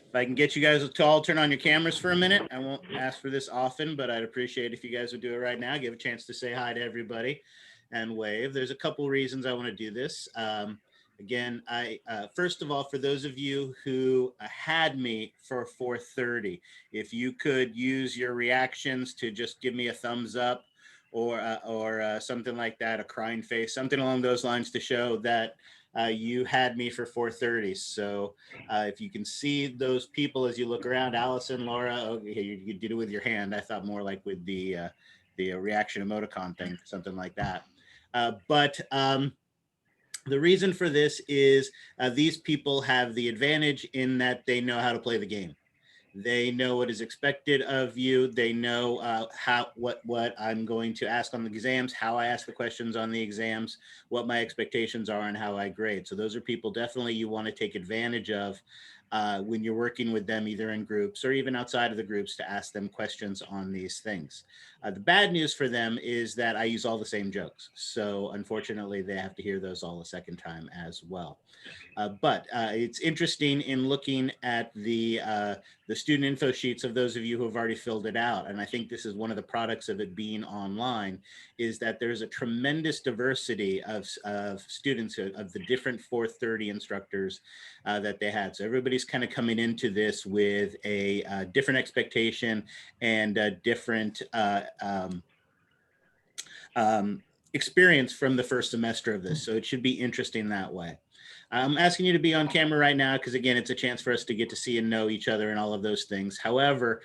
If I can get you guys to all turn on your cameras for a minute, I won't ask for this often, but I'd appreciate if you guys would do it right now. Give a chance to say hi to everybody and wave. There's a couple reasons I want to do this. Again, first of all, for those of you who had me for 4:30, if you could use your reactions to just give me a thumbs up or something like that, a crying face, something along those lines to show that you had me for 4:30. So if you can see those people as you look around, Allison, Laura, okay, you did it with your hand. I thought more like with the reaction emoticon thing, something like that. But the reason for this is these people have the advantage in that they know how to play the game. They know what is expected of you. They know what I'm going to ask on the exams, how I ask the questions on the exams, what my expectations are, and how I grade. So those are people definitely you want to take advantage of when you're working with them, either in groups or even outside of the groups, to ask them questions on these things. The bad news for them is that I use all the same jokes. So unfortunately, they have to hear those all a second time as well. But it's interesting in looking at the student info sheets of those of you who have already filled it out. And I think this is one of the products of it being online, is that there's a tremendous diversity of students, of the different 430 instructors that they had. So everybody's kind of coming into this with a different expectation and a different experience from the first semester of this. So it should be interesting that way. I'm asking you to be on camera right now because, again, it's a chance for us to get to see and know each other and all of those things. However,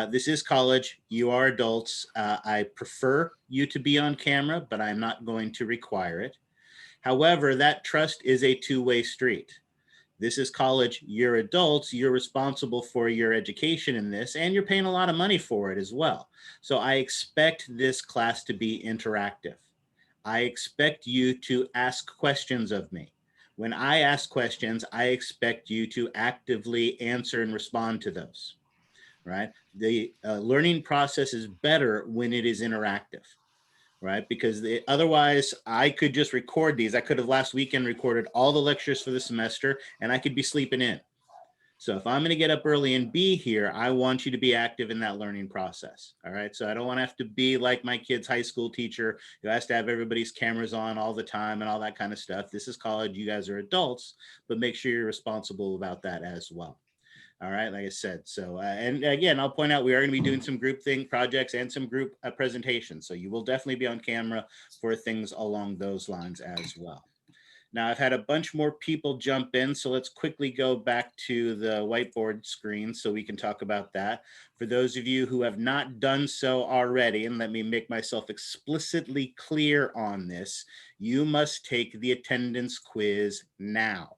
this is college. You are adults. I prefer you to be on camera, but I'm not going to require it. However, that trust is a two-way street. This is college. You're adults. You're responsible for your education in this, and you're paying a lot of money for it as well. So I expect this class to be interactive. I expect you to ask questions of me. When I ask questions, I expect you to actively answer and respond to those, right? The learning process is better when it is interactive, right? Because otherwise I could just record these. I could have last weekend recorded all the lectures for the semester and I could be sleeping in. So if I'm going to get up early and be here, I want you to be active in that learning process. All right. So I don't want to have to be like my kid's high school teacher who has to have everybody's cameras on all the time and all that kind of stuff. This is college. You guys are adults, but make sure you're responsible about that as well. All right, like I said. So, and again, I'll point out we are going to be doing some group projects and some group presentations. So you will definitely be on camera for things along those lines as well. Now, I've had a bunch more people jump in, so let's quickly go back to the whiteboard screen so we can talk about that. For those of you who have not done so already, and let me make myself explicitly clear on this, you must take the attendance quiz now.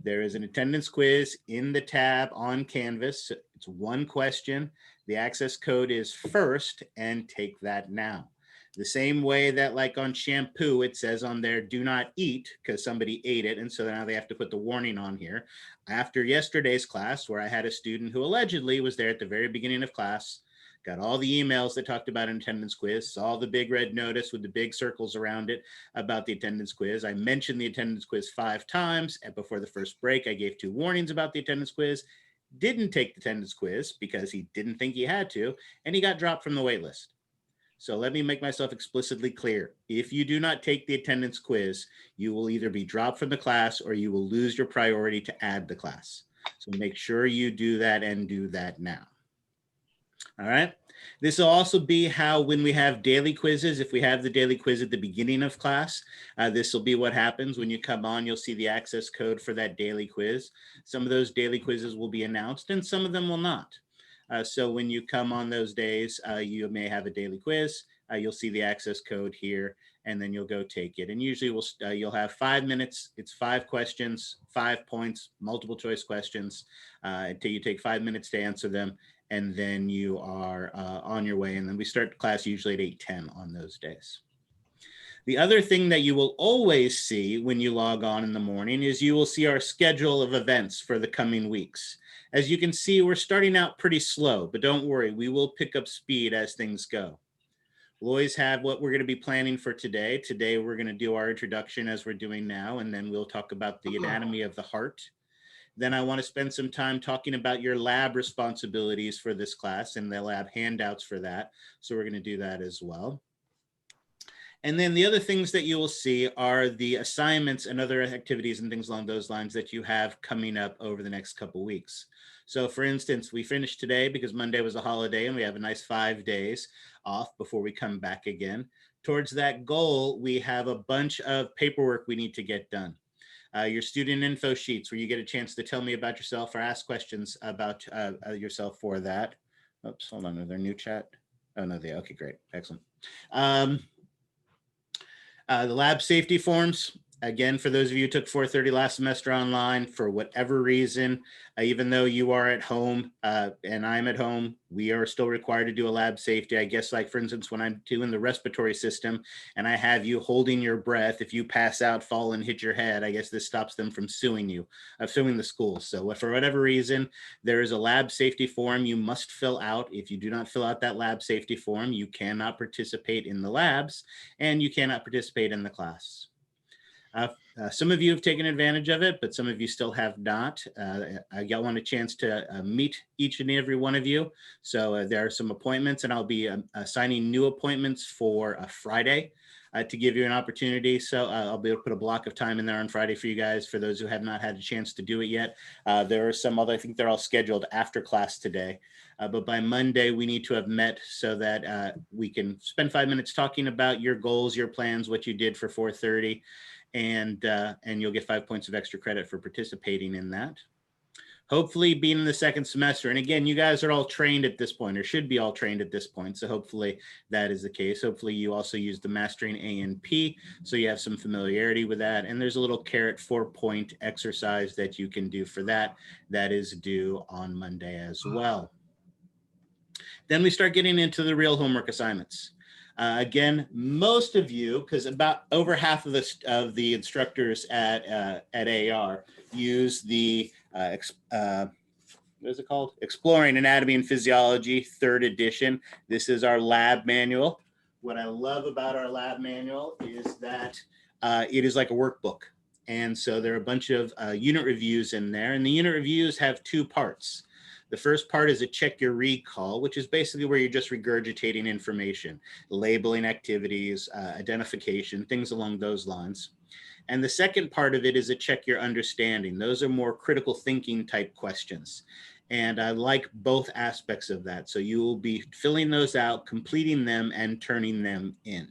There is an attendance quiz in the tab on Canvas. It's one question. The access code is first, and take that now. The same way that, like on shampoo, it says on there, do not eat, because somebody ate it. And so now they have to put the warning on here. After yesterday's class, where I had a student who allegedly was there at the very beginning of class, got all the emails that talked about an attendance quiz, saw the big red notice with the big circles around it about the attendance quiz. I mentioned the attendance quiz 5 times. And before the first break, I gave 2 warnings about the attendance quiz. Didn't take the attendance quiz because he didn't think he had to, and he got dropped from the wait list. So let me make myself explicitly clear. If you do not take the attendance quiz, you will either be dropped from the class or you will lose your priority to add the class. So make sure you do that and do that now. All right. This will also be how, when we have daily quizzes, if we have the daily quiz at the beginning of class, this will be what happens. When you come on, you'll see the access code for that daily quiz. Some of those daily quizzes will be announced and some of them will not. So when you come on those days, you may have a daily quiz. You'll see the access code here, and then you'll go take it. And usually you'll have 5 minutes. It's 5 questions, 5 points, multiple choice questions until you take 5 minutes to answer them. And then you are on your way. And then we start class usually at 8:10 on those days. The other thing that you will always see when you log on in the morning is you will see our schedule of events for the coming weeks. As you can see, we're starting out pretty slow, but don't worry, we will pick up speed as things go. We'll always have what we're going to be planning for today. Today, we're going to do our introduction as we're doing now, and then we'll talk about the anatomy of the heart. Then I want to spend some time talking about your lab responsibilities for this class and the lab handouts for that. So we're going to do that as well. And then the other things that you will see are the assignments and other activities and things along those lines that you have coming up over the next couple weeks. So for instance, we finished today because Monday was a holiday and we have a nice 5 days off before we come back again. Towards that goal, we have a bunch of paperwork we need to get done. Your student info sheets where you get a chance to tell me about yourself or ask questions about yourself for that. Oops, hold on, are there new chat? Oh no, okay, great, excellent. The lab safety forms, again, for those of you who took 430 last semester online, for whatever reason, even though you are at home and I'm at home, we are still required to do a lab safety. I guess, like, for instance, when I'm doing the respiratory system and I have you holding your breath, if you pass out, fall, and hit your head, I guess this stops them from suing you, suing the school. So for whatever reason, there is a lab safety form you must fill out. If you do not fill out that lab safety form, you cannot participate in the labs and you cannot participate in the class. Some of you have taken advantage of it, but some of you still have not. I want a chance to meet each and every one of you. So there are some appointments, and I'll be assigning new appointments for Friday to give you an opportunity. So I'll be able to put a block of time in there on Friday for you guys, for those who have not had a chance to do it yet. There are some other, I think they're all scheduled after class today. But by Monday, we need to have met so that we can spend 5 minutes talking about your goals, your plans, what you did for 430. And you'll get 5 points of extra credit for participating in that. Hopefully being in the second semester. And again, you guys are all trained at this point, or should be all trained at this point. So hopefully that is the case. Hopefully you also use the Mastering A&P, so you have some familiarity with that. And there's a little carrot 4-point exercise that you can do for that. That is due on Monday as well. Then we start getting into the real homework assignments. Again, most of you, because about over half of the instructors at AR use the what is it called? Exploring Anatomy and Physiology, 3rd edition. This is our lab manual. What I love about our lab manual is that it is like a workbook. And so there are a bunch of unit reviews in there, and the unit reviews have 2 parts. The first part is a check your recall, which is basically where you're just regurgitating information, labeling activities, identification, things along those lines. And the second part of it is a check your understanding. Those are more critical thinking type questions. And I like both aspects of that. So you will be filling those out, completing them, and turning them in.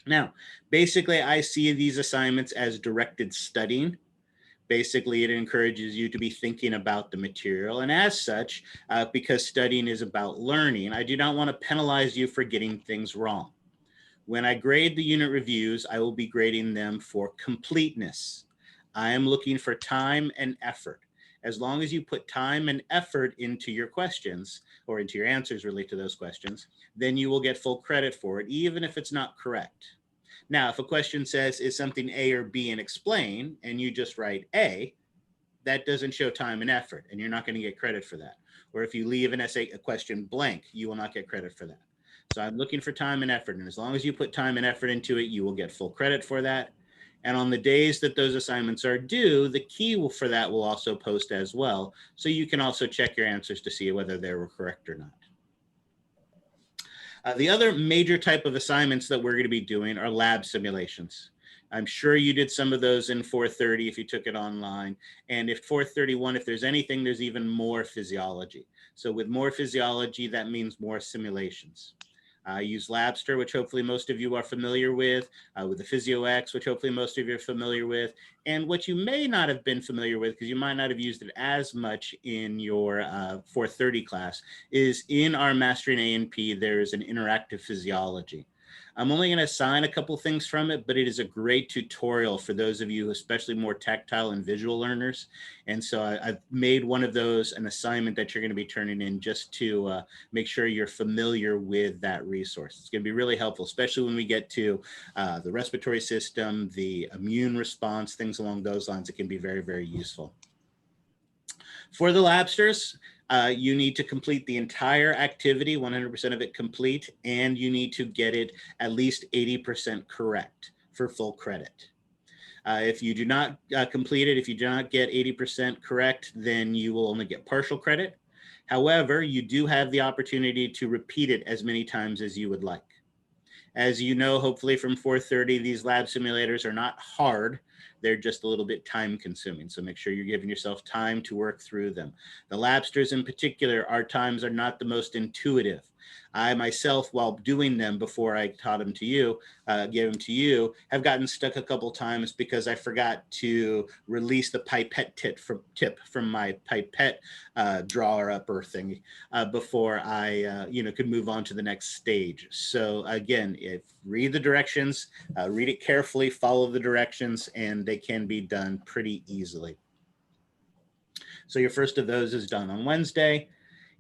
Now, basically, I see these assignments as directed studying. Basically, it encourages you to be thinking about the material. And as such, because studying is about learning, I do not want to penalize you for getting things wrong. When I grade the unit reviews, I will be grading them for completeness. I am looking for time and effort. As long as you put time and effort into your questions, or into your answers related to those questions, then you will get full credit for it, even if it's not correct. Now, if a question says, is something A or B, and explain, and you just write A, that doesn't show time and effort, and you're not going to get credit for that. Or if you leave an essay, a question blank, you will not get credit for that. So I'm looking for time and effort, and as long as you put time and effort into it, you will get full credit for that. And on the days that those assignments are due, the key for that will also post as well. So you can also check your answers to see whether they were correct or not. The other major type of assignments that we're going to be doing are lab simulations. I'm sure you did some of those in 430 if you took it online. And if 431, if there's anything, there's even more physiology. So with more physiology, that means more simulations. I use Labster, which hopefully most of you are familiar with the Physiox, which hopefully most of you are familiar with. And what you may not have been familiar with, because you might not have used it as much in your 430 class, is in our Mastering A&P, there is an interactive physiology. I'm only going to assign a couple things from it, but it is a great tutorial for those of you, especially more tactile and visual learners. And so I've made one of those an assignment that you're going to be turning in just to make sure you're familiar with that resource. It's going to be really helpful, especially when we get to the respiratory system, the immune response, things along those lines. It can be very, very useful. For the Labsters, you need to complete the entire activity, 100% of it complete, and you need to get it at least 80% correct for full credit. If you do not complete it, if you do not get 80% correct, then you will only get partial credit. However, you do have the opportunity to repeat it as many times as you would like. As you know, hopefully from 430, these lab simulators are not hard. They're just a little bit time consuming. So make sure you're giving yourself time to work through them. The labsters in particular, our times are not the most intuitive. I myself, while doing them before I taught them to you, gave them to you, have gotten stuck a couple times because I forgot to release the pipette tip from my pipette drawer upper thing before I could move on to the next stage. So again, read the directions, read it carefully, follow the directions, and they can be done pretty easily. So your first of those is done on Wednesday.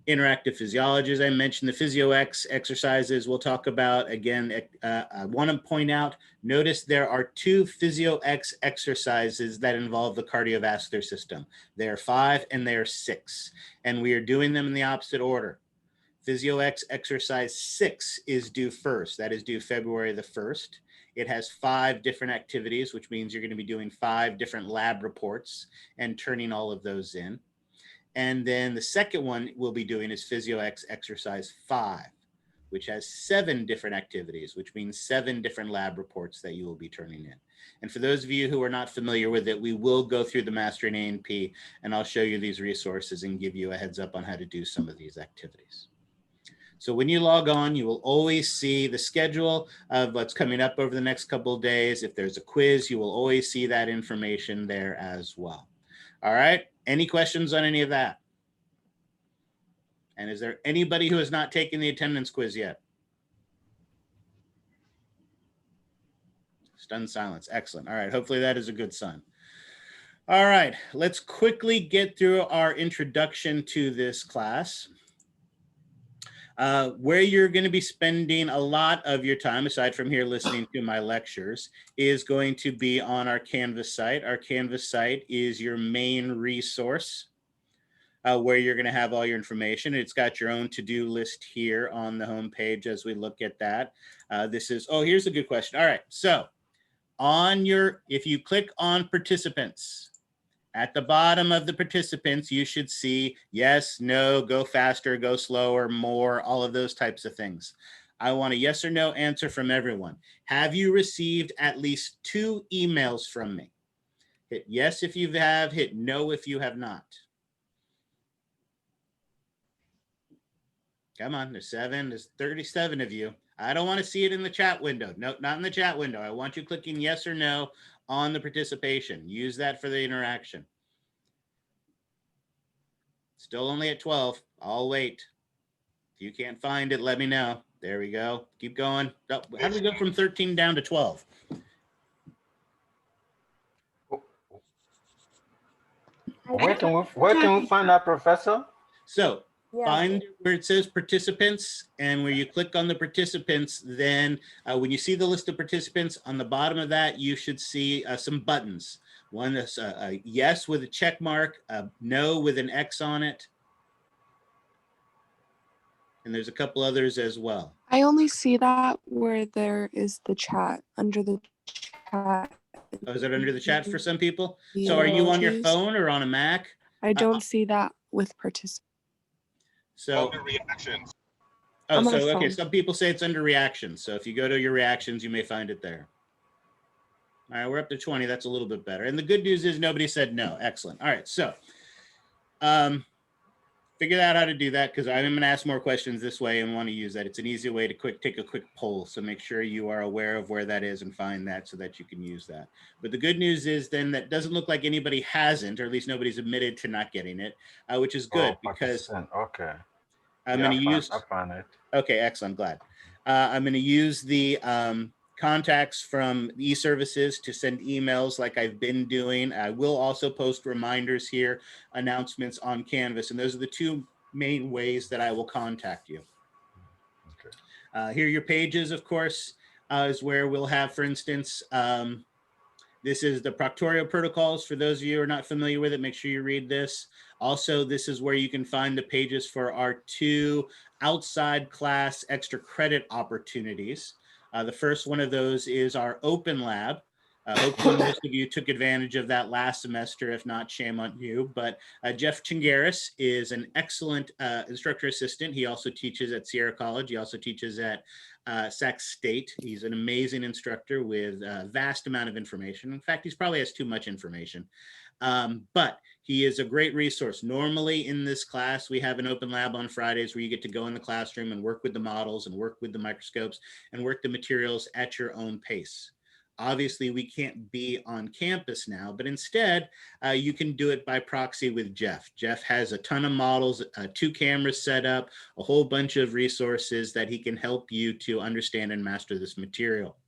Interactive physiology, as I mentioned, the Physiox exercises we'll talk about. Again, I want to point out, notice there are 2 Physiox exercises that involve the cardiovascular system. There are 5 and there are 6, and we are doing them in the opposite order. Physiox exercise 6 is due first. That is due February the 1st. It has 5 different activities, which means you're going to be doing 5 different lab reports and turning all of those in. And then the second one we'll be doing is Physiox exercise 5, which has 7 different activities, which means 7 different lab reports that you will be turning in. And for those of you who are not familiar with it, we will go through the Mastering A&P, and I'll show you these resources and give you a heads up on how to do some of these activities. So when you log on, you will always see the schedule of what's coming up over the next couple of days. If there's a quiz, you will always see that information there as well. All right. Any questions on any of that? And is there anybody who has not taken the attendance quiz yet? Stunned silence. Excellent. All right. Hopefully that is a good sign. All right. Let's quickly get through our introduction to this class. Where you're going to be spending a lot of your time, aside from here listening to my lectures, is going to be on our Canvas site. Our Canvas site is your main resource where you're going to have all your information. It's got your own to-do list here on the home page as we look at that. Here's a good question. All right, so if you click on participants, at the bottom of the participants, you should see yes, no, go faster, go slower, more, all of those types of things. I want a yes or no answer from everyone. Have you received at least 2 emails from me? Hit yes if you have, hit no if you have not. Come on, there's 37 of you. I don't want to see it in the chat window. No, not in the chat window. I want you clicking yes or no on the participation. Use that for the interaction. Still only at 12. I'll wait. If you can't find it, let me know. There we go. Keep going. Oh, how do we go from 13 down to 12? Where can we find that, Professor? So find where it says participants, and where you click on the participants, then when you see the list of participants, on the bottom of that, you should see some buttons. One is a yes with a check mark, a no with an X on it. And there's a couple others as well. I only see that where there is the chat, under the chat. Oh, is it under the chat for some people? So are you on your phone or on a Mac? I don't see that with participants. So under reactions. Oh, so okay, some people say it's under reactions. So if you go to your reactions, you may find it there. All right, we're up to 20. That's a little bit better. And the good news is nobody said no. Excellent. All right, so figure out how to do that, because I'm going to ask more questions this way and want to use that. It's an easy way to take a quick poll. So make sure you are aware of where that is and find that so that you can use that. But the good news is then that doesn't look like anybody hasn't, or at least nobody's admitted to not getting it, which is good because okay. I'm going to use. I found it. Okay, excellent. Glad. I'm going to use the contacts from e-services to send emails like I've been doing. I will also post reminders here, announcements on Canvas, and those are the 2 main ways that I will contact you. Okay. Here are your pages, of course, is where we'll have, for instance, this is the proctorial protocols. For those of you who are not familiar with it, make sure you read this. Also, this is where you can find the pages for our 2 outside class extra credit opportunities. The first one of those is our open lab, Hopefully most of you took advantage of that last semester. If not, shame on you. But Jeff Chingaris is an excellent instructor assistant. He also teaches at Sierra College. He also teaches at Sac State. He's an amazing instructor with a vast amount of information. In fact, he probably has too much information. But he is a great resource. Normally in this class, we have an open lab on Fridays where you get to go in the classroom and work with the models and work with the microscopes and work the materials at your own pace. Obviously, we can't be on campus now, but instead, you can do it by proxy with Jeff. Jeff has a ton of models, 2 cameras set up, a whole bunch of resources that he can help you to understand and master this material.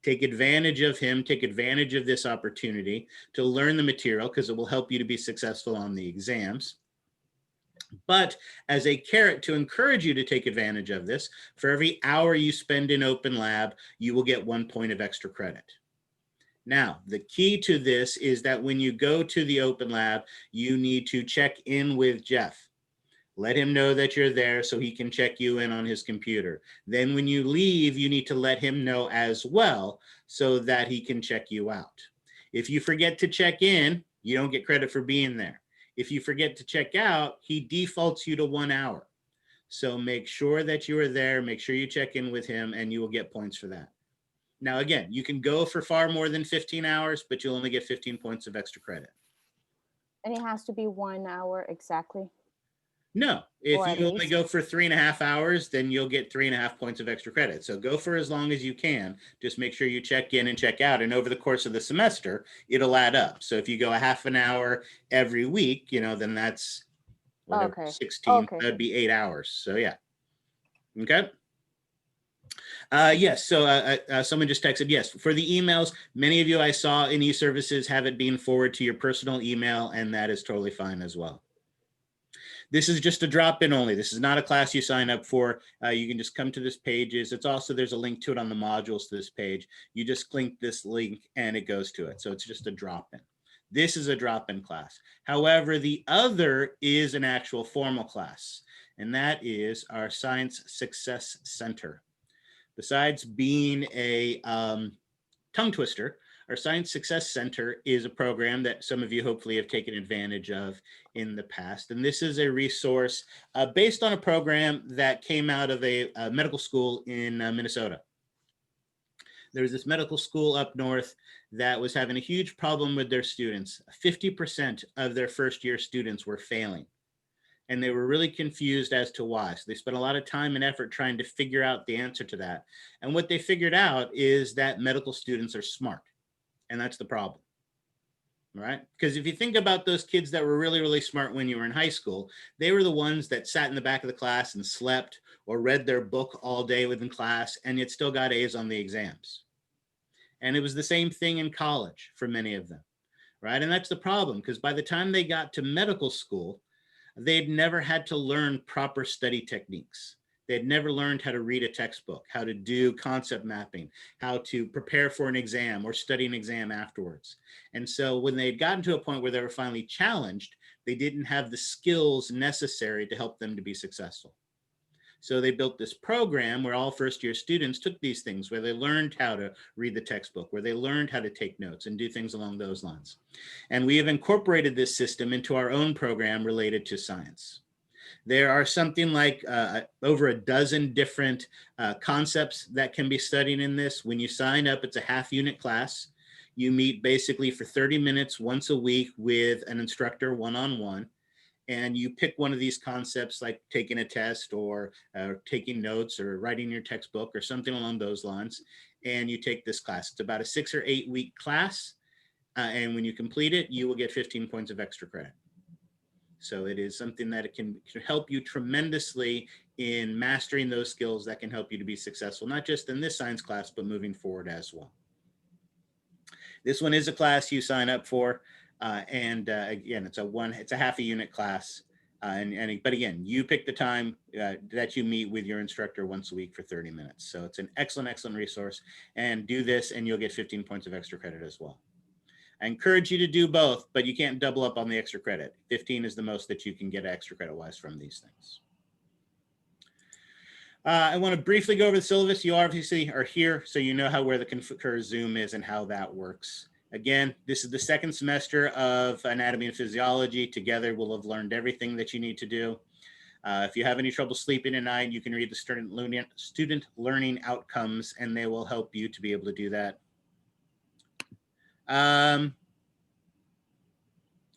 Take advantage of him, take advantage of this opportunity to learn the material because it will help you to be successful on the exams. But as a carrot to encourage you to take advantage of this, for every hour you spend in open lab, you will get 1 point of extra credit. Now, the key to this is that when you go to the open lab, you need to check in with Jeff. Let him know that you're there so he can check you in on his computer. Then when you leave, you need to let him know as well so that he can check you out. If you forget to check in, you don't get credit for being there. If you forget to check out, he defaults you to 1 hour. So make sure that you are there, make sure you check in with him, and you will get points for that. Now, again, you can go for far more than 15 hours, but you'll only get 15 points of extra credit. And it has to be 1 hour exactly. No, if Or at you only least. go for 3.5 hours, then you'll get 3.5 points of extra credit. So go for as long as you can. Just make sure you check in and check out. And over the course of the semester, it'll add up. So if you go a half an hour every week, you know, then that's whatever, Okay. 16, Okay. that'd be 8 hours. So yeah. Okay. Yes, so someone just texted, yes, for the emails, many of you I saw in e-services have it being forwarded to your personal email, and that is totally fine as well. This is just a drop-in only. This is not a class you sign up for. You can just come to this page. It's also, there's a link to it on the modules to this page. You just click this link and it goes to it. So it's just a drop-in. This is a drop-in class. However, the other is an actual formal class, and that is our Science Success Center. Besides being a tongue twister, our Science Success Center is a program that some of you hopefully have taken advantage of in the past. And this is a resource based on a program that came out of a medical school in Minnesota. There was this medical school up north that was having a huge problem with their students. 50% of their first year students were failing. And they were really confused as to why. So they spent a lot of time and effort trying to figure out the answer to that. And what they figured out is that medical students are smart. And that's the problem, right? Because if you think about those kids that were really, really smart when you were in high school, they were the ones that sat in the back of the class and slept or read their book all day within class, and yet still got A's on the exams. And it was the same thing in college for many of them, right? And that's the problem, because by the time they got to medical school, they'd never had to learn proper study techniques. They'd never learned how to read a textbook, how to do concept mapping, how to prepare for an exam or study an exam afterwards. And so when they'd gotten to a point where they were finally challenged, they didn't have the skills necessary to help them to be successful. So they built this program where all first-year students took these things, where they learned how to read the textbook, where they learned how to take notes and do things along those lines. And we have incorporated this system into our own program related to science. There are something like over a dozen different concepts that can be studied in this. When you sign up, it's a half-unit class. You meet basically for 30 minutes once a week with an instructor one-on-one. And you pick one of these concepts like taking a test or taking notes or writing your textbook or something along those lines. And you take this class. It's about a 6 or 8 week class. And when you complete it, you will get 15 points of extra credit. So it is something that it can help you tremendously in mastering those skills that can help you to be successful, not just in this science class, but moving forward as well. This one is a class you sign up for. Again, it's a half a unit class. But again, you pick the time that you meet with your instructor once a week for 30 minutes. So it's an excellent, excellent resource. And do this and you'll get 15 points of extra credit as well. I encourage you to do both, but you can't double up on the extra credit. 15 is the most that you can get extra credit wise from these things. I want to briefly go over the syllabus. You obviously are here, so you know where the Concur Zoom is and how that works. Again, this is the second semester of Anatomy and Physiology. Together, we'll have learned everything that you need to do. If you have any trouble sleeping at night, you can read the student learning outcomes, and they will help you to be able to do that.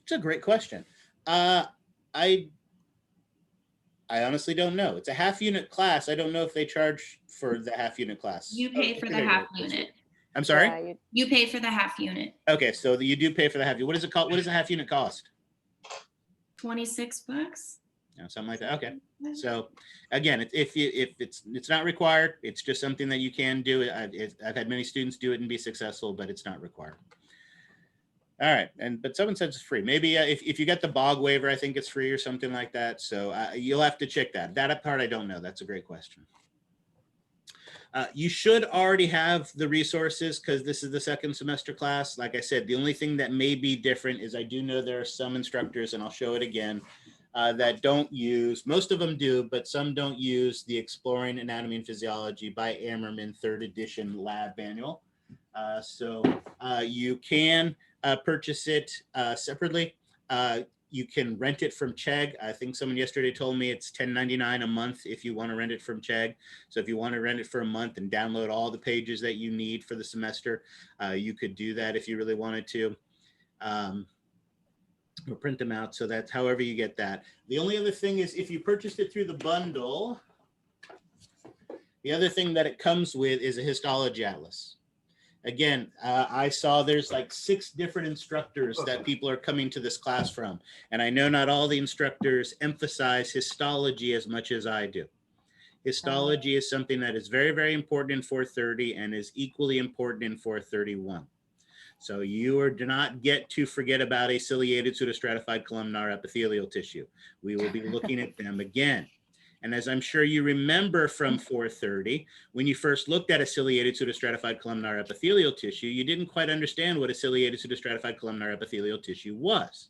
It's a great question. I honestly don't know. It's a half unit class. I don't know if they charge for the half unit class. You pay for the half unit. I'm sorry? Yeah, You pay for the half unit. Okay, so you do pay for the half unit. What does it cost? What does the half unit cost? $26. Yeah, something like that. Okay. So again, if it's not required, it's just something that you can do. I've had many students do it and be successful, but it's not required. All right, but someone says it's free. Maybe if you get the BOG waiver, I think it's free or something like that. So you'll have to check that. That part I don't know. That's a great question. You should already have the resources because this is the second semester class. Like I said, the only thing that may be different is I do know there are some instructors, and I'll show it again, that don't use, most of them do, but some don't use the Exploring Anatomy and Physiology by Ammerman 3rd edition lab manual. So you can purchase it separately. You can rent it from Chegg. I think someone yesterday told me it's $10.99 a month if you want to rent it from Chegg. So if you want to rent it for a month and download all the pages that you need for the semester, you could do that if you really wanted to. Or print them out. So that's however you get that. The only other thing is if you purchased it through the bundle, the other thing that it comes with is a Histology Atlas. Again, I saw there's like 6 different instructors that people are coming to this class from. And I know not all the instructors emphasize histology as much as I do. Histology is something that is very, very important in 430 and is equally important in 431. So you do not get to forget about a ciliated pseudostratified columnar epithelial tissue. We will be looking at them again. And as I'm sure you remember from 430, when you first looked at a ciliated pseudostratified columnar epithelial tissue, you didn't quite understand what a ciliated pseudostratified columnar epithelial tissue was.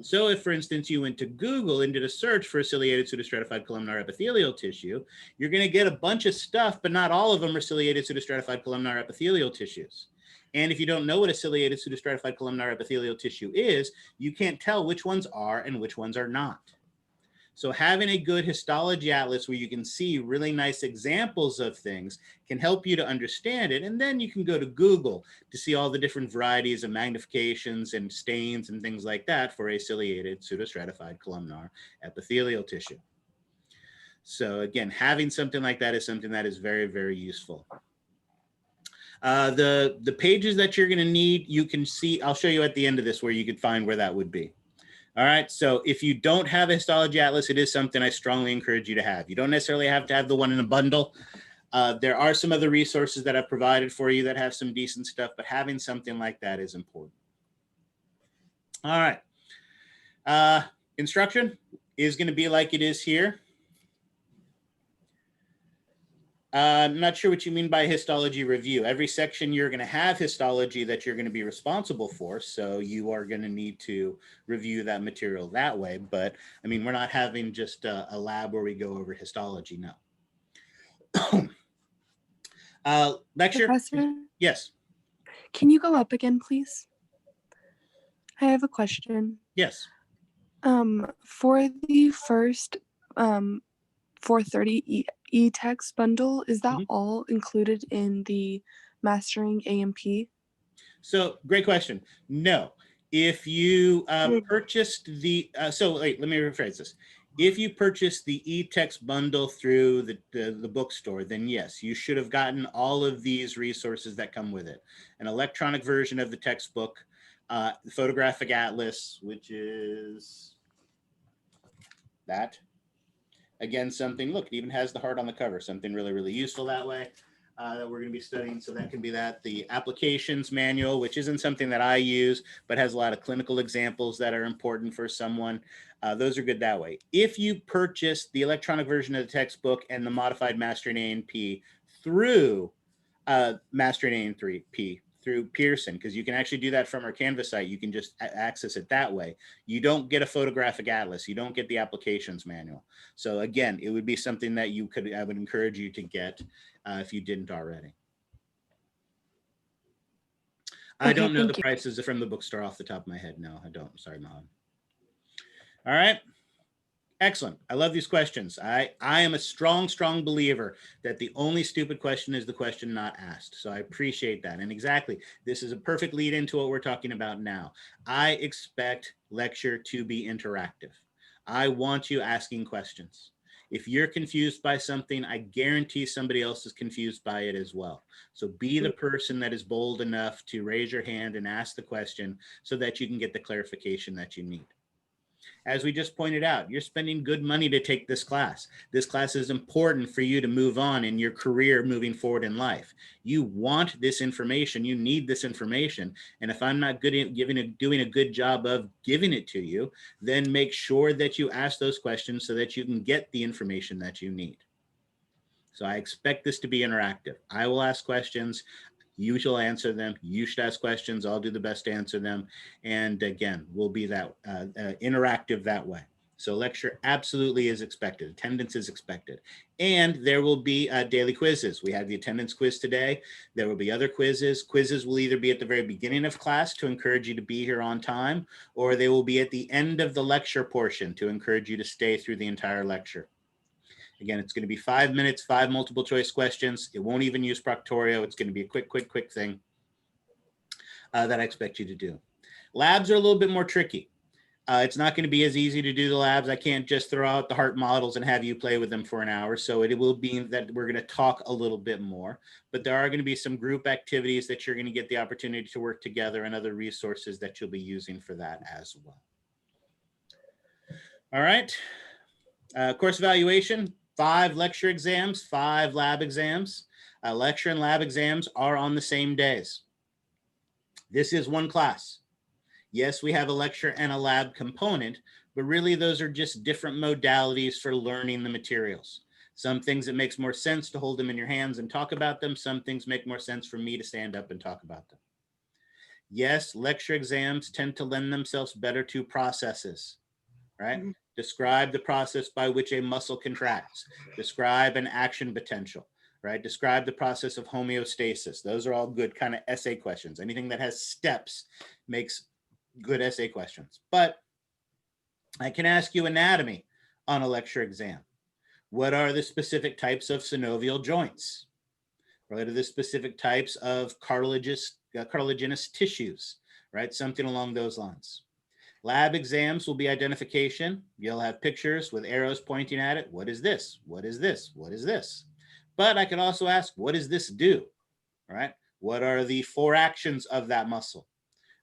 So if, for instance, you went to Google and did a search for ciliated pseudostratified columnar epithelial tissue, you're going to get a bunch of stuff, but not all of them are ciliated pseudostratified columnar epithelial tissues. And if you don't know what a ciliated pseudostratified columnar epithelial tissue is, you can't tell which ones are and which ones are not. So having a good histology atlas where you can see really nice examples of things can help you to understand it. And then you can go to Google to see all the different varieties of magnifications and stains and things like that for a ciliated pseudostratified columnar epithelial tissue. So again, having something like that is something that is very, very useful. The pages that you're going to need, you can see, I'll show you at the end of this where you could find where that would be. All right, so if you don't have a histology atlas, it is something I strongly encourage you to have. You don't necessarily have to have the one in a bundle. There are some other resources that I've provided for you that have some decent stuff, but having something like that is important. All right, instruction is going to be like it is here. I'm not sure what you mean by histology review. Every section you're going to have histology that you're going to be responsible for. So you are going to need to review that material that way. But I mean, we're not having just a lab where we go over histology. No. Lecture? Professor, Yes. can you go up again, please? I have a question. Yes. For the first 430 e-text bundle, is that all included in the Mastering AMP? So great question. No. If you purchased the, so wait, let me rephrase this. If you purchased the e-text bundle through the bookstore, then yes, you should have gotten all of these resources that come with it. An electronic version of the textbook, the photographic atlas, which is that. Again, something, look, it even has the heart on the cover, something really, really useful that way that we're going to be studying. So that can be that. The applications manual, which isn't something that I use, but has a lot of clinical examples that are important for someone. Those are good that way. If you purchase the electronic version of the textbook and the modified Mastering A&P through Mastering A&P through Pearson, because you can actually do that from our Canvas site. You can just access it that way. You don't get a photographic atlas. You don't get the applications manual. So again, it would be something that I would encourage you to get if you didn't already. I don't know the prices from the bookstore off the top of my head. No, I don't. Sorry, Mom. All right. Excellent. I love these questions. I am a strong believer that the only stupid question is the question not asked. So I appreciate that. And exactly, this is a perfect lead into what we're talking about now. I expect lecture to be interactive. I want you asking questions. If you're confused by something, I guarantee somebody else is confused by it as well. So be the person that is bold enough to raise your hand and ask the question so that you can get the clarification that you need. As we just pointed out, you're spending good money to take this class. This class is important for you to move on in your career moving forward in life. You want this information. You need this information. And if I'm not good at doing a good job of giving it to you, then make sure that you ask those questions so that you can get the information that you need. So I expect this to be interactive. I will ask questions. You shall answer them. You should ask questions. I'll do the best to answer them. And again, we'll be that interactive that way. So lecture absolutely is expected. Attendance is expected. And there will be daily quizzes. We had the attendance quiz today. There will be other quizzes. Quizzes will either be at the very beginning of class to encourage you to be here on time, or they will be at the end of the lecture portion to encourage you to stay through the entire lecture. Again, it's going to be 5 minutes, 5 multiple choice questions. It won't even use Proctorio. It's going to be a quick thing that I expect you to do. Labs are a little bit more tricky. It's not going to be as easy to do the labs. I can't just throw out the heart models and have you play with them for an hour. So it will be that we're going to talk a little bit more, but there are going to be some group activities that you're going to get the opportunity to work together and other resources that you'll be using for that as well. All right. Course evaluation. 5 lecture exams, 5 lab exams. Lecture and lab exams are on the same days. This is one class. Yes, we have a lecture and a lab component, but really those are just different modalities for learning the materials. Some things it makes more sense to hold them in your hands and talk about them. Some things make more sense for me to stand up and talk about them. Yes, lecture exams tend to lend themselves better to processes, right? Mm-hmm. Describe the process by which a muscle contracts. Describe an action potential, right? Describe the process of homeostasis. Those are all good kind of essay questions. Anything that has steps makes good essay questions. But I can ask you anatomy on a lecture exam. What are the specific types of synovial joints? What are the specific types of cartilaginous tissues, right? Something along those lines. Lab exams will be identification. You'll have pictures with arrows pointing at it. What is this? What is this? What is this? But I can also ask, what does this do? Right? What are the 4 actions of that muscle?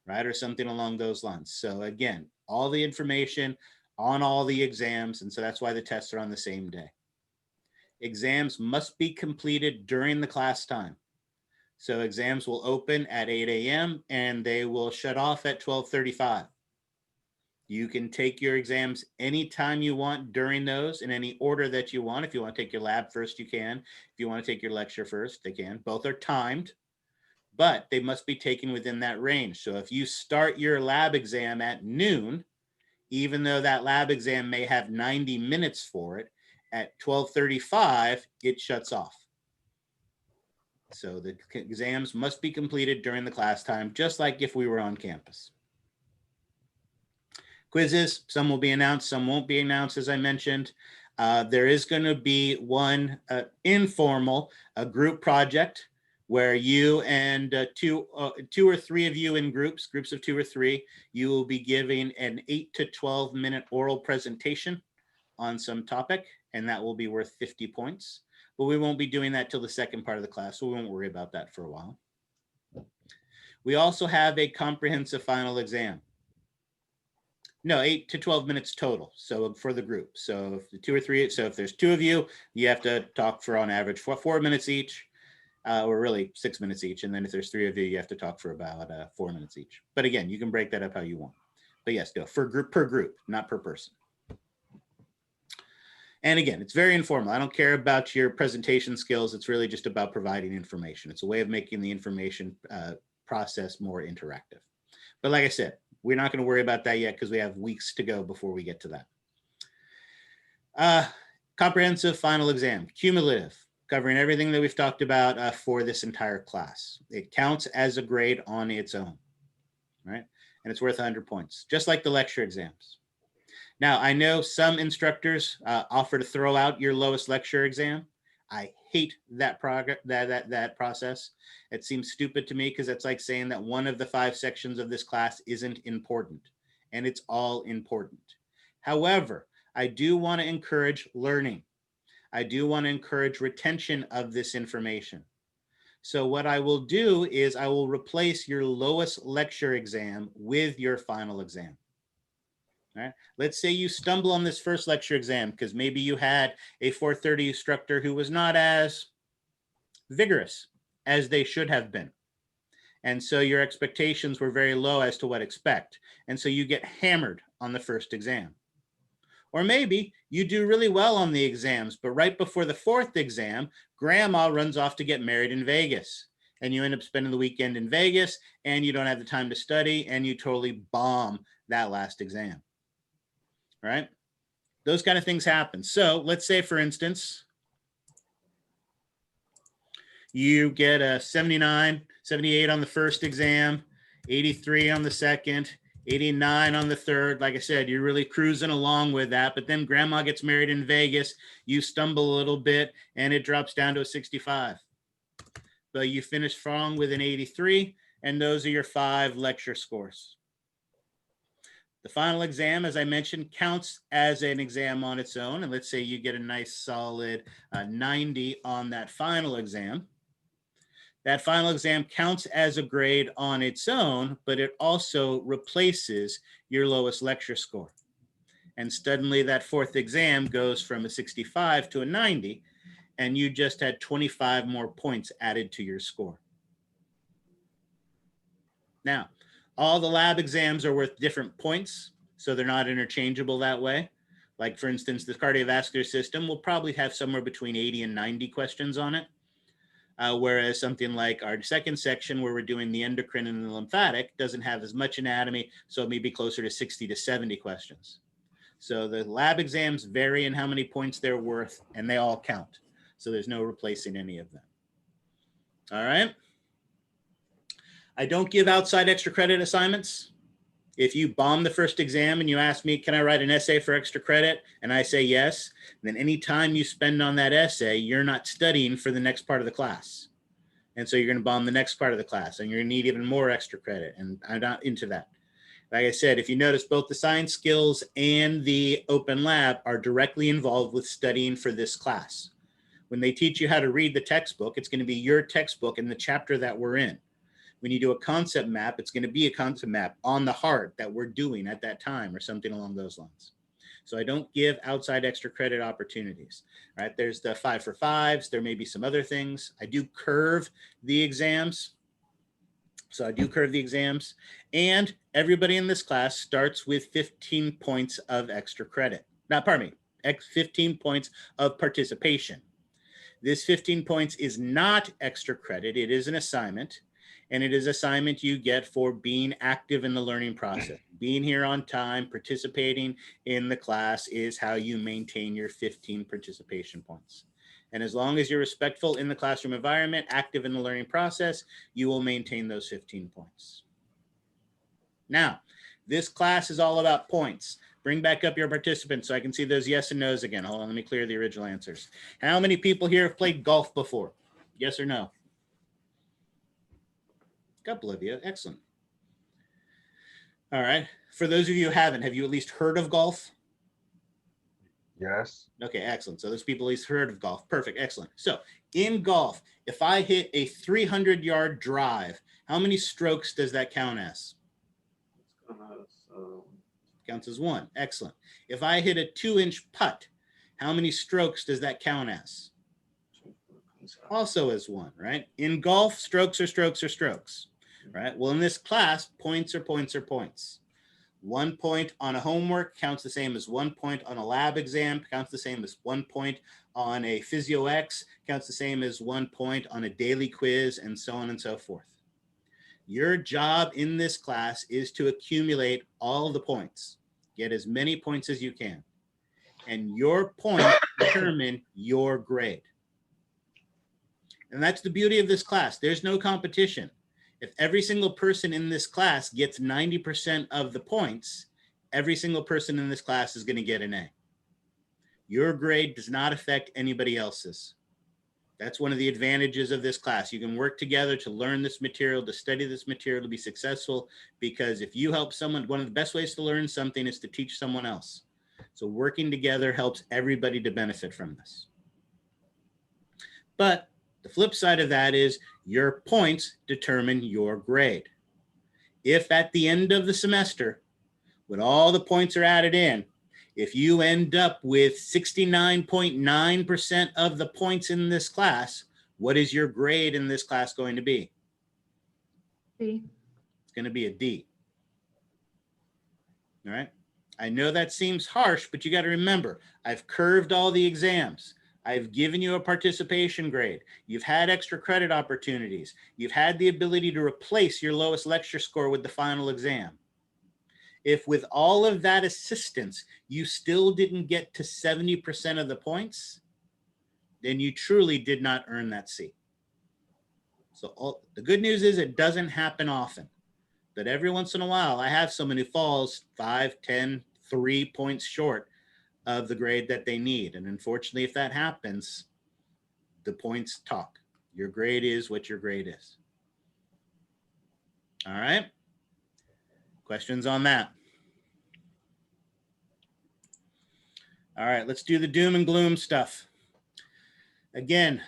Right? Or something along those lines. So again, all the information on all the exams. And so that's why the tests are on the same day. Exams must be completed during the class time. So exams will open at 8 a.m. and they will shut off at 12:35. You can take your exams anytime you want during those in any order that you want. If you want to take your lab first, you can. If you want to take your lecture first, they can. Both are timed, but they must be taken within that range. So if you start your lab exam at noon, even though that lab exam may have 90 minutes for it, at 12:35, it shuts off. So the exams must be completed during the class time, just like if we were on campus. Quizzes, some will be announced, some won't be announced, as I mentioned. There is going to be one informal group project where you and two or three of you in groups of 2 or 3, you will be giving an 8 to 12 minute oral presentation on some topic, and that will be worth 50 points. But we won't be doing that till the second part of the class, so we won't worry about that for a while. We also have a comprehensive final exam. No, 8 to 12 minutes total. So for the group. So if the 2 or 3, so if there's 2 of you, you have to talk for on average 4 minutes each, or really 6 minutes each. And then if there's 3 of you, you have to talk for about 4 minutes each. But again, you can break that up how you want. But yes, go for group, per group, not per person. And again, it's very informal. I don't care about your presentation skills. It's really just about providing information. It's a way of making the information process more interactive. But like I said, we're not going to worry about that yet because we have weeks to go before we get to that. Comprehensive final exam, cumulative, covering everything that we've talked about for this entire class. It counts as a grade on its own, right? And it's worth 100 points, just like the lecture exams. Now, I know some instructors offer to throw out your lowest lecture exam. I hate that process. It seems stupid to me because it's like saying that one of the 5 sections of this class isn't important, and it's all important. However, I do want to encourage learning. I do want to encourage retention of this information. So what I will do is I will replace your lowest lecture exam with your final exam. All right. Let's say you stumble on this first lecture exam because maybe you had a 430 instructor who was not as vigorous as they should have been. And so your expectations were very low as to what to expect. And so you get hammered on the first exam. Or maybe you do really well on the exams, but right before the 4th exam, grandma runs off to get married in Vegas. And you end up spending the weekend in Vegas and you don't have the time to study and you totally bomb that last exam. Right? Those kind of things happen. So let's say, for instance, you get a 79, 78 on the first exam, 83 on the second, 89 on the third. Like I said, you're really cruising along with that, but then grandma gets married in Vegas, you stumble a little bit and it drops down to a 65. But you finish strong with an 83, and those are your 5 lecture scores. The final exam, as I mentioned, counts as an exam on its own. And let's say you get a nice solid 90 on that final exam. That final exam counts as a grade on its own, but it also replaces your lowest lecture score. And suddenly that 4th exam goes from a 65 to a 90, and you just had 25 more points added to your score. Now, all the lab exams are worth different points, so they're not interchangeable that way. Like, for instance, the cardiovascular system will probably have somewhere between 80 and 90 questions on it. Whereas something like our second section where we're doing the endocrine and the lymphatic doesn't have as much anatomy, so it may be closer to 60 to 70 questions. So the lab exams vary in how many points they're worth, and they all count. So there's no replacing any of them. All right. I don't give outside extra credit assignments. If you bomb the first exam and you ask me, can I write an essay for extra credit? And I say yes, then any time you spend on that essay, you're not studying for the next part of the class. And so you're going to bomb the next part of the class and you're going to need even more extra credit. And I'm not into that. Like I said, if you notice, both the science skills and the open lab are directly involved with studying for this class. When they teach you how to read the textbook, it's going to be your textbook in the chapter that we're in. When you do a concept map, it's going to be a concept map on the heart that we're doing at that time or something along those lines. So I don't give outside extra credit opportunities, right? There's the 5 for 5s. There may be some other things. I do curve the exams. So I do curve the exams, and everybody in this class starts with 15 points of extra credit. Pardon me, 15 points of participation. This 15 points is not extra credit. It is an assignment. And it is assignment you get for being active in the learning process. Being here on time, participating in the class is how you maintain your 15 participation points. And as long as you're respectful in the classroom environment, active in the learning process, you will maintain those 15 points. Now, this class is all about points. Bring back up your participants so I can see those yes and no's again. Hold on, let me clear the original answers. How many people here have played golf before? Yes or no? Couple of you, excellent. All right, for those of you who haven't, have you at least heard of golf? Yes. Okay, excellent. So those people at least heard of golf. Perfect, excellent. So in golf, if I hit a 300-yard drive, how many strokes does that count as? Counts as 1, excellent. If I hit a 2-inch putt, how many strokes does that count as? Also as 1, right? In golf, strokes are strokes are strokes. Right. Well, in this class, points are points are points. 1 point on a homework counts the same as 1 point on a lab exam, counts the same as 1 point on a Physiox, counts the same as 1 point on a daily quiz, and so on and so forth. Your job in this class is to accumulate all the points. Get as many points as you can. And your points determine your grade. And that's the beauty of this class. There's no competition. If every single person in this class gets 90% of the points, every single person in this class is going to get an A. Your grade does not affect anybody else's. That's one of the advantages of this class. You can work together to learn this material, to study this material, to be successful, because if you help someone, one of the best ways to learn something is to teach someone else. So working together helps everybody to benefit from this. But the flip side of that is your points determine your grade. If at the end of the semester, when all the points are added in, if you end up with 69.9% of the points in this class, what is your grade in this class going to be? D. It's going to be a D. All right. I know that seems harsh, but you got to remember, I've curved all the exams. I've given you a participation grade. You've had extra credit opportunities. You've had the ability to replace your lowest lecture score with the final exam. If with all of that assistance, you still didn't get to 70% of the points, then you truly did not earn that C. So the good news is it doesn't happen often, but every once in a while, I have someone who falls 5, 10, 3 points short of the grade that they need. And unfortunately, if that happens, the points talk. Your grade is what your grade is. All right. Questions on that? All right, let's do the doom and gloom stuff. Again,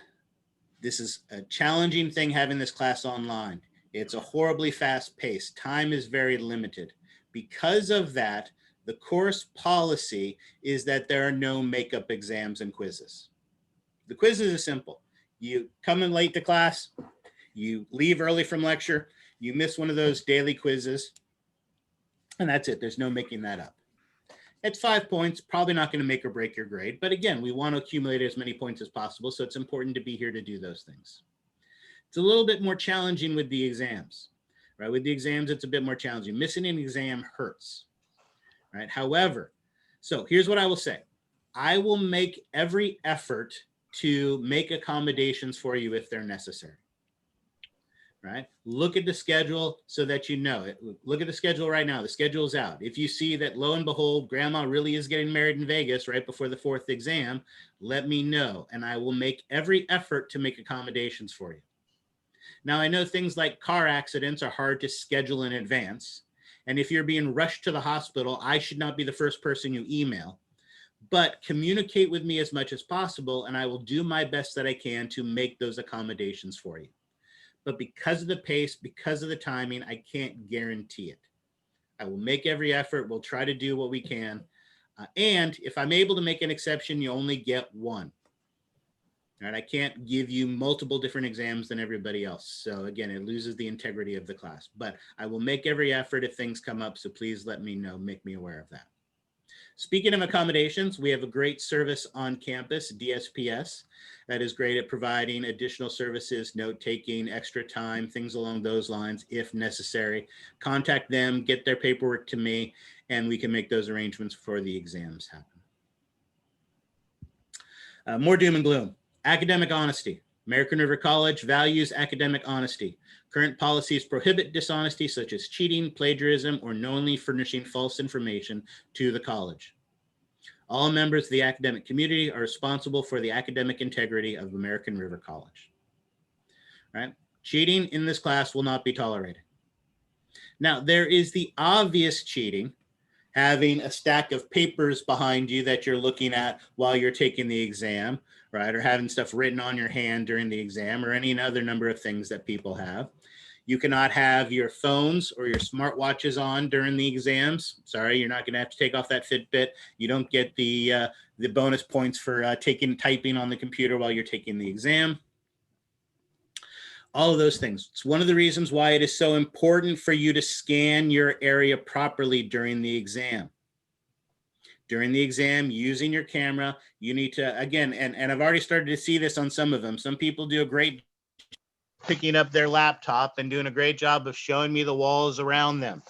this is a challenging thing having this class online. It's a horribly fast pace. Time is very limited. Because of that, the course policy is that there are no makeup exams and quizzes. The quizzes are simple. You come in late to class, you leave early from lecture, you miss one of those daily quizzes, and that's it. There's no making that up. It's 5 points, probably not going to make or break your grade. But again, we want to accumulate as many points as possible. So it's important to be here to do those things. It's a little bit more challenging with the exams, right? With the exams, it's a bit more challenging. Missing an exam hurts, right? However, so here's what I will say. I will make every effort to make accommodations for you if they're necessary. Right? Look at the schedule so that you know it. Look at the schedule right now. The schedule's out. If you see that, lo and behold, grandma really is getting married in Vegas right before the 4th exam, let me know, and I will make every effort to make accommodations for you. Now, I know things like car accidents are hard to schedule in advance, and if you're being rushed to the hospital, I should not be the first person you email, but communicate with me as much as possible, and I will do my best that I can to make those accommodations for you. But because of the pace, because of the timing, I can't guarantee it. I will make every effort. We'll try to do what we can. And if I'm able to make an exception, you only get one. All right, I can't give you multiple different exams than everybody else. So again, it loses the integrity of the class. But I will make every effort if things come up. So please let me know, make me aware of that. Speaking of accommodations, we have a great service on campus, DSPS, that is great at providing additional services, note-taking, extra time, things along those lines, if necessary. Contact them, get their paperwork to me, and we can make those arrangements before the exams happen. More doom and gloom. Academic honesty. American River College values academic honesty. Current policies prohibit dishonesty such as cheating, plagiarism, or knowingly furnishing false information to the college. All members of the academic community are responsible for the academic integrity of American River College. All right? Cheating in this class will not be tolerated. Now, there is the obvious cheating, having a stack of papers behind you that you're looking at while you're taking the exam, right? Or having stuff written on your hand during the exam, or any other number of things that people have. You cannot have your phones or your smartwatches on during the exams. Sorry, you're not going to have to take off that Fitbit. You don't get the bonus points for typing on the computer while you're taking the exam. All of those things. It's one of the reasons why it is so important for you to scan your area properly during the exam. During the exam, using your camera, you need to, again, and I've already started to see this on some of them. Some people do a great picking up their laptop and doing a great job of showing me the walls around them.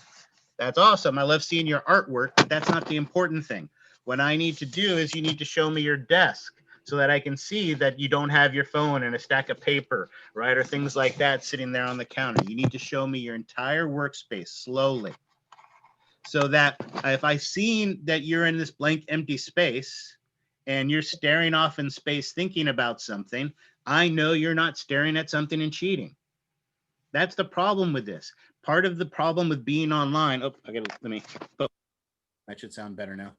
That's awesome. I love seeing your artwork, but that's not the important thing. What I need to do is you need to show me your desk so that I can see that you don't have your phone and a stack of paper, right? Or things like that sitting there on the counter. You need to show me your entire workspace slowly so that if I've seen that you're in this blank empty space and you're staring off in space thinking about something, I know you're not staring at something and cheating. That's the problem with this. Part of the problem with being online, that should sound better now.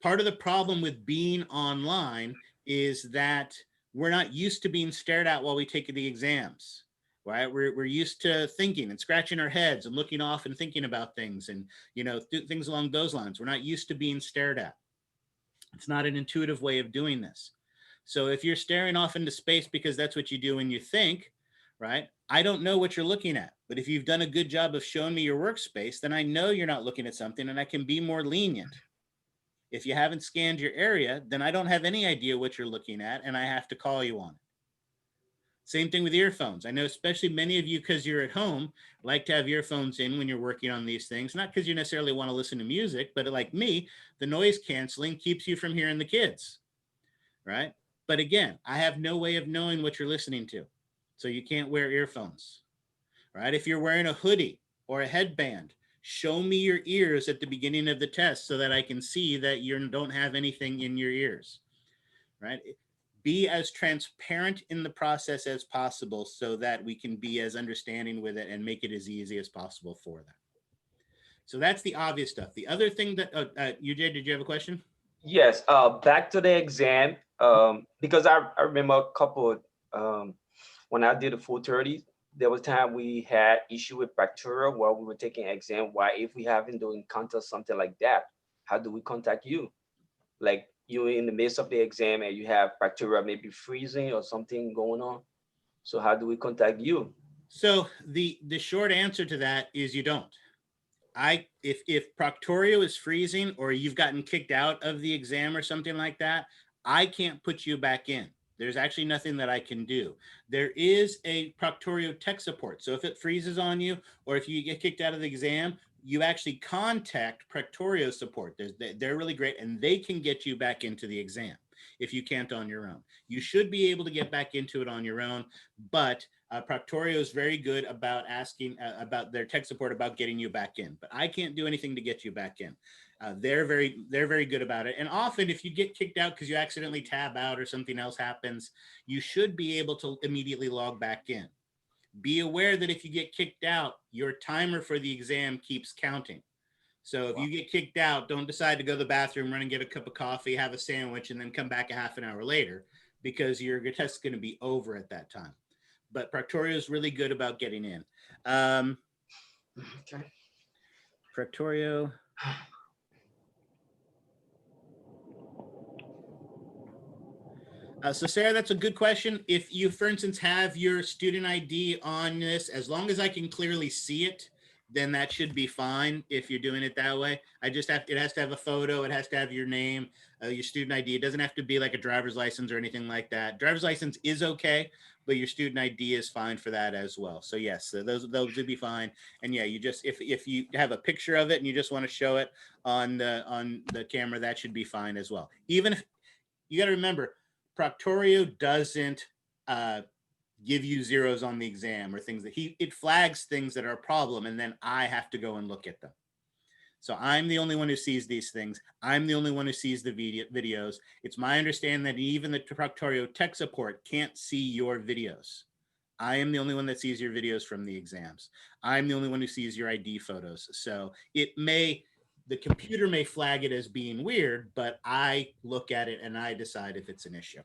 Part of the problem with being online is that we're not used to being stared at while we take the exams, right? We're used to thinking and scratching our heads and looking off and thinking about things and, you know, things along those lines. We're not used to being stared at. It's not an intuitive way of doing this. So if you're staring off into space because that's what you do when you think, right? I don't know what you're looking at, but if you've done a good job of showing me your workspace, then I know you're not looking at something and I can be more lenient. If you haven't scanned your area, then I don't have any idea what you're looking at and I have to call you on it. Same thing with earphones. I know especially many of you, because you're at home, like to have earphones in when you're working on these things, not because you necessarily want to listen to music, but like me, the noise canceling keeps you from hearing the kids, right? But again, I have no way of knowing what you're listening to. So you can't wear earphones, right? If you're wearing a hoodie or a headband, show me your ears at the beginning of the test so that I can see that you don't have anything in your ears, right? Be as transparent in the process as possible so that we can be as understanding with it and make it as easy as possible for them. So that's the obvious stuff. The other thing that, UJ, did you have a question? Yes, back to the exam, because I remember a couple, when I did the full 30, there was time we had issue with bacteria while we were taking exam. Why, if we haven't encountered something like that, how do we contact you? Like you in the midst of the exam and you have bacteria maybe freezing or something going on. So how do we contact you? So the short answer to that is you don't. If Proctorio is freezing or you've gotten kicked out of the exam or something like that, I can't put you back in. There's actually nothing that I can do. There is a Proctorio tech support. So if it freezes on you or if you get kicked out of the exam, you actually contact Proctorio support. They're really great and they can get you back into the exam if you can't on your own. You should be able to get back into it on your own, but Proctorio is very good about asking about their tech support about getting you back in, but I can't do anything to get you back in. They're very good about it. And often if you get kicked out because you accidentally tab out or something else happens, you should be able to immediately log back in. Be aware that if you get kicked out, your timer for the exam keeps counting. So if you get kicked out, don't decide to go to the bathroom, run and get a cup of coffee, have a sandwich, and then come back a half an hour later because your test is going to be over at that time. But Proctorio is really good about getting in. Okay. Proctorio. So Sarah, that's a good question. If you, for instance, have your student ID on this, as long as I can clearly see it, then that should be fine if you're doing it that way. It has to have a photo. It has to have your name, your student ID. It doesn't have to be like a driver's license or anything like that. Driver's license is okay, but your student ID is fine for that as well. So yes, those would be fine. And yeah, you just, if you have a picture of it and you just want to show it on the camera, that should be fine as well. Even if, you got to remember, Proctorio doesn't give you zeros on the exam or things that it flags things that are a problem and then I have to go and look at them. So I'm the only one who sees these things. I'm the only one who sees the videos. It's my understanding that even the Proctorio tech support can't see your videos. I am the only one that sees your videos from the exams. I'm the only one who sees your ID photos. So the computer may flag it as being weird, but I look at it and I decide if it's an issue.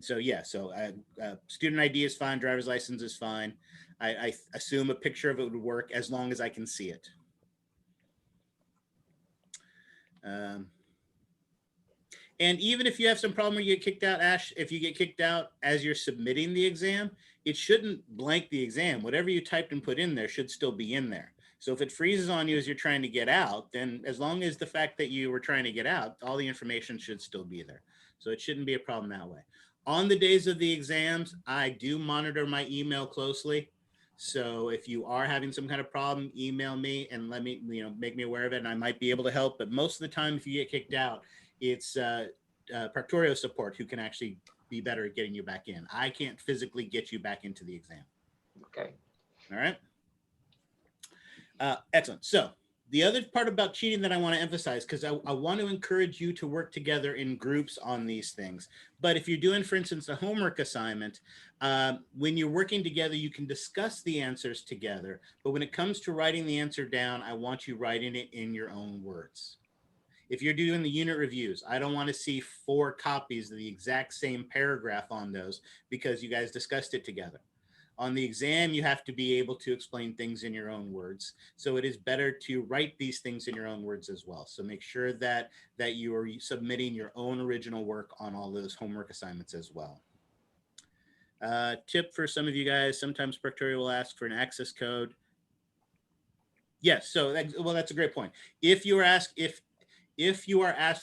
So yeah, student ID is fine, driver's license is fine. I assume a picture of it would work as long as I can see it. And even if you have some problem where you get kicked out, Ash, if you get kicked out as you're submitting the exam, it shouldn't blank the exam. Whatever you typed and put in there should still be in there. So if it freezes on you as you're trying to get out, then as long as the fact that you were trying to get out, all the information should still be there. So it shouldn't be a problem that way. On the days of the exams, I do monitor my email closely. So if you are having some kind of problem, email me and let me, make me aware of it, and I might be able to help. But most of the time, if you get kicked out, it's Proctorio support who can actually be better at getting you back in. I can't physically get you back into the exam. Okay. All right. Excellent. So the other part about cheating that I want to emphasize, because I want to encourage you to work together in groups on these things. But if you're doing, for instance, a homework assignment, when you're working together, you can discuss the answers together. But when it comes to writing the answer down, I want you writing it in your own words. If you're doing the unit reviews, I don't want to see 4 copies of the exact same paragraph on those because you guys discussed it together. On the exam, you have to be able to explain things in your own words. So it is better to write these things in your own words as well. So make sure that you are submitting your own original work on all those homework assignments as well. Tip for some of you guys, sometimes Proctorio will ask for an access code. Yes, so that's a great point. If you are asked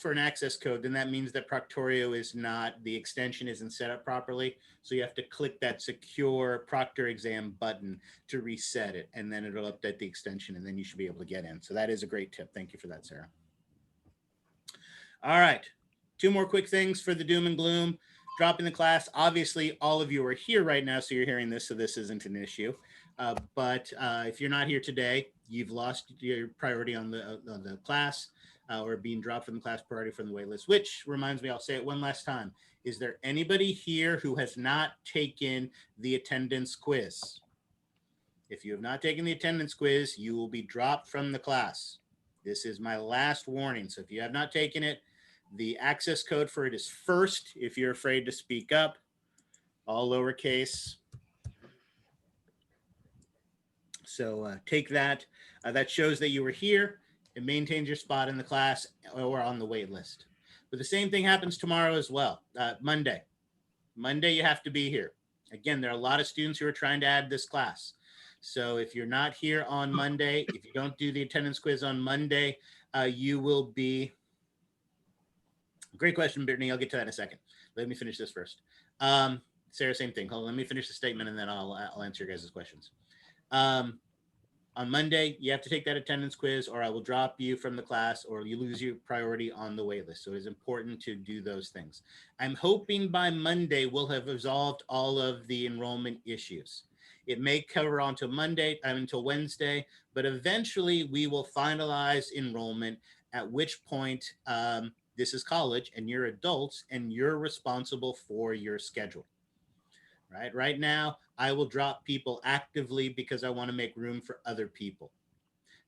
for an access code, then that means that Proctorio is not, the extension isn't set up properly. So you have to click that secure Proctor exam button to reset it, and then it'll update the extension, and then you should be able to get in. So that is a great tip. Thank you for that, Sarah. All right, 2 more quick things for the doom and gloom. Dropping the class. Obviously, all of you are here right now, so you're hearing this, so this isn't an issue. But if you're not here today, you've lost your priority on the class. Or being dropped from the class priority from the wait list, which reminds me, I'll say it one last time. Is there anybody here who has not taken the attendance quiz? If you have not taken the attendance quiz, you will be dropped from the class. This is my last warning. So if you have not taken it, the access code for it is first. If you're afraid to speak up, all lowercase. So take that. That shows that you were here. It maintains your spot in the class or on the wait list. But the same thing happens tomorrow as well. Monday, you have to be here. Again, there are a lot of students who are trying to add this class. So if you're not here on Monday, if you don't do the attendance quiz on Monday, you will be. Great question, Brittany. I'll get to that in a second. Let me finish this first. Sarah, same thing. Hold on, let me finish the statement and then I'll answer your guys' questions. On Monday, you have to take that attendance quiz, or I will drop you from the class, or you lose your priority on the wait list. So it's important to do those things. I'm hoping by Monday we'll have resolved all of the enrollment issues. It may cover until Wednesday, but eventually we will finalize enrollment, at which point this is college and you're adults and you're responsible for your schedule. Right now, I will drop people actively because I want to make room for other people.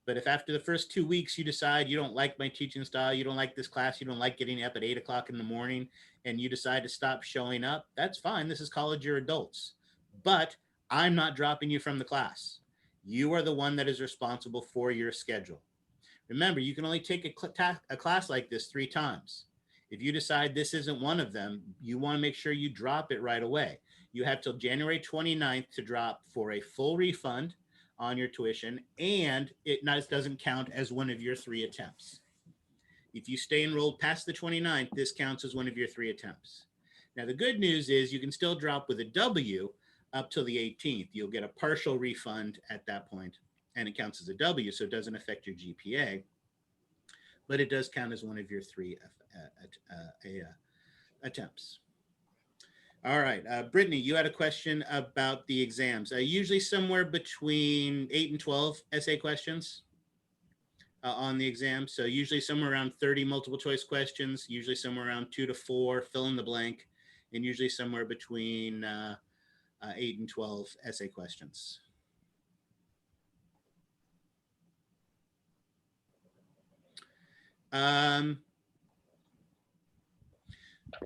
But if after the first 2 weeks you decide you don't like my teaching style, you don't like this class, you don't like getting up at 8 o'clock in the morning, and you decide to stop showing up, that's fine. This is college, you're adults. But I'm not dropping you from the class. You are the one that is responsible for your schedule. Remember, you can only take a class like this 3 times. If you decide this isn't one of them, you want to make sure you drop it right away. You have till January 29th to drop for a full refund on your tuition, and it doesn't count as one of your 3 attempts. If you stay enrolled past the 29th, this counts as one of your 3 attempts. Now, the good news is you can still drop with a W up till the 18th. You'll get a partial refund at that point, and it counts as a W, so it doesn't affect your GPA, but it does count as one of your 3 attempts. All right, Brittany, you had a question about the exams. Usually somewhere between 8 and 12 essay questions on the exam. So usually somewhere around 30 multiple choice questions, usually somewhere around 2 to 4, fill in the blank, and usually somewhere between 8 and 12 essay questions.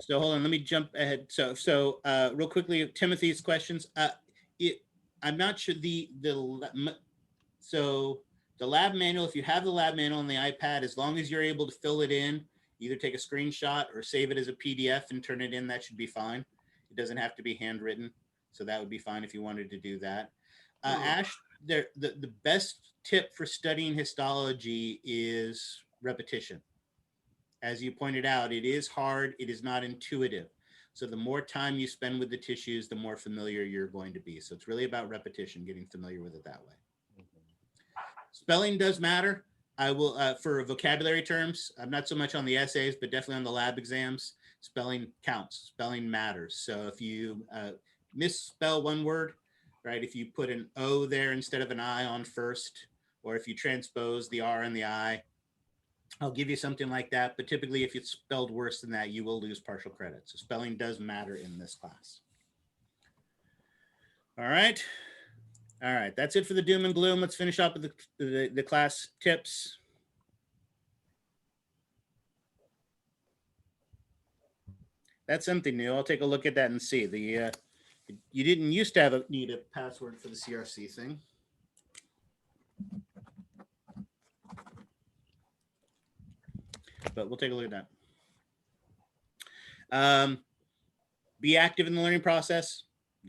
So hold on, let me jump ahead. So real quickly, Timothy's questions. I'm not sure so the lab manual, if you have the lab manual on the iPad, as long as you're able to fill it in, either take a screenshot or save it as a PDF and turn it in, that should be fine. It doesn't have to be handwritten. So that would be fine if you wanted to do that. Ash, the best tip for studying histology is repetition. As you pointed out, it is hard. It is not intuitive. So the more time you spend with the tissues, the more familiar you're going to be. So it's really about repetition, getting familiar with it that way. Spelling does matter. I will, for vocabulary terms, I'm not so much on the essays, but definitely on the lab exams, spelling counts, spelling matters. So if you misspell one word, right, if you put an O there instead of an I on first, or if you transpose the R and the I, I'll give you something like that. But typically, if it's spelled worse than that, you will lose partial credit. So spelling does matter in this class. All right. All right, that's it for the doom and gloom. Let's finish up with the class tips. That's something new. I'll take a look at that and see. You didn't used to need a password for the CRC thing. But we'll take a look at that. Be active in the learning process.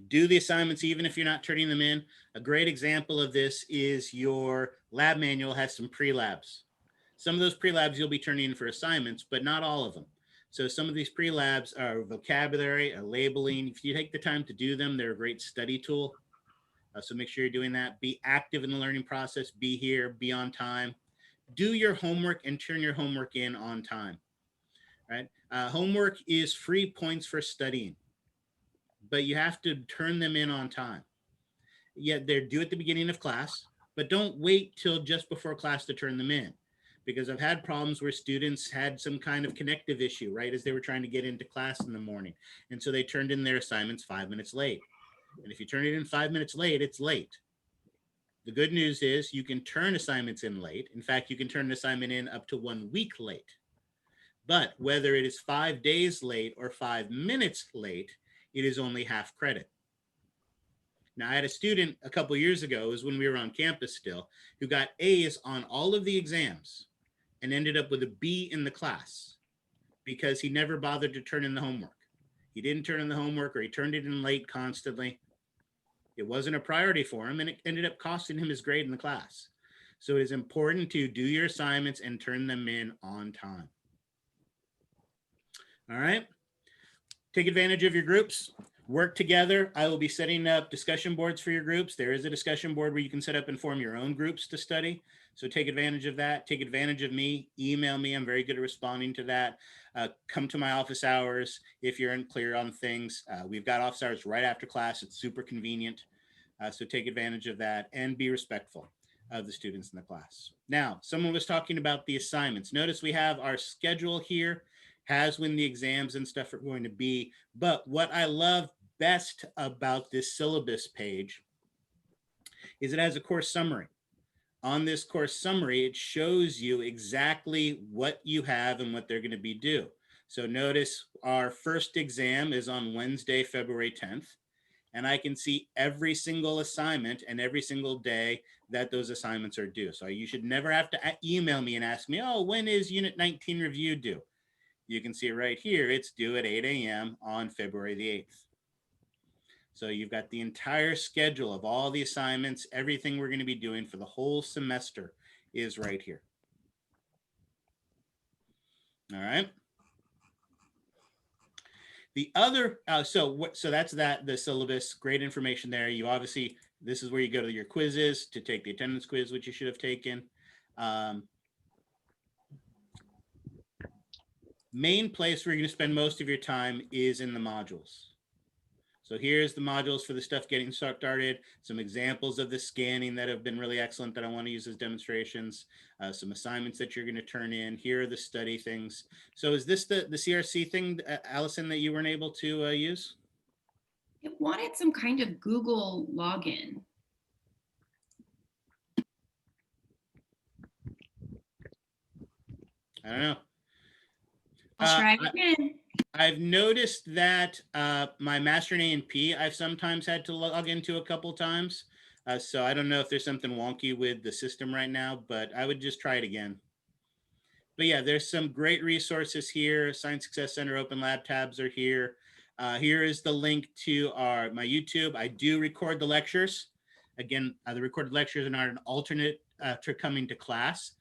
Do the assignments even if you're not turning them in. A great example of this is your lab manual has some pre-labs. Some of those pre-labs you'll be turning in for assignments, but not all of them. So some of these pre-labs are vocabulary, labeling. If you take the time to do them, they're a great study tool. So make sure you're doing that. Be active in the learning process. Be here, be on time. Do your homework and turn your homework in on time, right? Homework is free points for studying, but you have to turn them in on time. Yeah, they're due at the beginning of class, but don't wait till just before class to turn them in, because I've had problems where students had some kind of connective issue, right, as they were trying to get into class in the morning. And so they turned in their assignments 5 minutes late. And if you turn it in 5 minutes late, it's late. The good news is you can turn assignments in late. In fact, you can turn an assignment in up to 1 week late. But whether it is 5 days late or 5 minutes late, it is only half credit. Now, I had a student a couple years ago, it was when we were on campus still, who got A's on all of the exams and ended up with a B in the class because he never bothered to turn in the homework. He didn't turn in the homework, or he turned it in late constantly. It wasn't a priority for him, and it ended up costing him his grade in the class. So it is important to do your assignments and turn them in on time. All right. Take advantage of your groups. Work together. I will be setting up discussion boards for your groups. There is a discussion board where you can set up and form your own groups to study. So take advantage of that. Take advantage of me. Email me. I'm very good at responding to that. Come to my office hours if you're unclear on things. We've got office hours right after class. It's super convenient. So take advantage of that and be respectful of the students in the class. Now, someone was talking about the assignments. Notice we have our schedule here, has when the exams and stuff are going to be. But what I love best about this syllabus page is it has a course summary. On this course summary, it shows you exactly what you have and what they're going to be due. So notice our first exam is on Wednesday, February 10th. And I can see every single assignment and every single day that those assignments are due. So you should never have to email me and ask me, oh, when is Unit 19 review due? You can see right here, it's due at 8 a.m. on February the 8th. So you've got the entire schedule of all the assignments, everything we're going to be doing for the whole semester is right here. All right. The other, so that's that, the syllabus, great information there. You obviously, this is where you go to your quizzes to take the attendance quiz, which you should have taken. Main place where you're going to spend most of your time is in the modules. So here's the modules for the stuff getting started, some examples of the scanning that have been really excellent that I want to use as demonstrations, some assignments that you're going to turn in. Here are the study things. So is this the CRC thing, Allison, that you weren't able to use? It wanted some kind of Google login. I don't know. I'll try it again. I've noticed that my master in A&P, I've sometimes had to log into a couple times. So I don't know if there's something wonky with the system right now, but I would just try it again. But yeah, there's some great resources here. Science Success Center Open Lab tabs are here. Here is the link to my YouTube. I do record the lectures. Again, the recorded lectures are not an alternate to coming to class.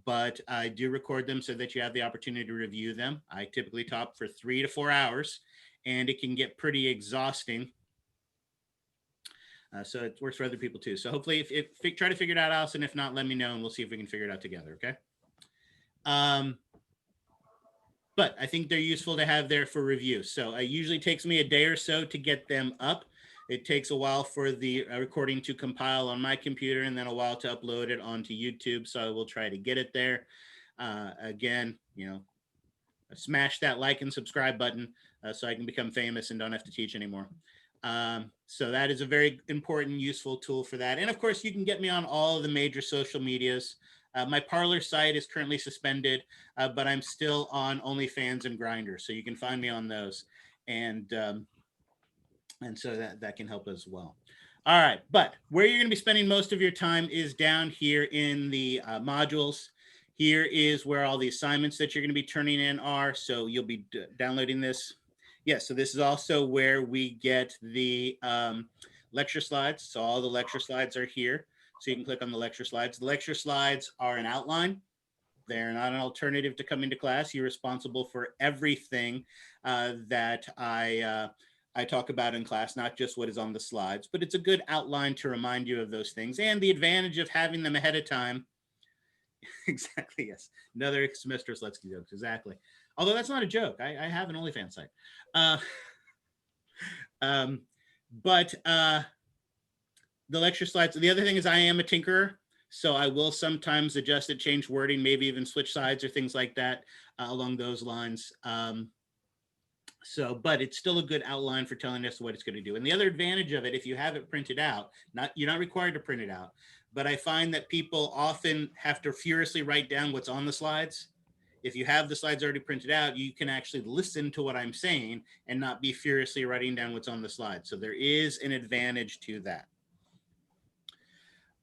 But I do record them so that you have the opportunity to review them. I typically talk for 3 to 4 hours, and it can get pretty exhausting. So it works for other people too. So hopefully, if try to figure it out, Allison. If not, let me know, and we'll see if we can figure it out together. Okay. But I think they're useful to have there for review. So it usually takes me a day or so to get them up. It takes a while for the recording to compile on my computer, and then a while to upload it onto YouTube. So I will try to get it there. Again, smash that like and subscribe button so I can become famous and don't have to teach anymore. So that is a very important, useful tool for that. And of course, you can get me on all of the major social medias. My Parler site is currently suspended, but I'm still on OnlyFans and Grindr, so you can find me on those, and so that can help as well. All right, but where you're going to be spending most of your time is down here in the modules. Here is where all the assignments that you're going to be turning in are. So you'll be downloading this. Yeah, so this is also where we get the lecture slides. So all the lecture slides are here. So you can click on the lecture slides. The lecture slides are an outline. They're not an alternative to coming to class. You're responsible for everything that I talk about in class, not just what is on the slides, but it's a good outline to remind you of those things. And the advantage of having them ahead of time. Exactly, yes. Another semester Slutsky jokes, exactly. Although that's not a joke. I have an OnlyFans site. But the lecture slides, the other thing is I am a tinkerer, so I will sometimes adjust it, change wording, maybe even switch sides or things like that along those lines. But it's still a good outline for telling us what it's going to do. And the other advantage of it, if you have it printed out, you're not required to print it out, but I find that people often have to furiously write down what's on the slides. If you have the slides already printed out, you can actually listen to what I'm saying and not be furiously writing down what's on the slide. So there is an advantage to that.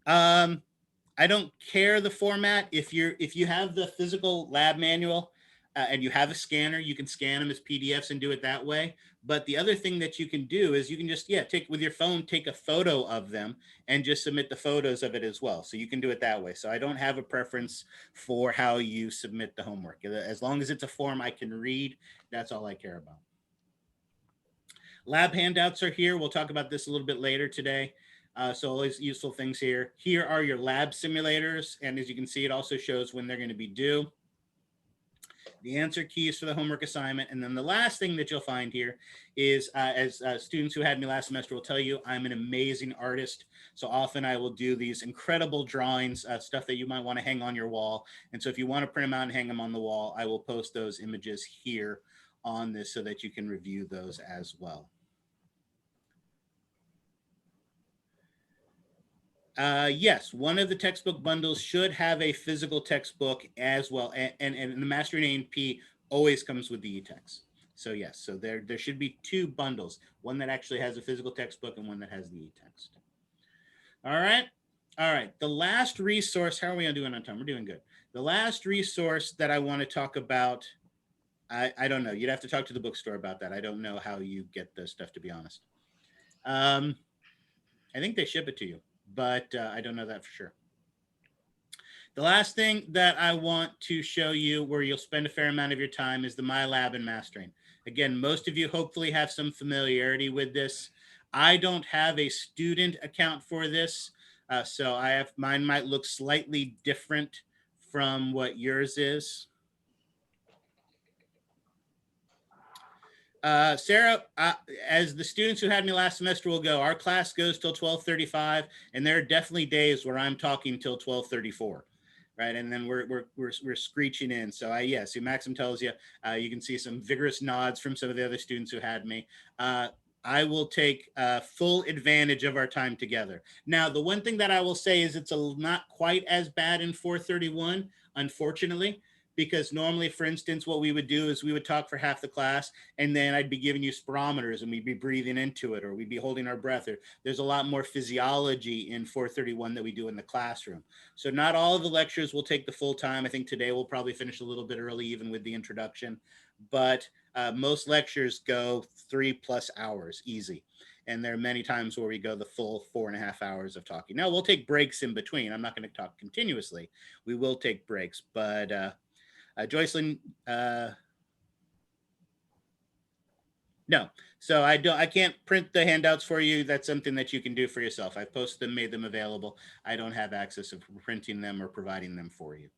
I don't care the format. If you have the physical lab manual and you have a scanner, you can scan them as PDFs and do it that way. But the other thing that you can do is you can just, take with your phone, take a photo of them and just submit the photos of it as well. So you can do it that way. So I don't have a preference for how you submit the homework. As long as it's a form I can read, that's all I care about. Lab handouts are here. We'll talk about this a little bit later today. So always useful things here. Here are your lab simulators. And as you can see, it also shows when they're going to be due. The answer keys for the homework assignment. And then the last thing that you'll find here is, as students who had me last semester will tell you, I'm an amazing artist. So often I will do these incredible drawings, stuff that you might want to hang on your wall. And so if you want to print them out and hang them on the wall, I will post those images here on this so that you can review those as well. Yes, one of the textbook bundles should have a physical textbook as well. And the Mastering A&P always comes with the e-text. So yes, so there should be two bundles, one that actually has a physical textbook and one that has the e-text. All right. The last resource, how are we doing on time? We're doing good. The last resource that I want to talk about, I don't know. You'd have to talk to the bookstore about that. I don't know how you get the stuff, to be honest. I think they ship it to you, but I don't know that for sure. The last thing that I want to show you where you'll spend a fair amount of your time is the MyLab and Mastering. Again, most of you hopefully have some familiarity with this. I don't have a student account for this, so mine might look slightly different from what yours is. Sarah, as the students who had me last semester will go, our class goes till 12:35, and there are definitely days where I'm talking till 12:34, right? And then we're screeching in. So see, Maxim tells you, you can see some vigorous nods from some of the other students who had me. I will take full advantage of our time together. Now, the one thing that I will say is it's not quite as bad in 431, unfortunately, because normally, for instance, what we would do is we would talk for half the class, and then I'd be giving you spirometers, and we'd be breathing into it, or we'd be holding our breath. There's a lot more physiology in 431 that we do in the classroom. So not all of the lectures will take the full time. I think today we'll probably finish a little bit early, even with the introduction. But most lectures go 3+ hours, easy. And there are many times where we go the full 4.5 hours of talking. Now, we'll take breaks in between. I'm not going to talk continuously. We will take breaks, but... Joycelyn, No, so I can't print the handouts for you. That's something that you can do for yourself. I've posted them, made them available. I don't have access of printing them or providing them for you.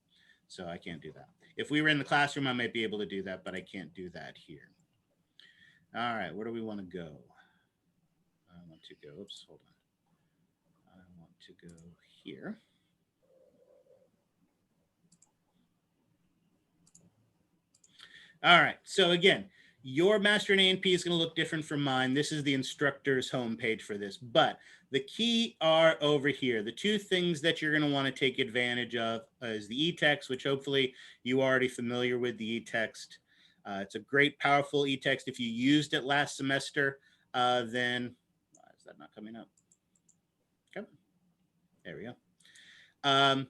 So I can't do that. If we were in the classroom, I might be able to do that, but I can't do that here. All right, where do we want to go? I want to go, oops, hold on. I want to go here. All right, so again, your master in A&P is going to look different from mine. This is the instructor's homepage for this, but the key are over here. The two things that you're going to want to take advantage of is the e-text, which hopefully you are already familiar with the e-text. It's a great, powerful e-text. If you used it last semester, then why is that not coming up? Okay, there we go.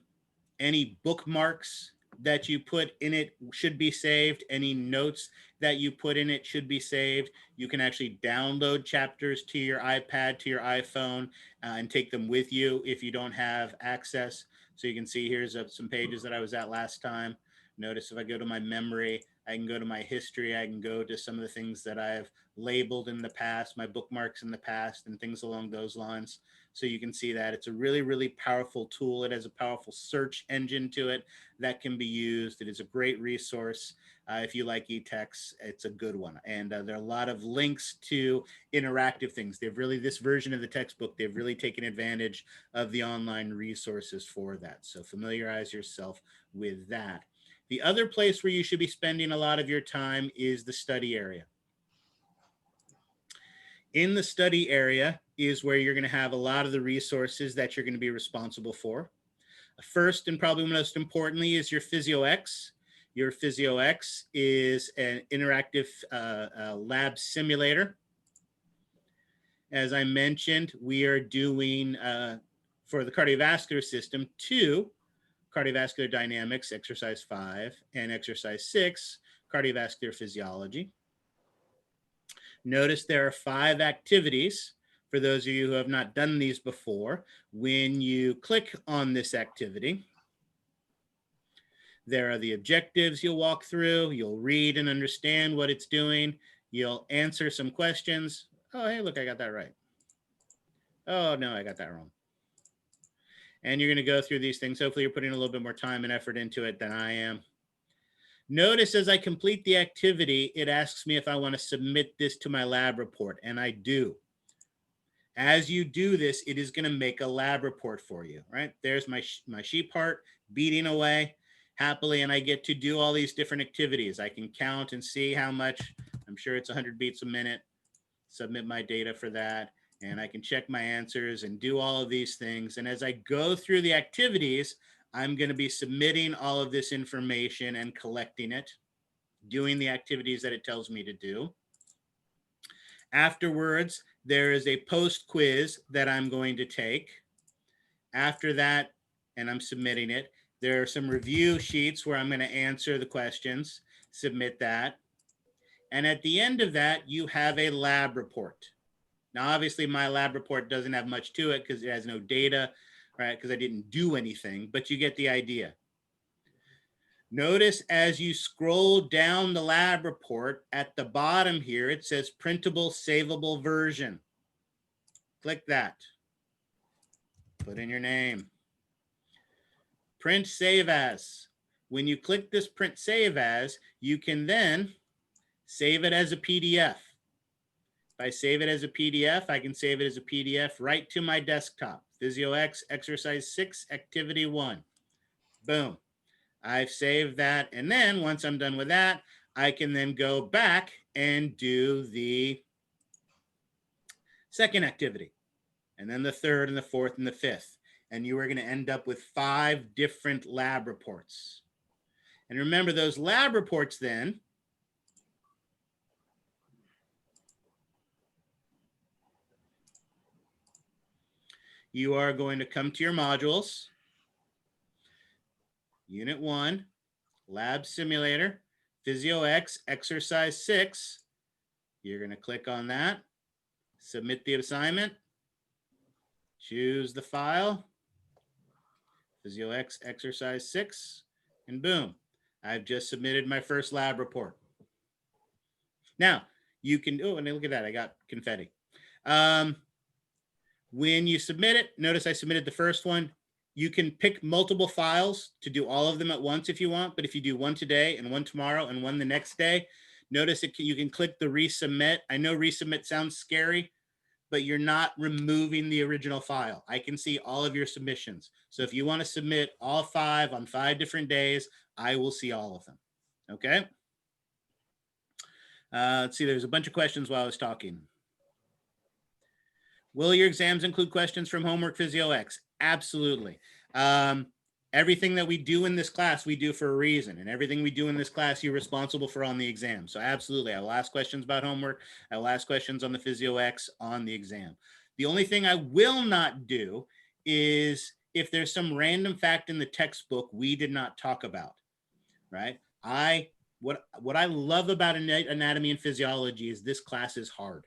Any bookmarks that you put in it should be saved. Any notes that you put in it should be saved. You can actually download chapters to your iPad, to your iPhone, and take them with you if you don't have access. So you can see here's some pages that I was at last time. Notice if I go to my memory, I can go to my history, I can go to some of the things that I've labeled in the past, my bookmarks in the past, and things along those lines. So you can see that it's a really, really powerful tool. It has a powerful search engine to it that can be used. It is a great resource. If you like e-text, it's a good one. And there are a lot of links to interactive things. They've really, this version of the textbook, they've really taken advantage of the online resources for that. So familiarize yourself with that. The other place where you should be spending a lot of your time is the study area. In the study area is where you're going to have a lot of the resources that you're going to be responsible for. First, and probably most importantly, is your Physiox. Your Physiox is an interactive lab simulator. As I mentioned, we are doing, for the cardiovascular system, 2 cardiovascular dynamics, exercise 5, and exercise 6, cardiovascular physiology. Notice there are 5 activities. For those of you who have not done these before, when you click on this activity, there are the objectives you'll walk through. You'll read and understand what it's doing. You'll answer some questions. Oh, hey, look, I got that right. Oh, no, I got that wrong. And you're going to go through these things. Hopefully, you're putting a little bit more time and effort into it than I am. Notice as I complete the activity, it asks me if I want to submit this to my lab report, and I do. As you do this, it is going to make a lab report for you, right? There's my sheep heart beating away happily, and I get to do all these different activities. I can count and see how much, I'm sure it's 100 beats a minute, submit my data for that, and I can check my answers and do all of these things. And as I go through the activities, I'm going to be submitting all of this information and collecting it, doing the activities that it tells me to do. Afterwards, there is a post quiz that I'm going to take. After that, and I'm submitting it, there are some review sheets where I'm going to answer the questions, submit that. And at the end of that, you have a lab report. Now, obviously, my lab report doesn't have much to it because it has no data, right? Because I didn't do anything, but you get the idea. Notice as you scroll down the lab report at the bottom here, it says printable, savable version. Click that. Put in your name. Print save as. When you click this print save as, you can then save it as a PDF. If I save it as a PDF, I can save it as a PDF right to my desktop. Physiox exercise 6, activity 1. Boom. I've saved that. And then once I'm done with that, I can then go back and do the second activity, and then the third and the fourth and the fifth. And you are going to end up with 5 different lab reports. And remember, those lab reports then you are going to come to your modules, Unit 1, Lab Simulator, Physiox, Exercise 6. You're going to click on that, submit the assignment, choose the file, Physiox, Exercise 6, and boom, I've just submitted my first lab report. Now, you can, oh, and look at that, I got confetti. When you submit it, notice I submitted the first one. You can pick multiple files to do all of them at once if you want, but if you do one today and one tomorrow and one the next day, notice you can click the resubmit. I know resubmit sounds scary, but you're not removing the original file. I can see all of your submissions. So if you want to submit all 5 on 5 different days, I will see all of them. Okay. Let's see, there's a bunch of questions while I was talking. Will your exams include questions from Homework Physiox? Absolutely. Everything that we do in this class, we do for a reason. And everything we do in this class, you're responsible for on the exam. So absolutely, I will ask questions about homework. I will ask questions on the Physiox on the exam. The only thing I will not do is if there's some random fact in the textbook we did not talk about, right? What I love about anatomy and physiology is this class is hard.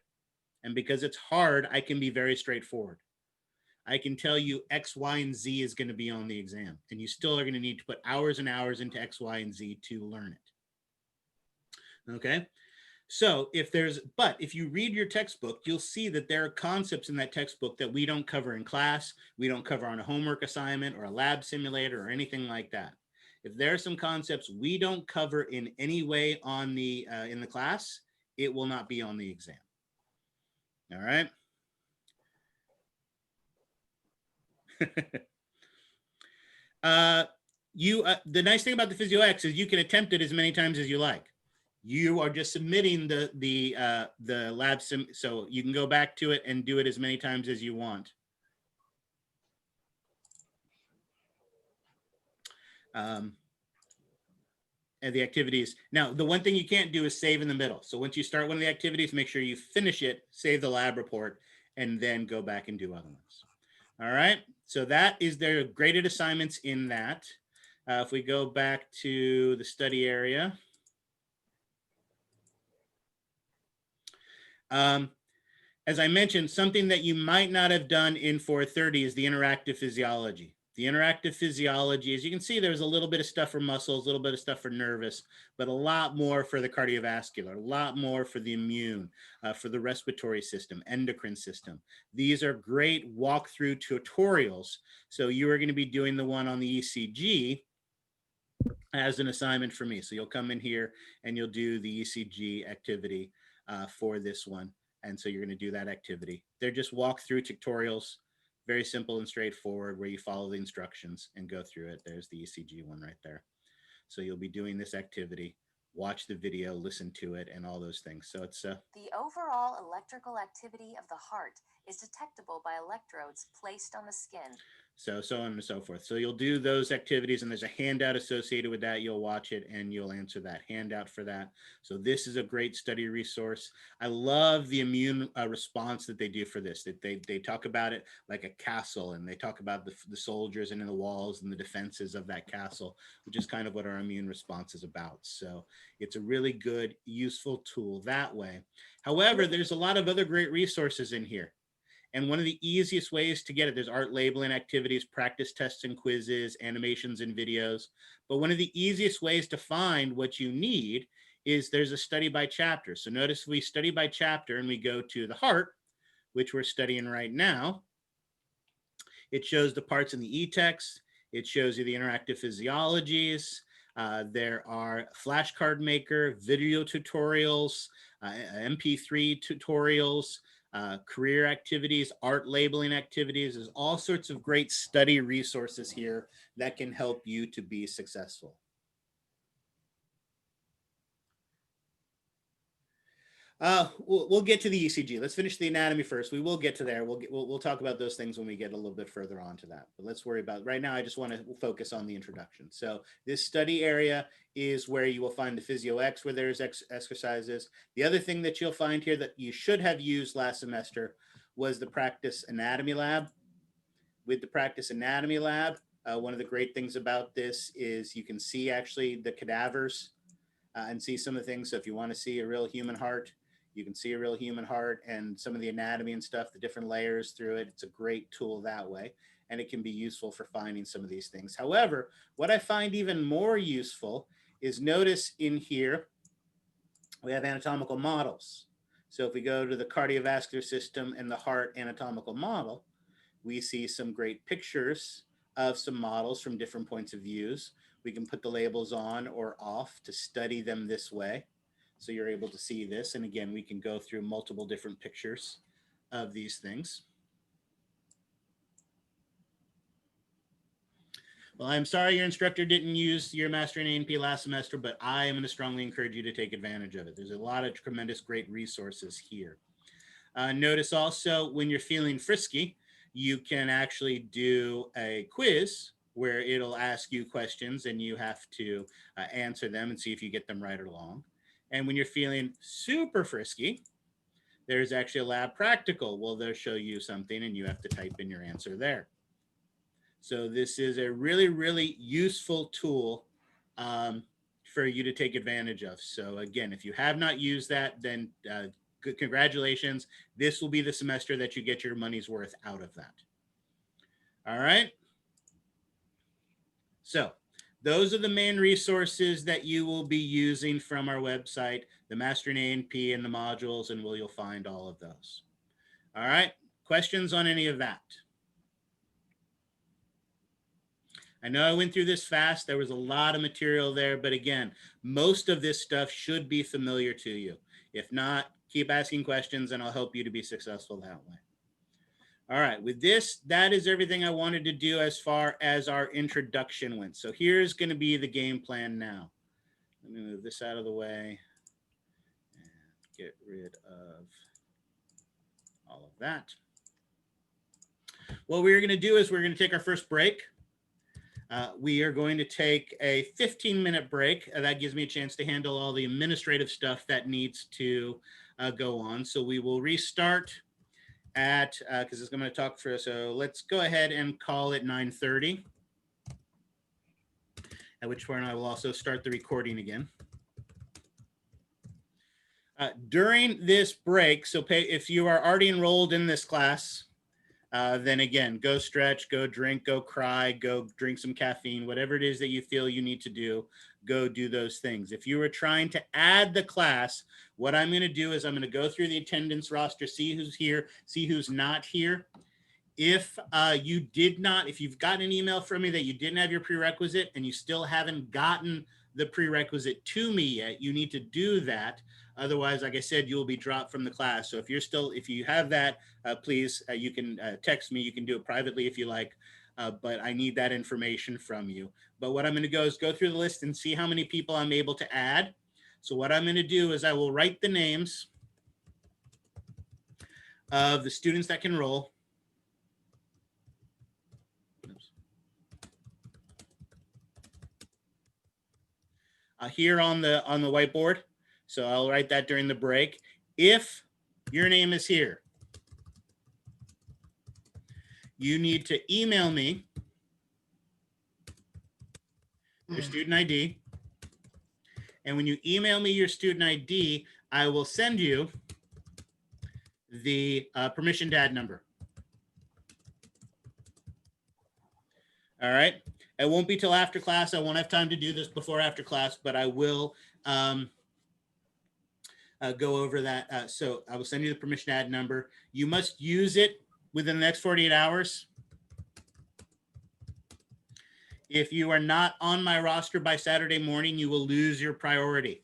And because it's hard, I can be very straightforward. I can tell you X, Y, and Z is going to be on the exam, and you still are going to need to put hours and hours into X, Y, and Z to learn it. Okay. So if you read your textbook, you'll see that there are concepts in that textbook that we don't cover in class. We don't cover on a homework assignment or a lab simulator or anything like that. If there are some concepts we don't cover in any way on the in the class, it will not be on the exam. All right. The nice thing about the Physiox is you can attempt it as many times as you like. You are just submitting the lab sim, so you can go back to it and do it as many times as you want. And the activities. Now, the one thing you can't do is save in the middle. So once you start one of the activities, make sure you finish it, save the lab report, and then go back and do other ones. All right. So that is their graded assignments in that. If we go back to the study area. As I mentioned, something that you might not have done in 430 is the interactive physiology. The interactive physiology, as you can see, there's a little bit of stuff for muscles, a little bit of stuff for nervous, but a lot more for the cardiovascular, a lot more for the immune, for the respiratory system, endocrine system. These are great walkthrough tutorials. So you are going to be doing the one on the ECG as an assignment for me. So you'll come in here and you'll do the ECG activity for this one. And so you're going to do that activity. They're just walkthrough tutorials. Very simple and straightforward where you follow the instructions and go through it. There's the ECG one right there. So you'll be doing this activity, watch the video, listen to it, and all those things. So it's the overall electrical activity of the heart is detectable by electrodes placed on the skin. So on and so forth. So you'll do those activities and there's a handout associated with that. You'll watch it and you'll answer that handout for that. So this is a great study resource. I love the immune response that they do for this. That they talk about it like a castle, and they talk about the soldiers and in the walls and the defenses of that castle, which is kind of what our immune response is about. So it's a really good, useful tool that way. However, there's a lot of other great resources in here. And one of the easiest ways to get it, there's art labeling activities, practice tests and quizzes, animations and videos. But one of the easiest ways to find what you need is there's a study by chapter. So notice we study by chapter and we go to the heart, which we're studying right now. It shows the parts in the e-text. It shows you the interactive physiologies. There are flashcard maker, video tutorials, MP3 tutorials, career activities, art labeling activities. There's all sorts of great study resources here that can help you to be successful. We'll get to the ECG. Let's finish the anatomy first. We will get to there. We'll talk about those things when we get a little bit further on to that. But let's worry about right now. I just want to focus on the introduction. So this study area is where you will find the Physiox, where there's exercises. The other thing that you'll find here that you should have used last semester was the practice anatomy lab. With the practice anatomy lab, one of the great things about this is you can see actually the cadavers and see some of the things. So if you want to see a real human heart, you can see a real human heart and some of the anatomy and stuff, the different layers through it. It's a great tool that way, and it can be useful for finding some of these things. However, what I find even more useful is notice in here, we have anatomical models. So if we go to the cardiovascular system and the heart anatomical model, we see some great pictures of some models from different points of views. We can put the labels on or off to study them this way. So you're able to see this. And again, we can go through multiple different pictures of these things. Well, I'm sorry your instructor didn't use your Master in A&P last semester, but I am going to strongly encourage you to take advantage of it. There's a lot of tremendous great resources here. Notice also when you're feeling frisky, you can actually do a quiz where it'll ask you questions and you have to answer them and see if you get them right or wrong. And when you're feeling super frisky, there's actually a lab practical. Well, they'll show you something and you have to type in your answer there. So this is a really, really useful tool for you to take advantage of. So again, if you have not used that, then good, congratulations. This will be the semester that you get your money's worth out of that. All right. So those are the main resources that you will be using from our website, the Master in A&P and the modules, and you'll find all of those. All right. Questions on any of that? I know I went through this fast. There was a lot of material there, but again, most of this stuff should be familiar to you. If not, keep asking questions and I'll help you to be successful that way. All right, with this, that is everything I wanted to do as far as our introduction went. So here's going to be the game plan now. Let me move this out of the way and get rid of all of that. What we're going to do is we're going to take our first break. We are going to take a 15-minute break. That gives me a chance to handle all the administrative stuff that needs to go on. So we will restart at, because it's going to talk for us. So let's go ahead and call it 9:30, at which point I will also start the recording again. During this break, so if you are already enrolled in this class, then again, go stretch, go drink, go cry, go drink some caffeine, whatever it is that you feel you need to do, go do those things. If you were trying to add the class, what I'm going to do is I'm going to go through the attendance roster, see who's here, see who's not here. If if you've gotten an email from me that you didn't have your prerequisite and you still haven't gotten the prerequisite to me yet, you need to do that. Otherwise, like I said, you'll be dropped from the class. So if you have that, please, you can text me. You can do it privately if you like, but I need that information from you. But what I'm going to go is go through the list and see how many people I'm able to add. So what I'm going to do is I will write the names of the students that can enroll. Here on the whiteboard. So I'll write that during the break. If your name is here, you need to email me your student ID. And when you email me your student ID, I will send you the permission to add number. All right. It won't be till after class. I won't have time to do this before after class, but I will go over that. So I will send you the permission to add number. You must use it within the next 48 hours. If you are not on my roster by Saturday morning, you will lose your priority.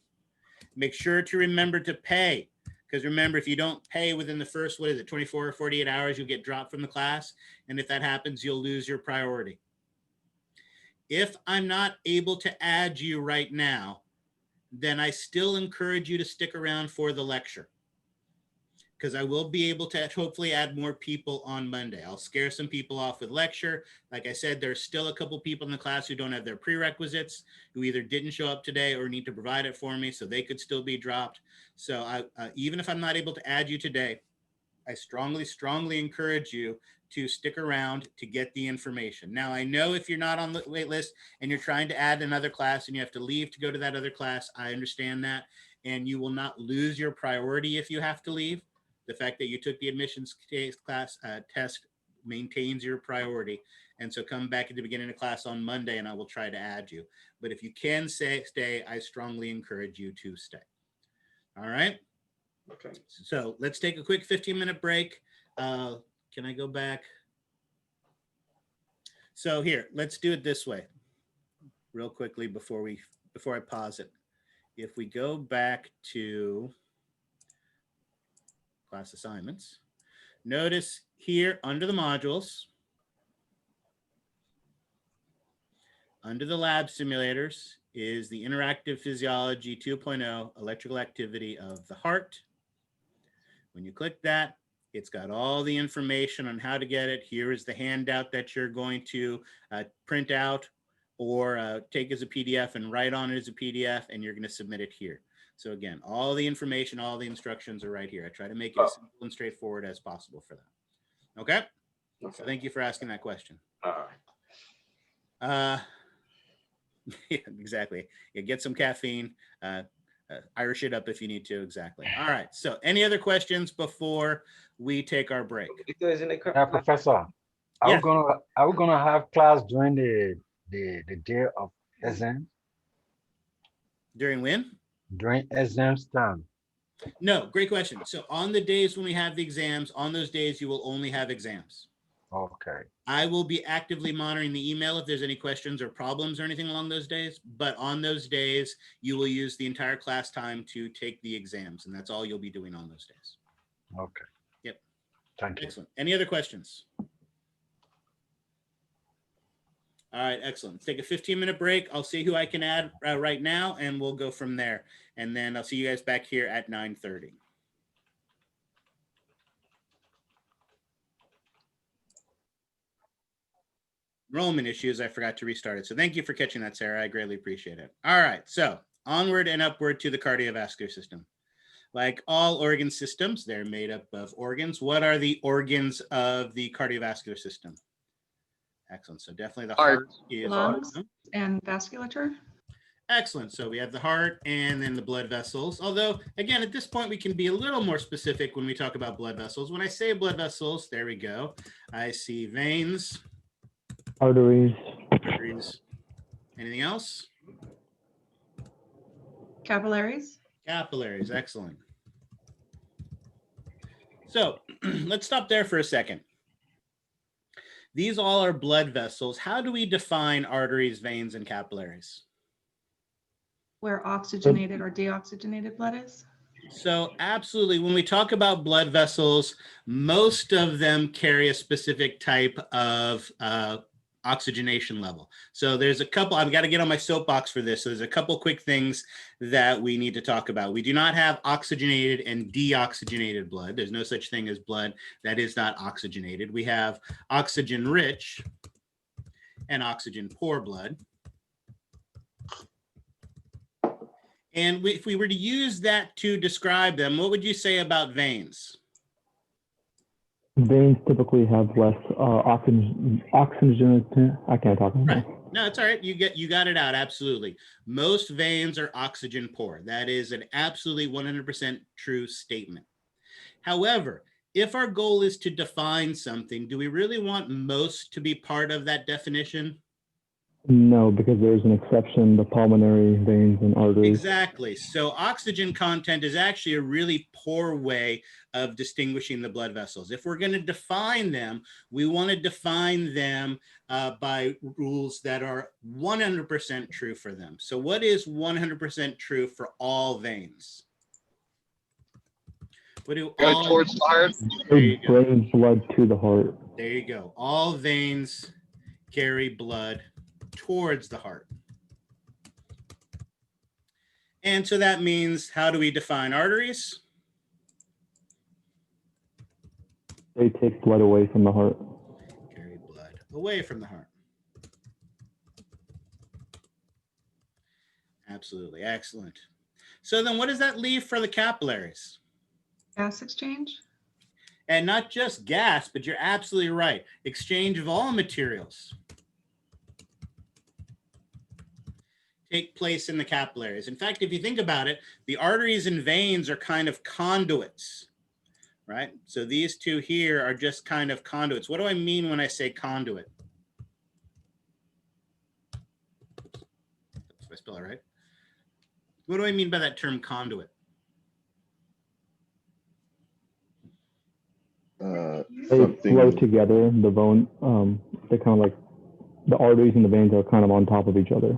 Make sure to remember to pay, because remember, if you don't pay within the first, 24 or 48 hours, you'll get dropped from the class. And if that happens, you'll lose your priority. If I'm not able to add you right now, then I still encourage you to stick around for the lecture, because I will be able to hopefully add more people on Monday. I'll scare some people off with lecture. Like I said, there's still a couple people in the class who don't have their prerequisites, who either didn't show up today or need to provide it for me, so they could still be dropped. So even if I'm not able to add you today, I strongly, strongly encourage you to stick around to get the information. Now, I know if you're not on the wait list and you're trying to add another class and you have to leave to go to that other class, I understand that. And you will not lose your priority if you have to leave. The fact that you took the admissions class test maintains your priority. And so come back at the beginning of class on Monday and I will try to add you. But if you can stay, I strongly encourage you to stay. All right. Okay. So let's take a quick 15-minute break. Can I go back? So here, let's do it this way real quickly before I pause it. If we go back to class assignments, notice here under the modules, under the lab simulators is the Interactive Physiology 2.0 electrical activity of the heart. When you click that, it's got all the information on how to get it. Here is the handout that you're going to print out or take as a PDF and write on it as a PDF, and you're going to submit it here. So again, all the information, all the instructions are right here. I try to make it as simple and straightforward as possible for them. Okay? So thank you for asking that question. All right. Yeah, exactly. Yeah, get some caffeine. Irish it up if you need to. Exactly. All right. So any other questions before we take our break? Professor, Yeah. are we gonna have class during the day of exam? During when? During exams time. No, great question. So on the days when we have the exams, on those days, you will only have exams. Okay. I will be actively monitoring the email if there's any questions or problems or anything along those days. But on those days, you will use the entire class time to take the exams. And that's all you'll be doing on those days. Okay. Yep. Thank you. Excellent. Any other questions? All right, excellent. Let's take a 15-minute break. I'll see who I can add right now, and we'll go from there. And then I'll see you guys back here at 9:30. Enrollment issues, I forgot to restart it. So thank you for catching that, Sarah. I greatly appreciate it. All right, so onward and upward to the cardiovascular system. Like all organ systems, they're made up of organs. What are the organs of the cardiovascular system? Excellent. So definitely the heart is lungs, and vasculature. Excellent. So we have the heart and then the blood vessels. Although, again, at this point, we can be a little more specific when we talk about blood vessels. When I say blood vessels, there we go. I see veins, arteries, anything else? Capillaries. Capillaries. Excellent. So let's stop there for a second. These all are blood vessels. How do we define arteries, veins, and capillaries? Where oxygenated or deoxygenated blood is? So absolutely, when we talk about blood vessels, most of them carry a specific type of oxygenation level. So there's a couple, I've got to get on my soapbox for this. So there's a couple quick things that we need to talk about. We do not have oxygenated and deoxygenated blood. There's no such thing as blood that is not oxygenated. We have oxygen rich and oxygen poor blood. And if we were to use that to describe them, what would you say about veins? Veins typically have less oxygen. I can't talk anymore. Right. No, it's all right. You got it out. Absolutely. Most veins are oxygen poor. That is an absolutely 100% true statement. However, if our goal is to define something, do we really want most to be part of that definition? No, because there's an exception, the pulmonary veins and arteries. Exactly. So oxygen content is actually a really poor way of distinguishing the blood vessels. If we're going to define them, we want to define them by rules that are 100% true for them. So what is 100% true for all veins? What do all towards the heart? They bring blood to the heart. There you go. All veins carry blood towards the heart. And so that means, how do we define arteries? They take blood away from the heart. Carry blood away from the heart. Absolutely. Excellent. So then what does that leave for the capillaries? Gas exchange. And not just gas, but you're absolutely right. Exchange of all materials take place in the capillaries. In fact, if you think about it, the arteries and veins are kind of conduits, right? So these two here are just kind of conduits. What do I mean when I say conduit? If I spell it right. What do I mean by that term conduit? They flow together. The bone, they kind of like the arteries and the veins are kind of on top of each other.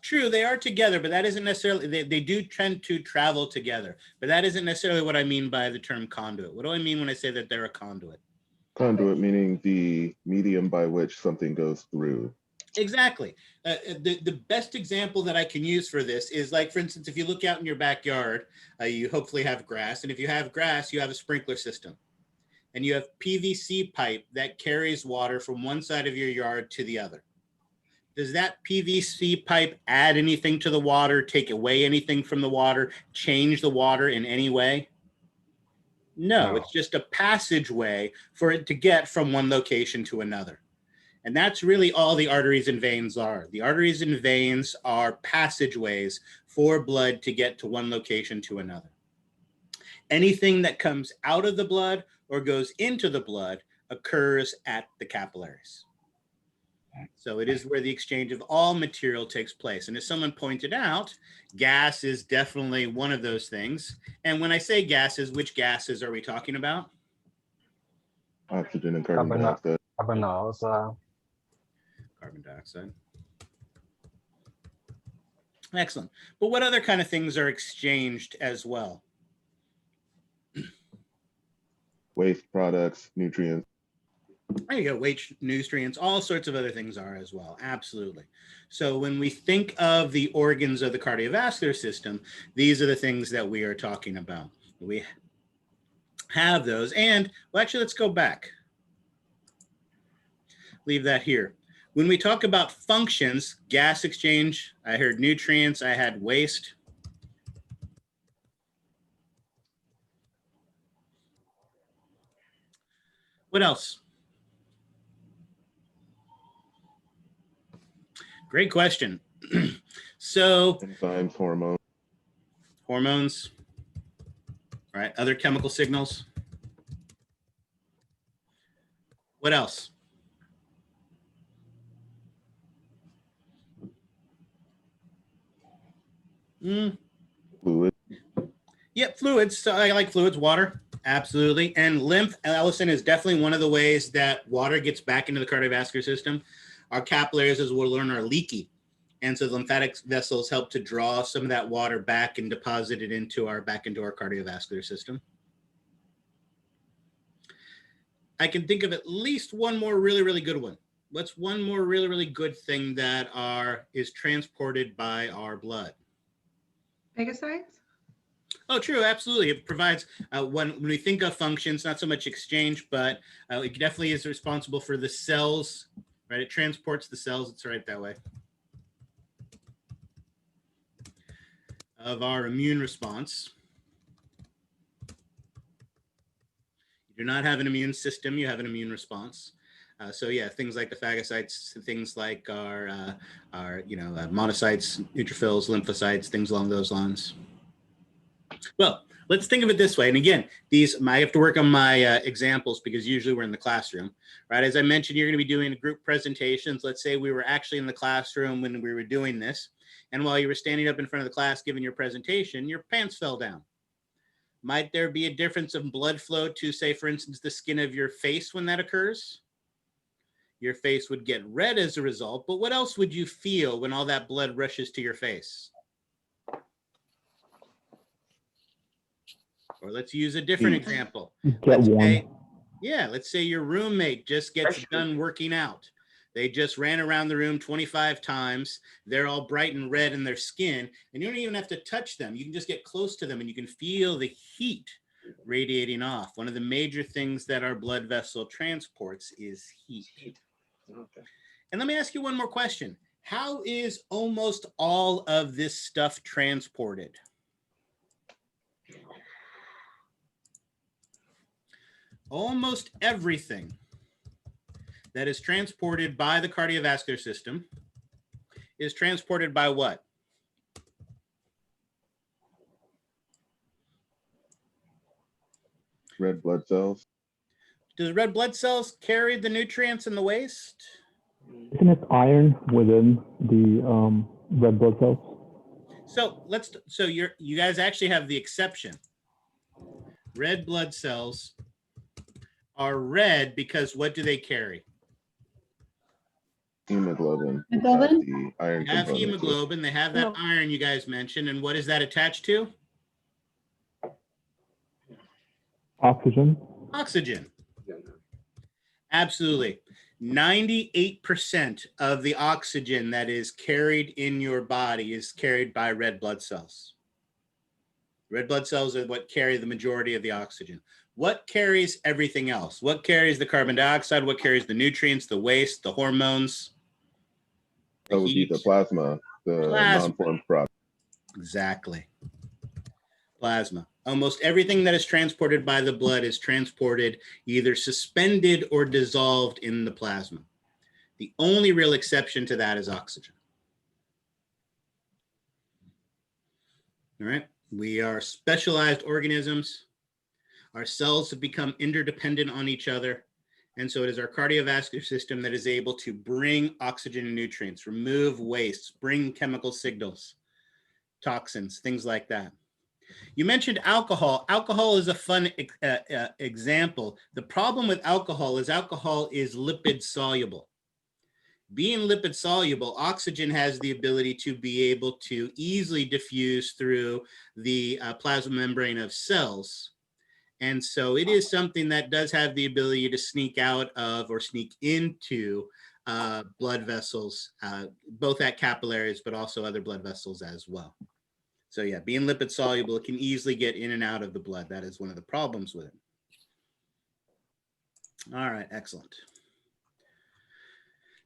True, they are together, but that isn't necessarily, they do tend to travel together, but that isn't necessarily what I mean by the term conduit. What do I mean when I say that they're a conduit? Conduit meaning the medium by which something goes through. Exactly. The best example that I can use for this is like, for instance, if you look out in your backyard, you hopefully have grass. And if you have grass, you have a sprinkler system. And you have PVC pipe that carries water from one side of your yard to the other. Does that PVC pipe add anything to the water, take away anything from the water, change the water in any way? No, it's just a passageway for it to get from one location to another. And that's really all the arteries and veins are. The arteries and veins are passageways for blood to get to one location to another. Anything that comes out of the blood or goes into the blood occurs at the capillaries. So it is where the exchange of all material takes place. And as someone pointed out, gas is definitely one of those things. And when I say gases, which gases are we talking about? Oxygen and carbon dioxide. Carbon dioxide. Carbon dioxide. Excellent. But what other kind of things are exchanged as well? Waste products, nutrients. There you go, waste, nutrients, all sorts of other things are as well. Absolutely. So when we think of the organs of the cardiovascular system, these are the things that we are talking about. We have those. And well, actually, let's go back. Leave that here. When we talk about functions, gas exchange, I heard nutrients, I had waste. What else? Great question. So enzymes, hormones. Hormones, right? Other chemical signals. What else? Fluid. Yep, fluids. So I like fluids, water, absolutely. And lymph, Allison, is definitely one of the ways that water gets back into the cardiovascular system. Our capillaries, as we'll learn, are leaky. And so the lymphatic vessels help to draw some of that water back and deposit it into our cardiovascular system. I can think of at least one more really, really good one. What's one more really, really good thing that is transported by our blood? Phagocytes? Oh, true. Absolutely. It provides, when we think of functions, not so much exchange, but it definitely is responsible for the cells, right? It transports the cells. It's right that way. Of our immune response. You do not have an immune system, you have an immune response. So yeah, things like the phagocytes, things like our monocytes, neutrophils, lymphocytes, things along those lines. Well, let's think of it this way. And again, I have to work on my examples because usually we're in the classroom, right? As I mentioned, you're going to be doing group presentations. Let's say we were actually in the classroom when we were doing this. And while you were standing up in front of the class giving your presentation, your pants fell down. Might there be a difference of blood flow to, say, for instance, the skin of your face when that occurs? Your face would get red as a result, but what else would you feel when all that blood rushes to your face? Or let's use a different example. Let's say your roommate just gets done working out. They just ran around the room 25 times. They're all bright and red in their skin, and you don't even have to touch them. You can just get close to them and you can feel the heat radiating off. One of the major things that our blood vessel transports is heat. Okay. And let me ask you one more question. How is almost all of this stuff transported? Almost everything that is transported by the cardiovascular system is transported by what? Red blood cells. Does red blood cells carry the nutrients and the waste? Isn't it iron within the red blood cells? So you guys actually have the exception. Red blood cells are red because what do they carry? Hemoglobin. Hemoglobin? The iron They have component to it. hemoglobin. They have that iron you guys mentioned. And what is that attached to? Oxygen. Oxygen. Absolutely. 98% of the oxygen that is carried in your body is carried by red blood cells. Red blood cells are what carry the majority of the oxygen. What carries everything else? What carries the carbon dioxide? What carries the nutrients, the waste, the hormones? That would be the plasma, the non-formed product. Exactly. Plasma. Almost everything that is transported by the blood is transported either suspended or dissolved in the plasma. The only real exception to that is oxygen. All right. We are specialized organisms. Our cells have become interdependent on each other. And so it is our cardiovascular system that is able to bring oxygen and nutrients, remove waste, bring chemical signals, toxins, things like that. You mentioned alcohol. Alcohol is a fun example. The problem with alcohol is lipid soluble. Being lipid soluble, oxygen has the ability to be able to easily diffuse through the plasma membrane of cells. And so it is something that does have the ability to sneak out of or sneak into blood vessels, both at capillaries, but also other blood vessels as well. So yeah, being lipid soluble, it can easily get in and out of the blood. That is one of the problems with it. All right, excellent.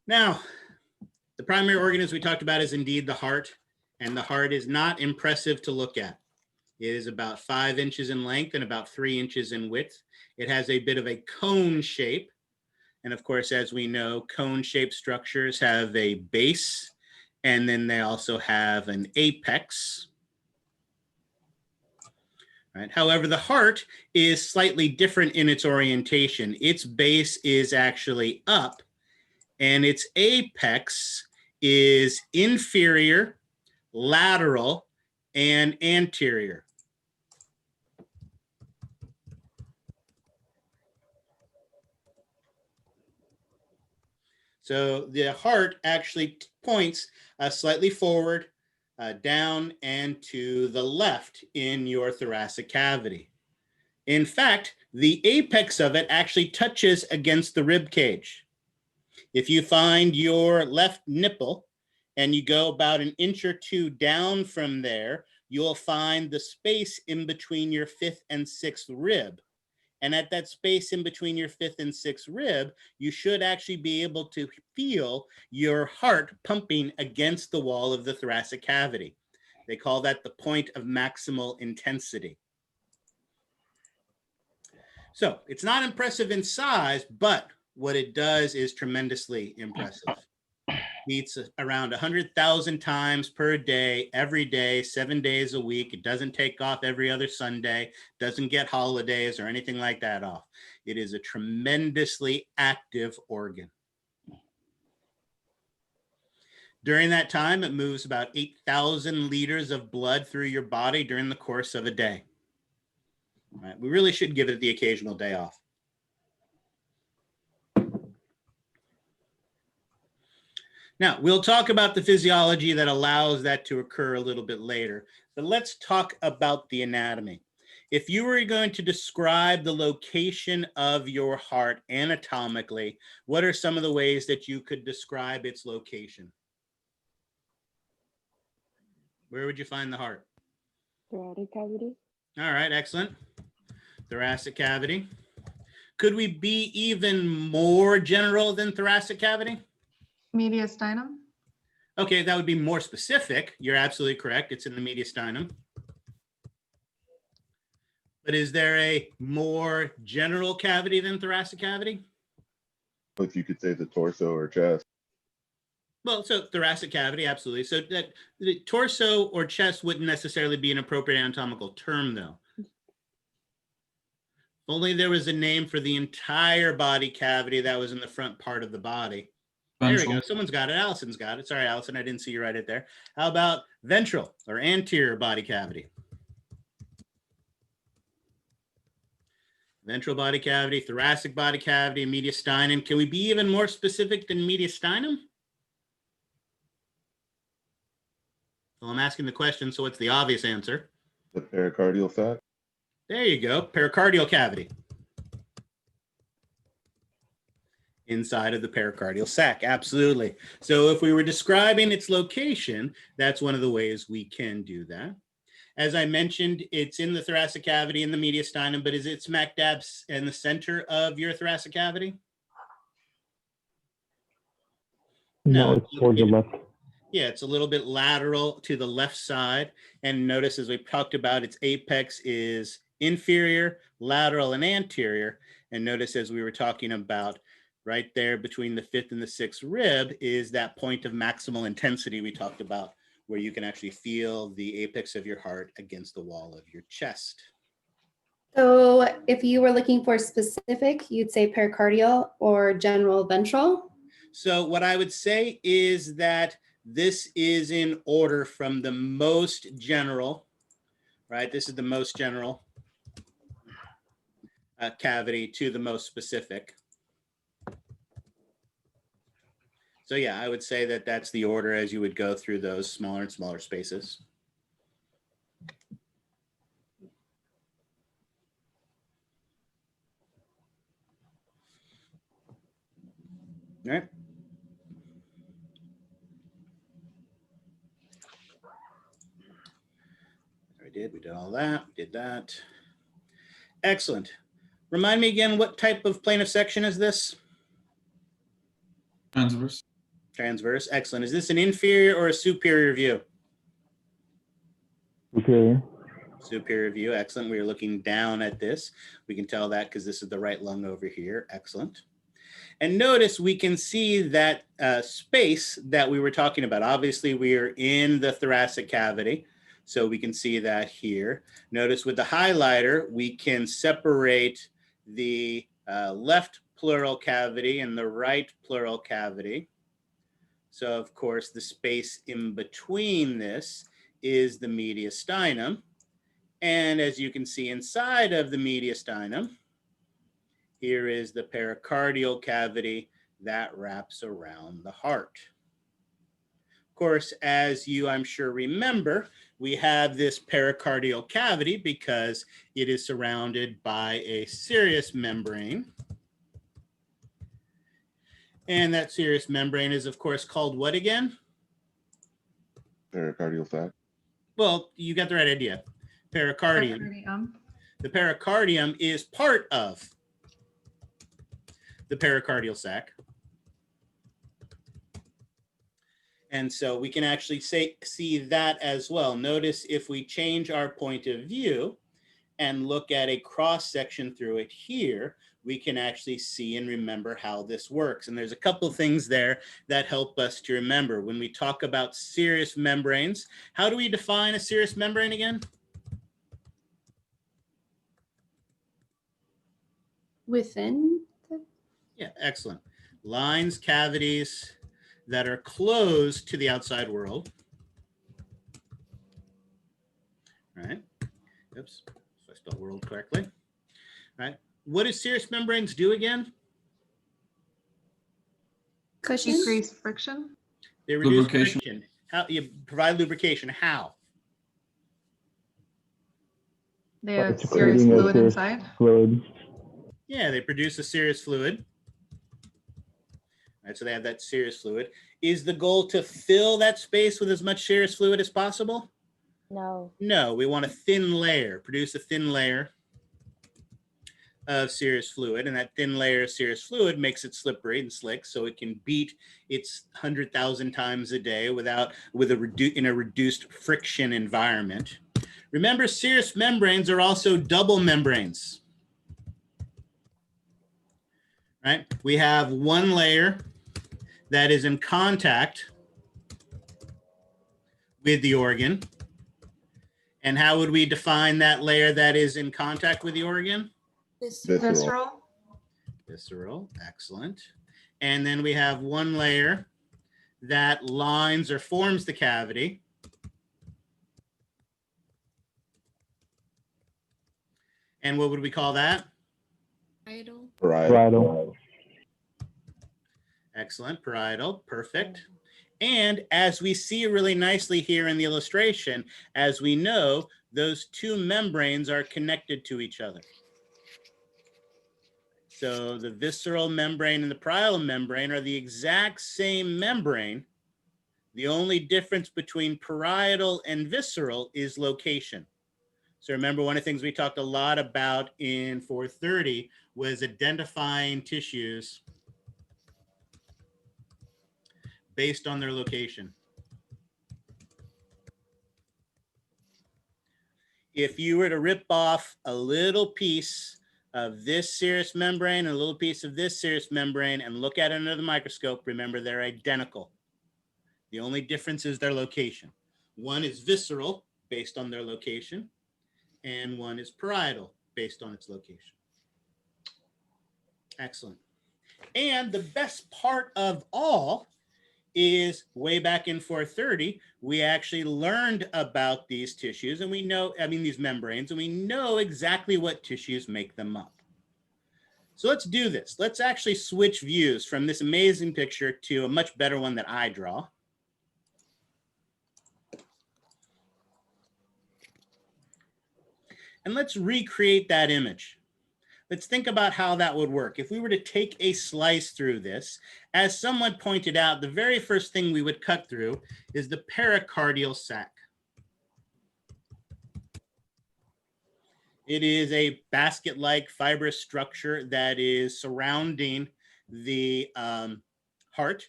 Now, the primary organ, as we talked about, is indeed the heart, and the heart is not impressive to look at. It is about 5 inches in length and about 3 inches in width. It has a bit of a cone shape. And of course, as we know, cone-shaped structures have a base, and then they also have an apex. Right. However, the heart is slightly different in its orientation. Its base is actually up, and its apex is inferior, lateral, and anterior. So the heart actually points slightly forward, down, and to the left in your thoracic cavity. In fact, the apex of it actually touches against the rib cage. If you find your left nipple and you go about 1 inch or 2 down from there, you'll find the space in between your 5th and 6th rib. And at that space in between your 5th and 6th rib, you should actually be able to feel your heart pumping against the wall of the thoracic cavity. They call that the point of maximal intensity. So it's not impressive in size, but what it does is tremendously impressive. Beats around 100,000 times per day, every day, 7 days a week. It doesn't take off every other Sunday, doesn't get holidays or anything like that off. It is a tremendously active organ. During that time, it moves about 8,000 liters of blood through your body during the course of a day. All right, we really should give it the occasional day off. Now, we'll talk about the physiology that allows that to occur a little bit later, but let's talk about the anatomy. If you were going to describe the location of your heart anatomically, what are some of the ways that you could describe its location? Where would you find the heart? Thoracic cavity. All right, excellent. Thoracic cavity. Could we be even more general than thoracic cavity? Mediastinum. Okay, that would be more specific. You're absolutely correct. It's in the mediastinum. But is there a more general cavity than thoracic cavity? If you could say the torso or chest. Well, so thoracic cavity, absolutely. So that the torso or chest wouldn't necessarily be an appropriate anatomical term, though. Only there was a name for the entire body cavity that was in the front part of the body. There we go. Someone's got it. Allison's got it. Sorry, Allison, I didn't see you write it there. How about ventral or anterior body cavity? Ventral body cavity, thoracic body cavity, mediastinum. Can we be even more specific than mediastinum? Well, I'm asking the question, so what's the obvious answer? The pericardial sac. There you go, pericardial cavity. Inside of the pericardial sac, absolutely. So if we were describing its location, that's one of the ways we can do that. As I mentioned, it's in the thoracic cavity in the mediastinum, but is it smack dab in the center of your thoracic cavity? No, it's towards the left. Yeah, it's a little bit lateral to the left side. And notice, as we talked about, its apex is inferior, lateral, and anterior. And notice, as we were talking about, right there between the 5th and the 6th rib is that point of maximal intensity we talked about, where you can actually feel the apex of your heart against the wall of your chest. So if you were looking for specific, you'd say pericardial or general ventral? So what I would say is that this is in order from the most general, right? This is the most general cavity to the most specific. So yeah, I would say that that's the order as you would go through those smaller and smaller spaces. All right. We did all that, we did that. Excellent. Remind me again, what type of plane of section is this? Transverse. Transverse, excellent. Is this an inferior or a superior view? Superior. Superior view, excellent. We are looking down at this. We can tell that because this is the right lung over here, excellent. And notice we can see that space that we were talking about. Obviously, we are in the thoracic cavity, so we can see that here. Notice with the highlighter, we can separate the left pleural cavity and the right pleural cavity. So of course, the space in between this is the mediastinum. And as you can see inside of the mediastinum, here is the pericardial cavity that wraps around the heart. Of course, as you, I'm sure, remember, we have this pericardial cavity because it is surrounded by a serous membrane. And that serous membrane is, of course, called what again? Pericardial sac. Well, you got the right idea. Pericardium. Pericardium. The pericardium is part of the pericardial sac. And so we can actually see that as well. Notice if we change our point of view and look at a cross section through it here, we can actually see and remember how this works. And there's a couple of things there that help us to remember. When we talk about serous membranes, how do we define a serous membrane again? Within? Yeah, excellent. Lines, cavities that are closed to the outside world. Right? Oops, so I spelled world correctly. Right? What do serous membranes do again? Cushion? Decrease friction. They reduce Lubrication. friction. How you provide lubrication? How? They have It's serous creating a fluid serous inside. fluid. Yeah, they produce a serous fluid. Right, so they have that serous fluid. Is the goal to fill that space with as much serous fluid as possible? No. No, we want a thin layer, produce a thin layer of serous fluid, and that thin layer of serous fluid makes it slippery and slick, so it can beat its 100,000 times a day in a reduced friction environment. Remember, serous membranes are also double membranes. Right? We have one layer that is in contact with the organ. And how would we define that layer that is in contact with the organ? Visceral. Visceral, excellent. And then we have one layer that lines or forms the cavity. And what would we call that? Parietal. Excellent, parietal, perfect. And as we see really nicely here in the illustration, as we know, those two membranes are connected to each other. So the visceral membrane and the parietal membrane are the exact same membrane. The only difference between parietal and visceral is location. So remember, one of the things we talked a lot about in 430 was identifying tissues based on their location. If you were to rip off a little piece of this serous membrane and a little piece of this serous membrane and look at it under the microscope, remember they're identical. The only difference is their location. One is visceral based on their location, and one is parietal based on its location. Excellent. And the best part of all is way back in 430, we actually learned about these tissues and we know, these membranes, and we know exactly what tissues make them up. So let's do this. Let's actually switch views from this amazing picture to a much better one that I draw. And let's recreate that image. Let's think about how that would work. If we were to take a slice through this, as someone pointed out, the very first thing we would cut through is the pericardial sac. It is a basket-like fibrous structure that is surrounding the heart.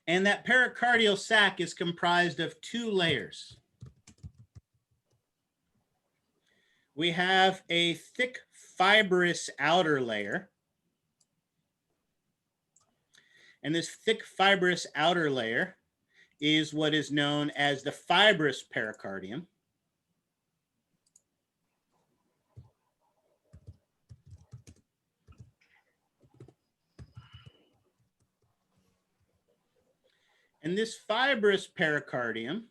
And that pericardial sac is comprised of two layers. We have a thick fibrous outer layer. And this thick fibrous outer layer is what is known as the fibrous pericardium. And this fibrous pericardium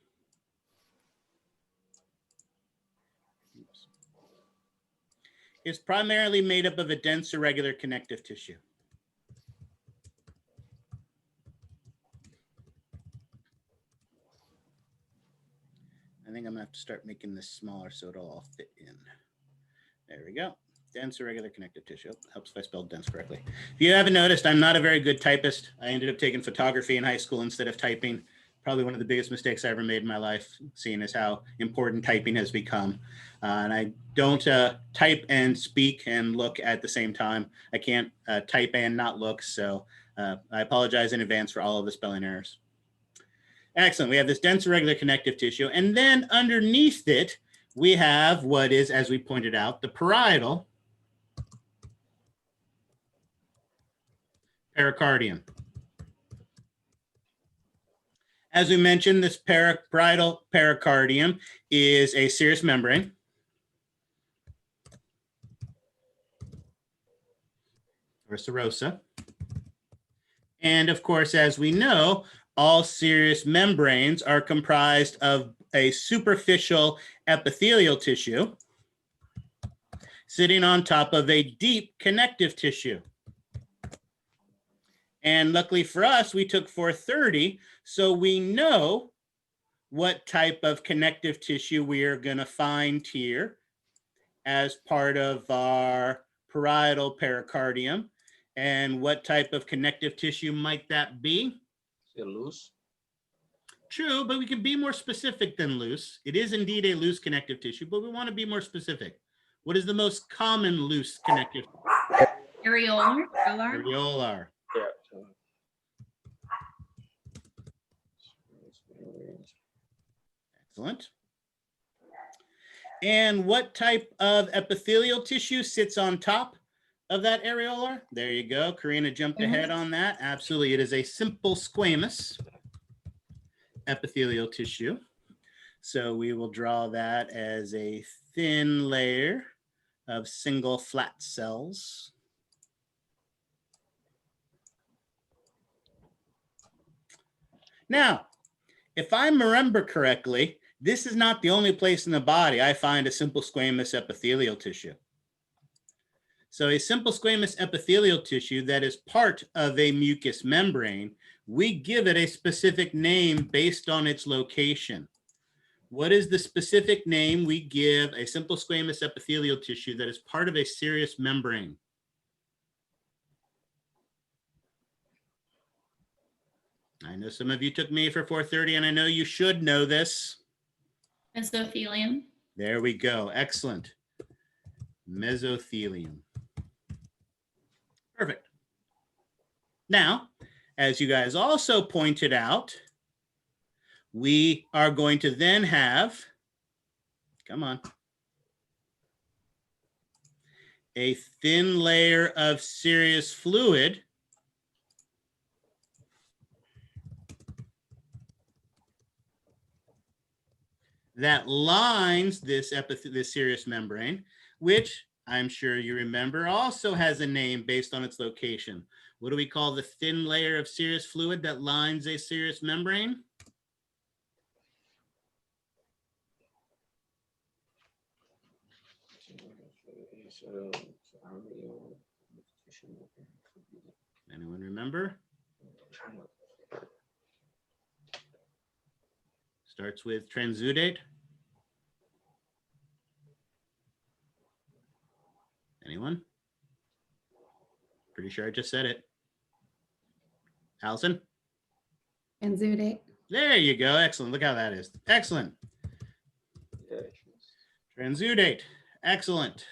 is primarily made up of a dense irregular connective tissue. I think I'm gonna have to start making this smaller so it'll all fit in. There we go. Dense irregular connective tissue. Helps if I spelled dense correctly. If you haven't noticed, I'm not a very good typist. I ended up taking photography in high school instead of typing. Probably one of the biggest mistakes I ever made in my life, seeing as how important typing has become. And I don't type and speak and look at the same time. I can't type and not look. So I apologize in advance for all of the spelling errors. Excellent. We have this dense irregular connective tissue. And then underneath it, we have what is, as we pointed out, the parietal pericardium. As we mentioned, this parietal pericardium is a serous membrane. Or serosa. And of course, as we know, all serous membranes are comprised of a superficial epithelial tissue sitting on top of a deep connective tissue. And luckily for us, we took 430, so we know what type of connective tissue we are going to find here as part of our parietal pericardium. And what type of connective tissue might that be? Is it loose? True, but we can be more specific than loose. It is indeed a loose connective tissue, but we want to be more specific. What is the most common loose connective? Areolar. Areolar. Yeah. Excellent. And what type of epithelial tissue sits on top of that areolar? There you go. Karina jumped ahead on that. Absolutely. It is a simple squamous epithelial tissue. So we will draw that as a thin layer of single flat cells. Now, if I remember correctly, this is not the only place in the body I find a simple squamous epithelial tissue. So a simple squamous epithelial tissue that is part of a mucous membrane, we give it a specific name based on its location. What is the specific name we give a simple squamous epithelial tissue that is part of a serous membrane? I know some of you took me for 430, and I know you should know this. Mesothelium. There we go. Excellent. Mesothelium. Perfect. Now, as you guys also pointed out, we are going to then have, come on, a thin layer of serous fluid that lines this serous membrane, which I'm sure you remember also has a name based on its location. What do we call the thin layer of serous fluid that lines a serous membrane? Anyone remember? Starts with transudate. Anyone? Pretty sure I just said it. Allison? Transudate. There you go. Excellent. Look how that is. Excellent. Transudate. Excellent.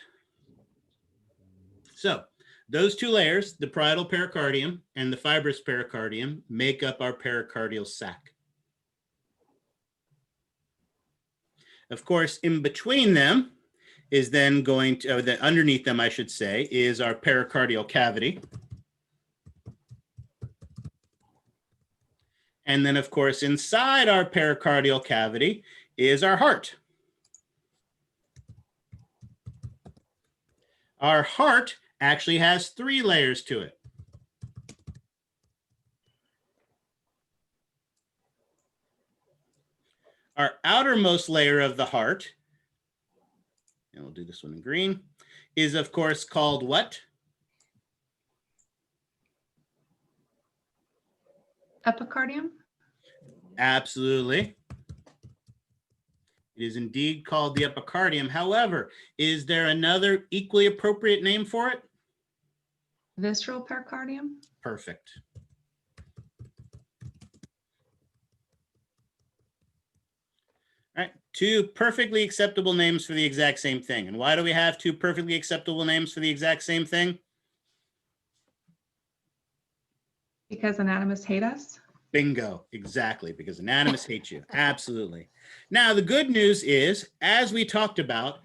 So those two layers, the parietal pericardium and the fibrous pericardium, make up our pericardial sac. Of course, in between them is then going to, underneath them, I should say, is our pericardial cavity. And then, of course, inside our pericardial cavity is our heart. Our heart actually has 3 layers to it. Our outermost layer of the heart, and we'll do this one in green, is of course called what? Epicardium? Absolutely. It is indeed called the epicardium. However, is there another equally appropriate name for it? Visceral pericardium? Perfect. All right, 2 perfectly acceptable names for the exact same thing. And why do we have 2 perfectly acceptable names for the exact same thing? Because anatomists hate us? Bingo, exactly, because anatomists hate you. Absolutely. Now, the good news is, as we talked about,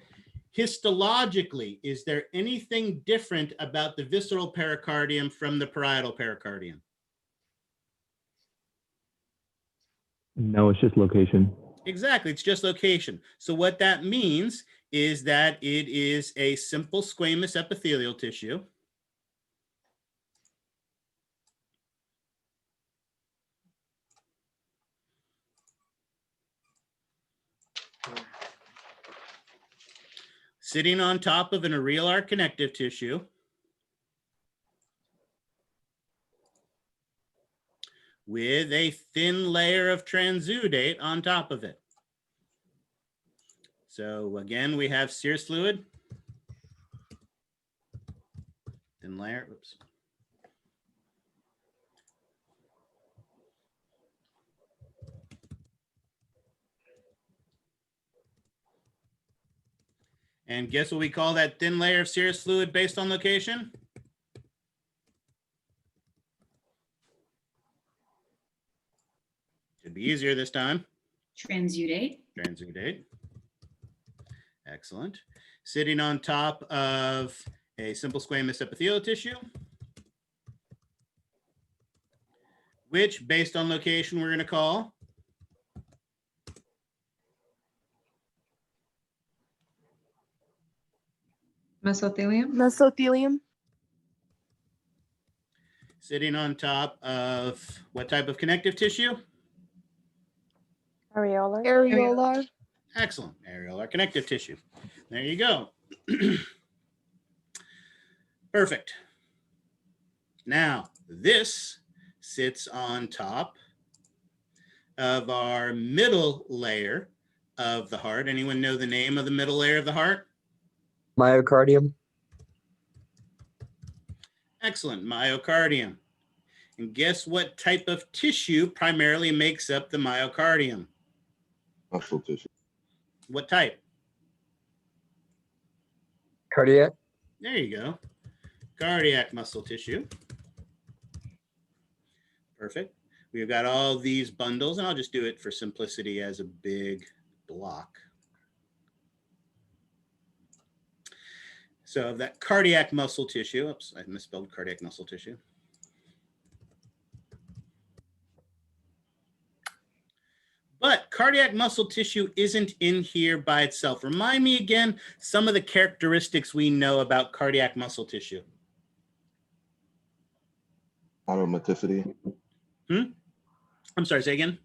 histologically, is there anything different about the visceral pericardium from the parietal pericardium? No, it's just location. Exactly, it's just location. So what that means is that it is a simple squamous epithelial tissue. Sitting on top of an areolar connective tissue. With a thin layer of transudate on top of it. So again, we have serous fluid. Thin layer, oops. And guess what we call that thin layer of serous fluid based on location? Should be easier this time. Transudate. Transudate. Excellent. Sitting on top of a simple squamous epithelial tissue, which based on location we're going to call Mesothelium? Mesothelium. sitting on top of what type of connective tissue? Areolar. Areolar. Excellent. Areolar connective tissue. There you go. Perfect. Now, this sits on top of our middle layer of the heart. Anyone know the name of the middle layer of the heart? Myocardium. Excellent, myocardium. And guess what type of tissue primarily makes up the myocardium? Muscle tissue. What type? Cardiac. There you go. Cardiac muscle tissue. Perfect. We've got all these bundles, and I'll just do it for simplicity as a big block. So that cardiac muscle tissue, oops, I misspelled cardiac muscle tissue. But cardiac muscle tissue isn't in here by itself. Remind me again some of the characteristics we know about cardiac muscle tissue. Automaticity. I'm sorry, say again.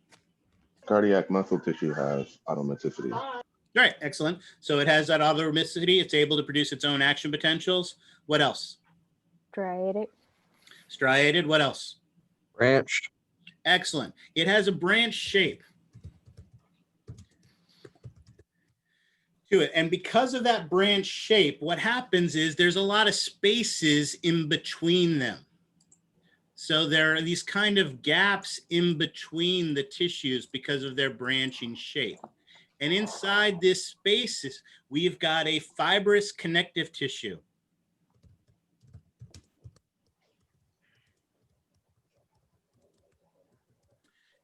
Cardiac muscle tissue has automaticity. All right, excellent. So it has that automaticity. It's able to produce its own action potentials. What else? Striated. Striated. What else? Branched. Excellent. It has a branch shape to it. And because of that branch shape, what happens is there's a lot of spaces in between them. So there are these kind of gaps in between the tissues because of their branching shape. And inside this spaces, we've got a fibrous connective tissue.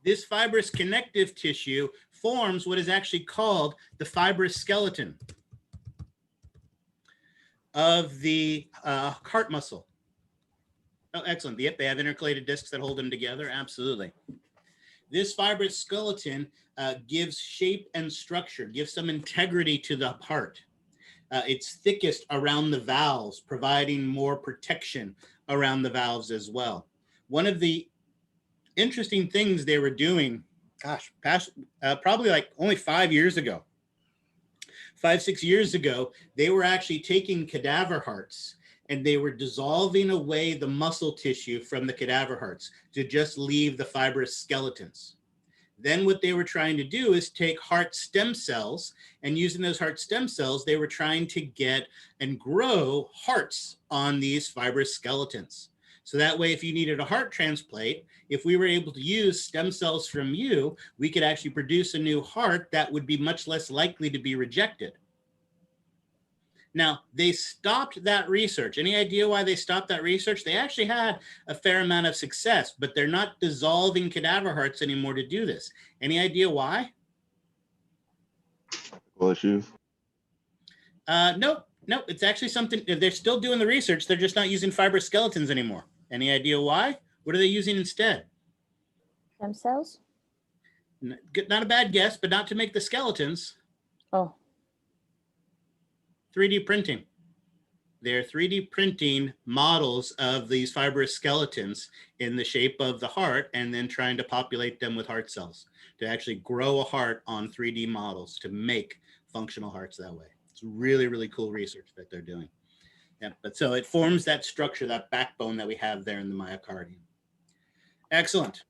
This fibrous connective tissue forms what is actually called the fibrous skeleton of the heart muscle. Oh, excellent. Yep, they have intercalated discs that hold them together. Absolutely. This fibrous skeleton gives shape and structure, gives some integrity to the heart. It's thickest around the valves, providing more protection around the valves as well. One of the interesting things they were doing, gosh, probably like only 5 years ago, 5-6 years ago, they were actually taking cadaver hearts and they were dissolving away the muscle tissue from the cadaver hearts to just leave the fibrous skeletons. Then what they were trying to do is take heart stem cells, and using those heart stem cells, they were trying to get and grow hearts on these fibrous skeletons. So that way, if you needed a heart transplant, if we were able to use stem cells from you, we could actually produce a new heart that would be much less likely to be rejected. Now, they stopped that research. Any idea why they stopped that research? They actually had a fair amount of success, but they're not dissolving cadaver hearts anymore to do this. Any idea why? Issues? Nope. It's actually something, they're still doing the research. They're just not using fibrous skeletons anymore. Any idea why? What are they using instead? Stem cells? Not a bad guess, but not to make the skeletons. Oh. 3D printing. They're 3D printing models of these fibrous skeletons in the shape of the heart and then trying to populate them with heart cells to actually grow a heart on 3D models to make functional hearts that way. It's really, really cool research that they're doing. Yeah, but so it forms that structure, that backbone that we have there in the myocardium. Excellent.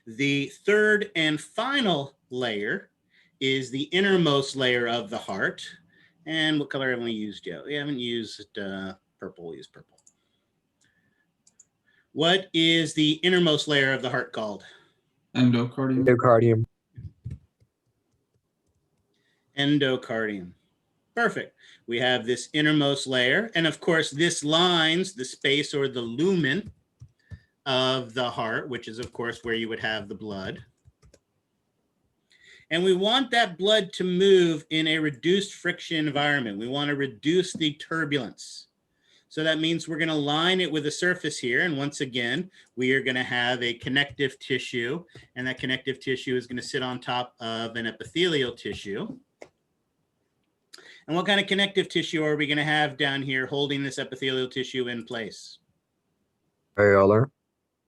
The third and final layer is the innermost layer of the heart. And what color haven't we used yet? We haven't used purple. We'll use purple. What is the innermost layer of the heart called? Endocardium. Endocardium. Endocardium. Perfect. We have this innermost layer. And of course, this lines the space or the lumen of the heart, which is, of course, where you would have the blood. And we want that blood to move in a reduced friction environment. We want to reduce the turbulence. So that means we're going to line it with a surface here. And once again, we are going to have a connective tissue. And that connective tissue is going to sit on top of an epithelial tissue. And what kind of connective tissue are we going to have down here holding this epithelial tissue in place? Areolar.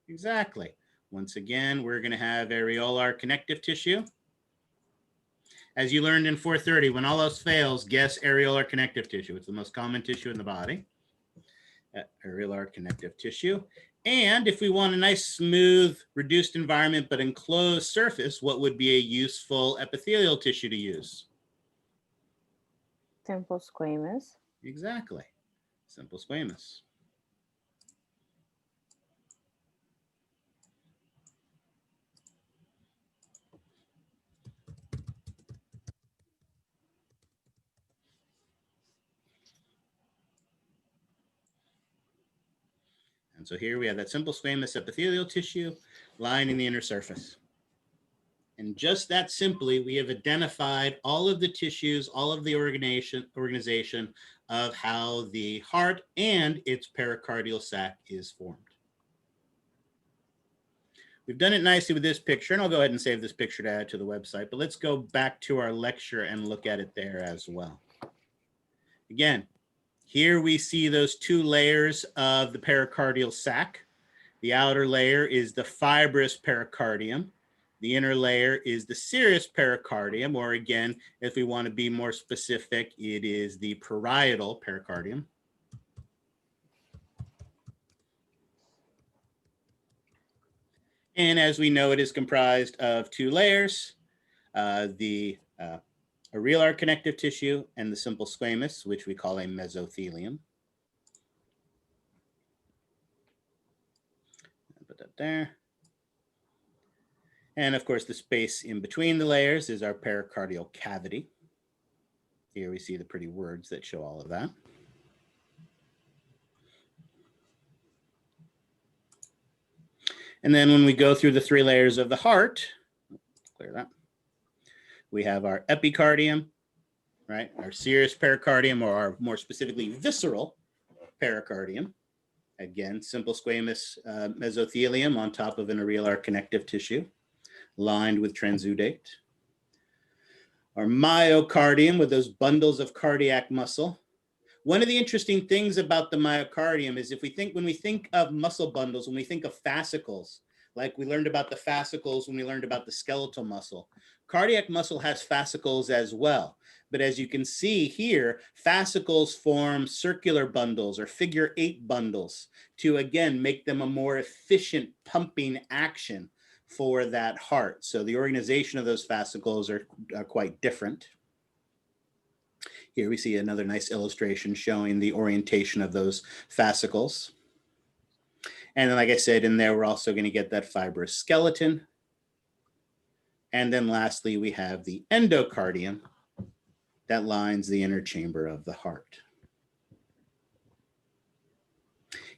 Exactly. Once again, we're going to have areolar connective tissue. As you learned in 430, when all else fails, guess areolar connective tissue. It's the most common tissue in the body. areolar connective tissue. And if we want a nice, smooth, reduced environment, but enclosed surface, what would be a useful epithelial tissue to use? Simple squamous. Exactly. Simple squamous. And so here we have that simple squamous epithelial tissue lining the inner surface. And just that simply, we have identified all of the tissues, all of the organization of how the heart and its pericardial sac is formed. We've done it nicely with this picture, and I'll go ahead and save this picture to add to the website, but let's go back to our lecture and look at it there as well. Again, here we see those two layers of the pericardial sac. The outer layer is the fibrous pericardium. The inner layer is the serous pericardium, or again, if we want to be more specific, it is the parietal pericardium. And as we know, it is comprised of two layers, the areolar connective tissue and the simple squamous, which we call a mesothelium. Put that there. And of course, the space in between the layers is our pericardial cavity. Here we see the pretty words that show all of that. And then when we go through the three layers of the heart, clear that, we have our epicardium, right? Our serous pericardium, or our more specifically visceral pericardium. Again, simple squamous mesothelium on top of an areolar connective tissue, lined with transudate. Our myocardium with those bundles of cardiac muscle. One of the interesting things about the myocardium is when we think of muscle bundles, when we think of fascicles, like we learned about the fascicles when we learned about the skeletal muscle, cardiac muscle has fascicles as well. But as you can see here, fascicles form circular bundles or figure 8 bundles to, again, make them a more efficient pumping action for that heart. So the organization of those fascicles are quite different. Here we see another nice illustration showing the orientation of those fascicles. And then, like I said, in there, we're also going to get that fibrous skeleton. And then lastly, we have the endocardium that lines the inner chamber of the heart.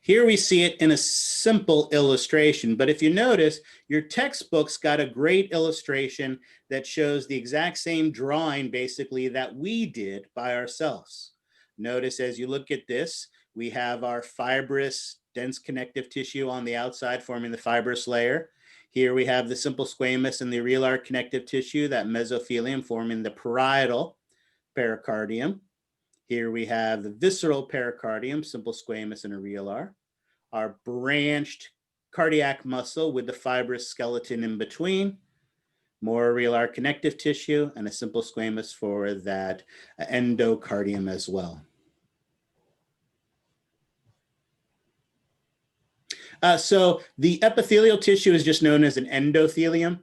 Here we see it in a simple illustration, but if you notice, your textbook's got a great illustration that shows the exact same drawing basically that we did by ourselves. Notice as you look at this, we have our fibrous, dense connective tissue on the outside forming the fibrous layer. Here we have the simple squamous and the areolar connective tissue, that mesothelium forming the parietal pericardium. Here we have the visceral pericardium, simple squamous and areolar. Our branched cardiac muscle with the fibrous skeleton in between. More areolar connective tissue and a simple squamous for that endocardium as well. So the epithelial tissue is just known as an endothelium.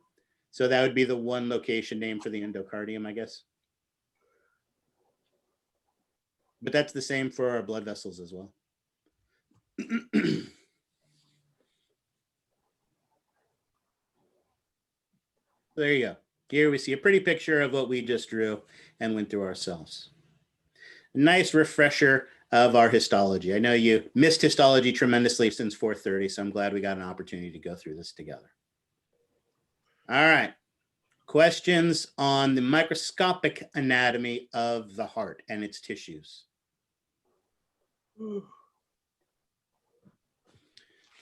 So that would be the one location name for the endocardium, I guess. But that's the same for our blood vessels as well. There you go. Here we see a pretty picture of what we just drew and went through ourselves. Nice refresher of our histology. I know you missed histology tremendously since 4:30, so I'm glad we got an opportunity to go through this together. All right. Questions on the microscopic anatomy of the heart and its tissues?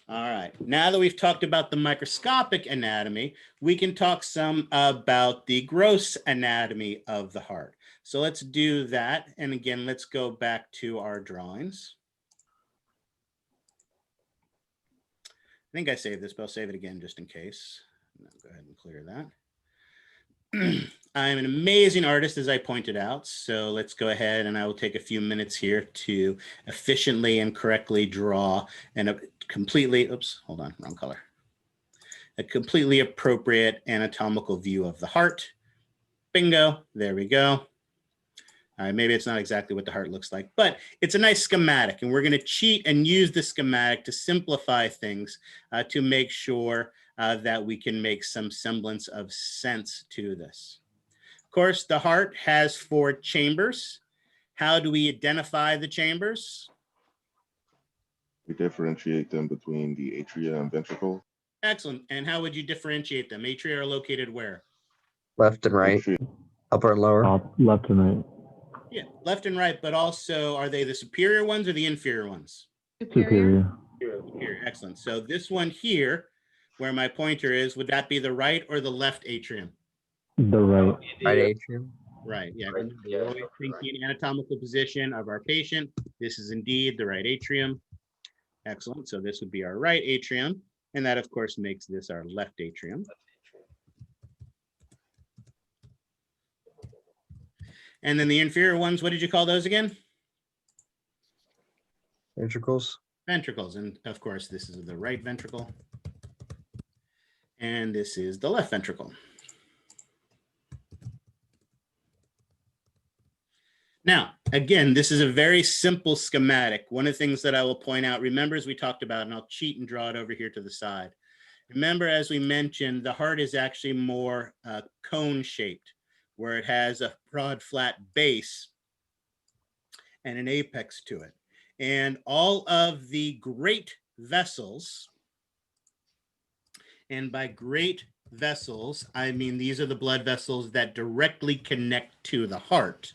All right, now that we've talked about the microscopic anatomy, we can talk some about the gross anatomy of the heart. So let's do that. And again, let's go back to our drawings. I think I saved this, but I'll save it again just in case. Go ahead and clear that. I'm an amazing artist, as I pointed out. So let's go ahead and I will take a few minutes here to efficiently and correctly draw a completely, oops, hold on, wrong color. A completely appropriate anatomical view of the heart. Bingo, there we go. All right, maybe it's not exactly what the heart looks like, but it's a nice schematic, and we're going to cheat and use the schematic to simplify things to make sure that we can make some semblance of sense to this. Of course, the heart has 4 chambers. How do we identify the chambers? We differentiate them between the atria and ventricle. Excellent. And how would you differentiate them? Atria are located where? Left and right. Upper and lower. Left and right. Yeah, left and right, but also are they the superior ones or the inferior ones? Superior. Superior, excellent. So this one here, where my pointer is, would that be the right or the left atrium? The right. Right atrium. Right, yeah. Remember, we're always thinking anatomical position of our patient. This is indeed the right atrium. Excellent. So this would be our right atrium. And that, of course, makes this our left atrium. And then the inferior ones, what did you call those again? Ventricles. Ventricles. And of course, this is the right ventricle. And this is the left ventricle. Now, again, this is a very simple schematic. One of the things that I will point out, remember, as we talked about, and I'll cheat and draw it over here to the side. Remember, as we mentioned, the heart is actually more cone-shaped, where it has a broad, flat base and an apex to it. And all of the great vessels, and by great vessels, I mean these are the blood vessels that directly connect to the heart.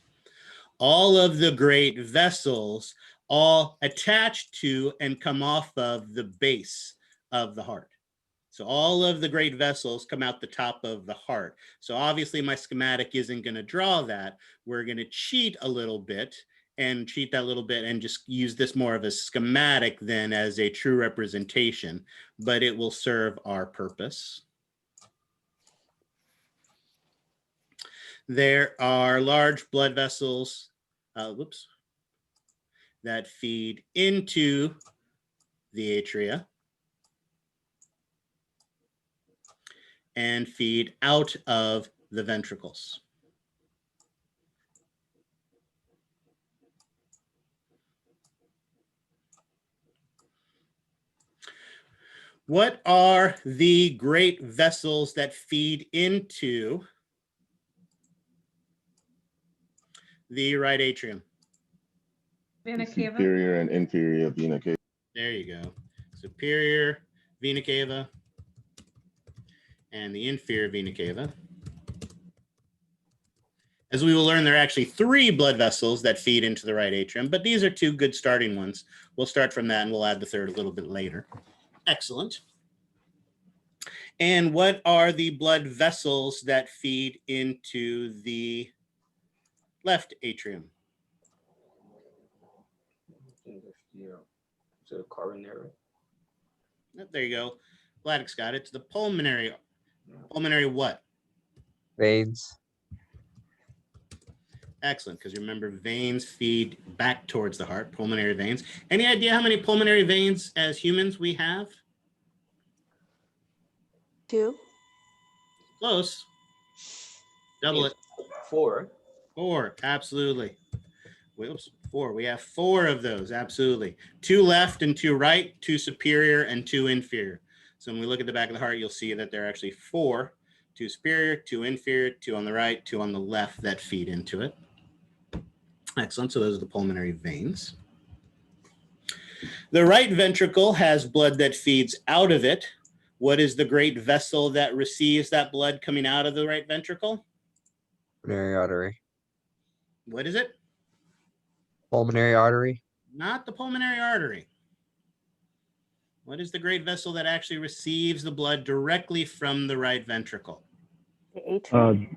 All of the great vessels all attach to and come off of the base of the heart. So all of the great vessels come out the top of the heart. So obviously my schematic isn't going to draw that. We're going to cheat a little bit and cheat that little bit and just use this more of a schematic than as a true representation, but it will serve our purpose. There are large blood vessels, that feed into the atria and feed out of the ventricles. What are the great vessels that feed into the right atrium? Vena cava. Superior and inferior vena cava. There you go. Superior vena cava and the inferior vena cava. As we will learn, there are actually 3 blood vessels that feed into the right atrium, but these are 2 good starting ones. We'll start from that and we'll add the 3rd a little bit later. Excellent. And what are the blood vessels that feed into the left atrium? So coronary. There you go. Vladek's got it. It's the pulmonary. Pulmonary what? Veins. Excellent, because remember, veins feed back towards the heart, pulmonary veins. Any idea how many pulmonary veins as humans we have? 2. Close. Double it. 4. 4, absolutely. Whoops, 4. We have 4 of those, absolutely. 2 left and 2 right, 2 superior and 2 inferior. So when we look at the back of the heart, you'll see that there are actually 4, 2 superior, 2 inferior, 2 on the right, 2 on the left that feed into it. Excellent, so those are the pulmonary veins. The right ventricle has blood that feeds out of it. What is the great vessel that receives that blood coming out of the right ventricle? Pulmonary artery. What is it? Pulmonary artery. Not the pulmonary artery. What is the great vessel that actually receives the blood directly from the right ventricle? The atrium.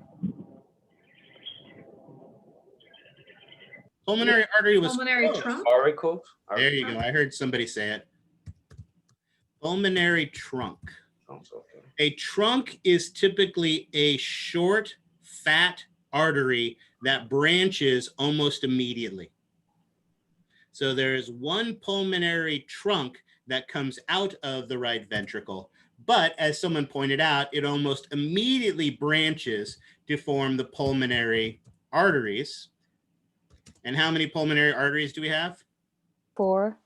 Pulmonary artery was Pulmonary close. trunk. Auricle. There you go. I heard somebody say it. Pulmonary trunk. Okay. A trunk is typically a short, fat artery that branches almost immediately. So there is one pulmonary trunk that comes out of the right ventricle, but as someone pointed out, it almost immediately branches to form the pulmonary arteries. And how many pulmonary arteries do we have? 4.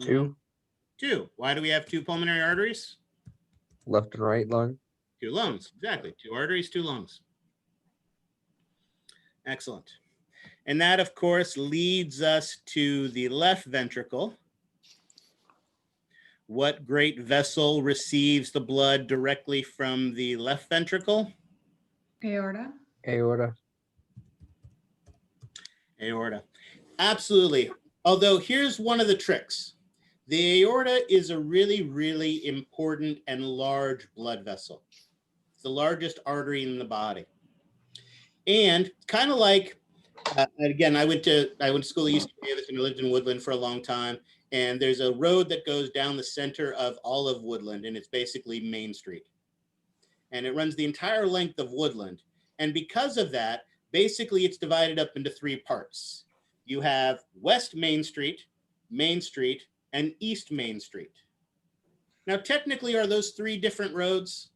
2. 2. Why do we have 2 pulmonary arteries? Left and right lung. 2 lungs, exactly. 2 arteries, 2 lungs. Excellent. And that, of course, leads us to the left ventricle. What great vessel receives the blood directly from the left ventricle? Aorta. Aorta. Aorta. Absolutely. Although here's one of the tricks. The aorta is a really, really important and large blood vessel. It's the largest artery in the body. And kind of like, again, I went to school at UC Davis and I lived in Woodland for a long time. And there's a road that goes down the center of all of Woodland, and it's basically Main Street. And it runs the entire length of Woodland. And because of that, basically it's divided up into 3 parts. You have West Main Street, and East Main Street. Now, technically, are those 3 different roads?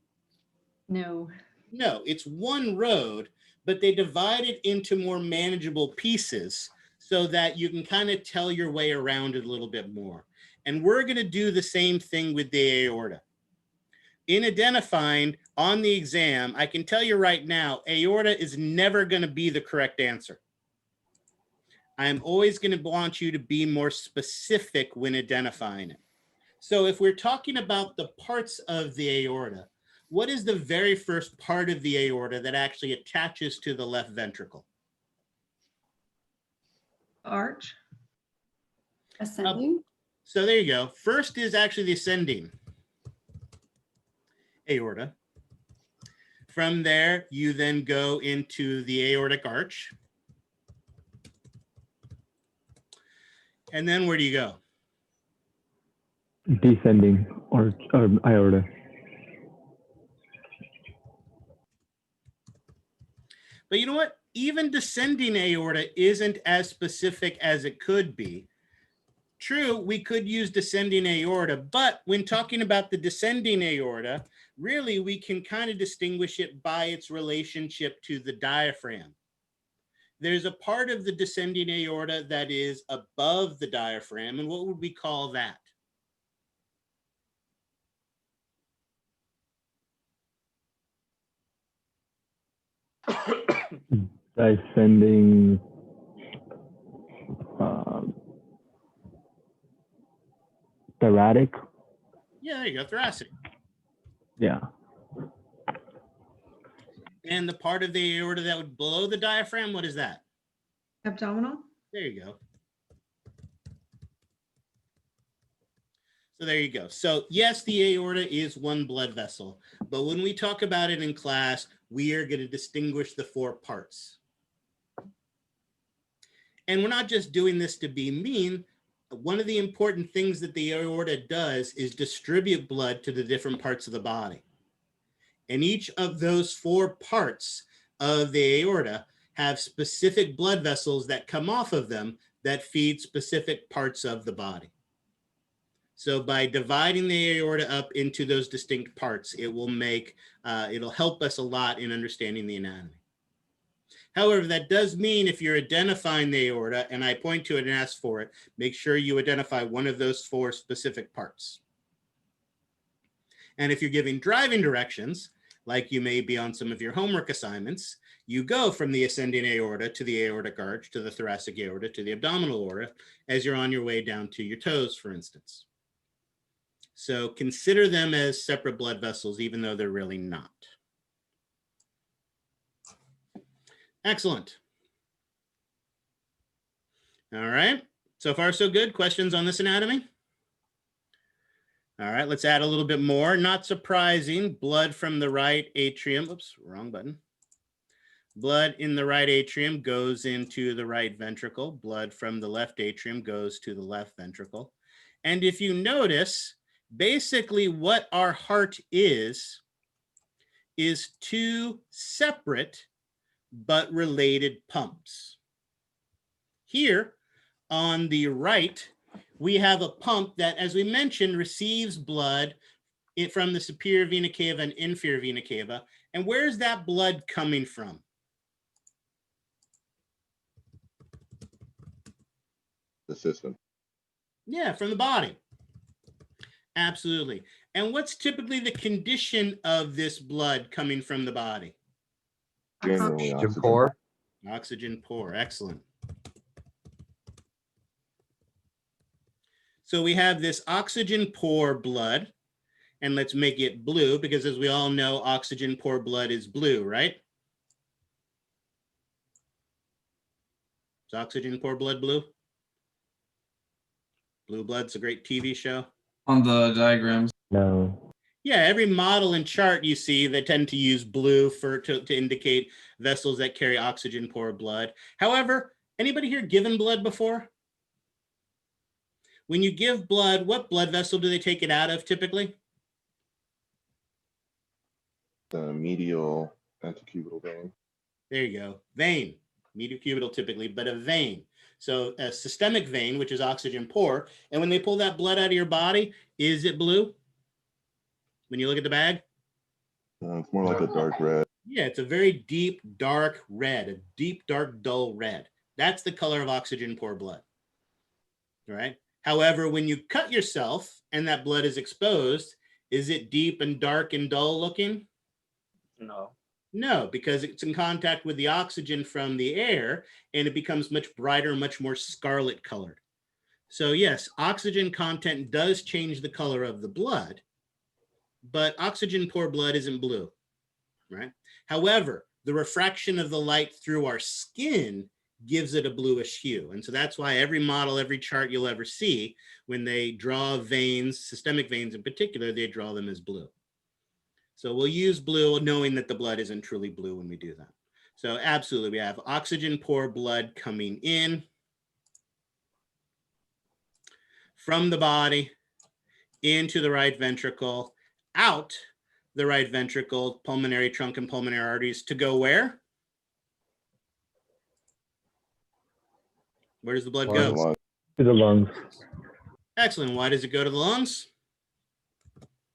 No. No, it's one road, but they divide it into more manageable pieces so that you can kind of tell your way around it a little bit more. And we're going to do the same thing with the aorta. In identifying on the exam, I can tell you right now, aorta is never going to be the correct answer. I'm always going to want you to be more specific when identifying it. So if we're talking about the parts of the aorta, what is the very first part of the aorta that actually attaches to the left ventricle? Arch. Ascending. So there you go. First is actually the ascending aorta. From there, you then go into the aortic arch. And then where do you go? Descending or aorta. But you know what? Even descending aorta isn't as specific as it could be. True, we could use descending aorta, but when talking about the descending aorta, really we can kind of distinguish it by its relationship to the diaphragm. There's a part of the descending aorta that is above the diaphragm, and what would we call that? Descending thoracic. Yeah, there you go, thoracic. Yeah. And the part of the aorta that would below the diaphragm, what is that? Abdominal. There you go. So there you go. So yes, the aorta is one blood vessel, but when we talk about it in class, we are going to distinguish the 4 parts. And we're not just doing this to be mean. One of the important things that the aorta does is distribute blood to the different parts of the body. And each of those 4 parts of the aorta have specific blood vessels that come off of them that feed specific parts of the body. So by dividing the aorta up into those distinct parts, it will make, it'll help us a lot in understanding the anatomy. However, that does mean if you're identifying the aorta and I point to it and ask for it, make sure you identify one of those 4 specific parts. And if you're giving driving directions, like you may be on some of your homework assignments, you go from the ascending aorta to the aortic arch, to the thoracic aorta, to the abdominal aorta, as you're on your way down to your toes, for instance. So consider them as separate blood vessels, even though they're really not. Excellent. All right, so far so good. Questions on this anatomy? All right, let's add a little bit more. Not surprising, blood from the right atrium. Oops, wrong button. Blood in the right atrium goes into the right ventricle. Blood from the left atrium goes to the left ventricle. And if you notice, basically what our heart is is two separate but related pumps. Here on the right, we have a pump that, as we mentioned, receives blood from the superior vena cava and inferior vena cava. And where is that blood coming from? The system. Yeah, from the body. Absolutely. And what's typically the condition of this blood coming from the body? Generally Oxygen oxygen. poor. Oxygen poor. Excellent. So we have this oxygen poor blood, and let's make it blue because, as we all know, oxygen poor blood is blue, right? Is oxygen poor blood blue? Blue Blood's a great TV show. On the diagrams. No. Yeah, every model and chart you see, they tend to use blue to indicate vessels that carry oxygen poor blood. However, anybody here given blood before? When you give blood, what blood vessel do they take it out of typically? The medial antecubital vein. There you go. Vein. Medial cubital typically, but a vein. So a systemic vein, which is oxygen poor. And when they pull that blood out of your body, is it blue? When you look at the bag? It's more like a dark red. Yeah, it's a very deep, dark red, a deep, dark, dull red. That's the color of oxygen poor blood. All right. However, when you cut yourself and that blood is exposed, is it deep and dark and dull looking? No. No, because it's in contact with the oxygen from the air and it becomes much brighter, much more scarlet colored. So yes, oxygen content does change the color of the blood, but oxygen poor blood isn't blue, right? However, the refraction of the light through our skin gives it a bluish hue. And so that's why every model, every chart you'll ever see, when they draw veins, systemic veins in particular, they draw them as blue. So we'll use blue knowing that the blood isn't truly blue when we do that. So absolutely, we have oxygen poor blood coming in from the body into the right ventricle, out the right ventricle, pulmonary trunk and pulmonary arteries to go where? Where does the blood go? To the lungs. Excellent. Why does it go to the lungs?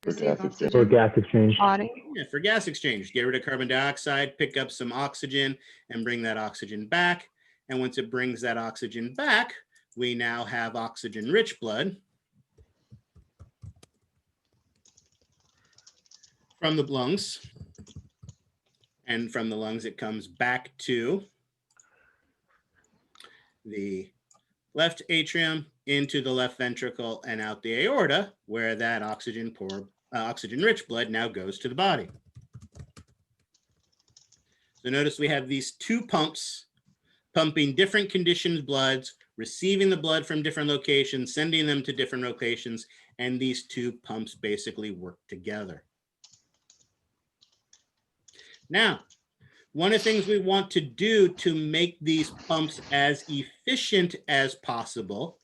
For gas exchange. For gas exchange. Body. Yeah, for gas exchange. Get rid of carbon dioxide, pick up some oxygen, and bring that oxygen back. And once it brings that oxygen back, we now have oxygen-rich blood from the lungs. And from the lungs, it comes back to the left atrium, into the left ventricle, and out the aorta, where that oxygen-rich blood now goes to the body. So notice we have these two pumps pumping different conditioned bloods, receiving the blood from different locations, sending them to different locations, and these two pumps basically work together. Now, one of the things we want to do to make these pumps as efficient as possible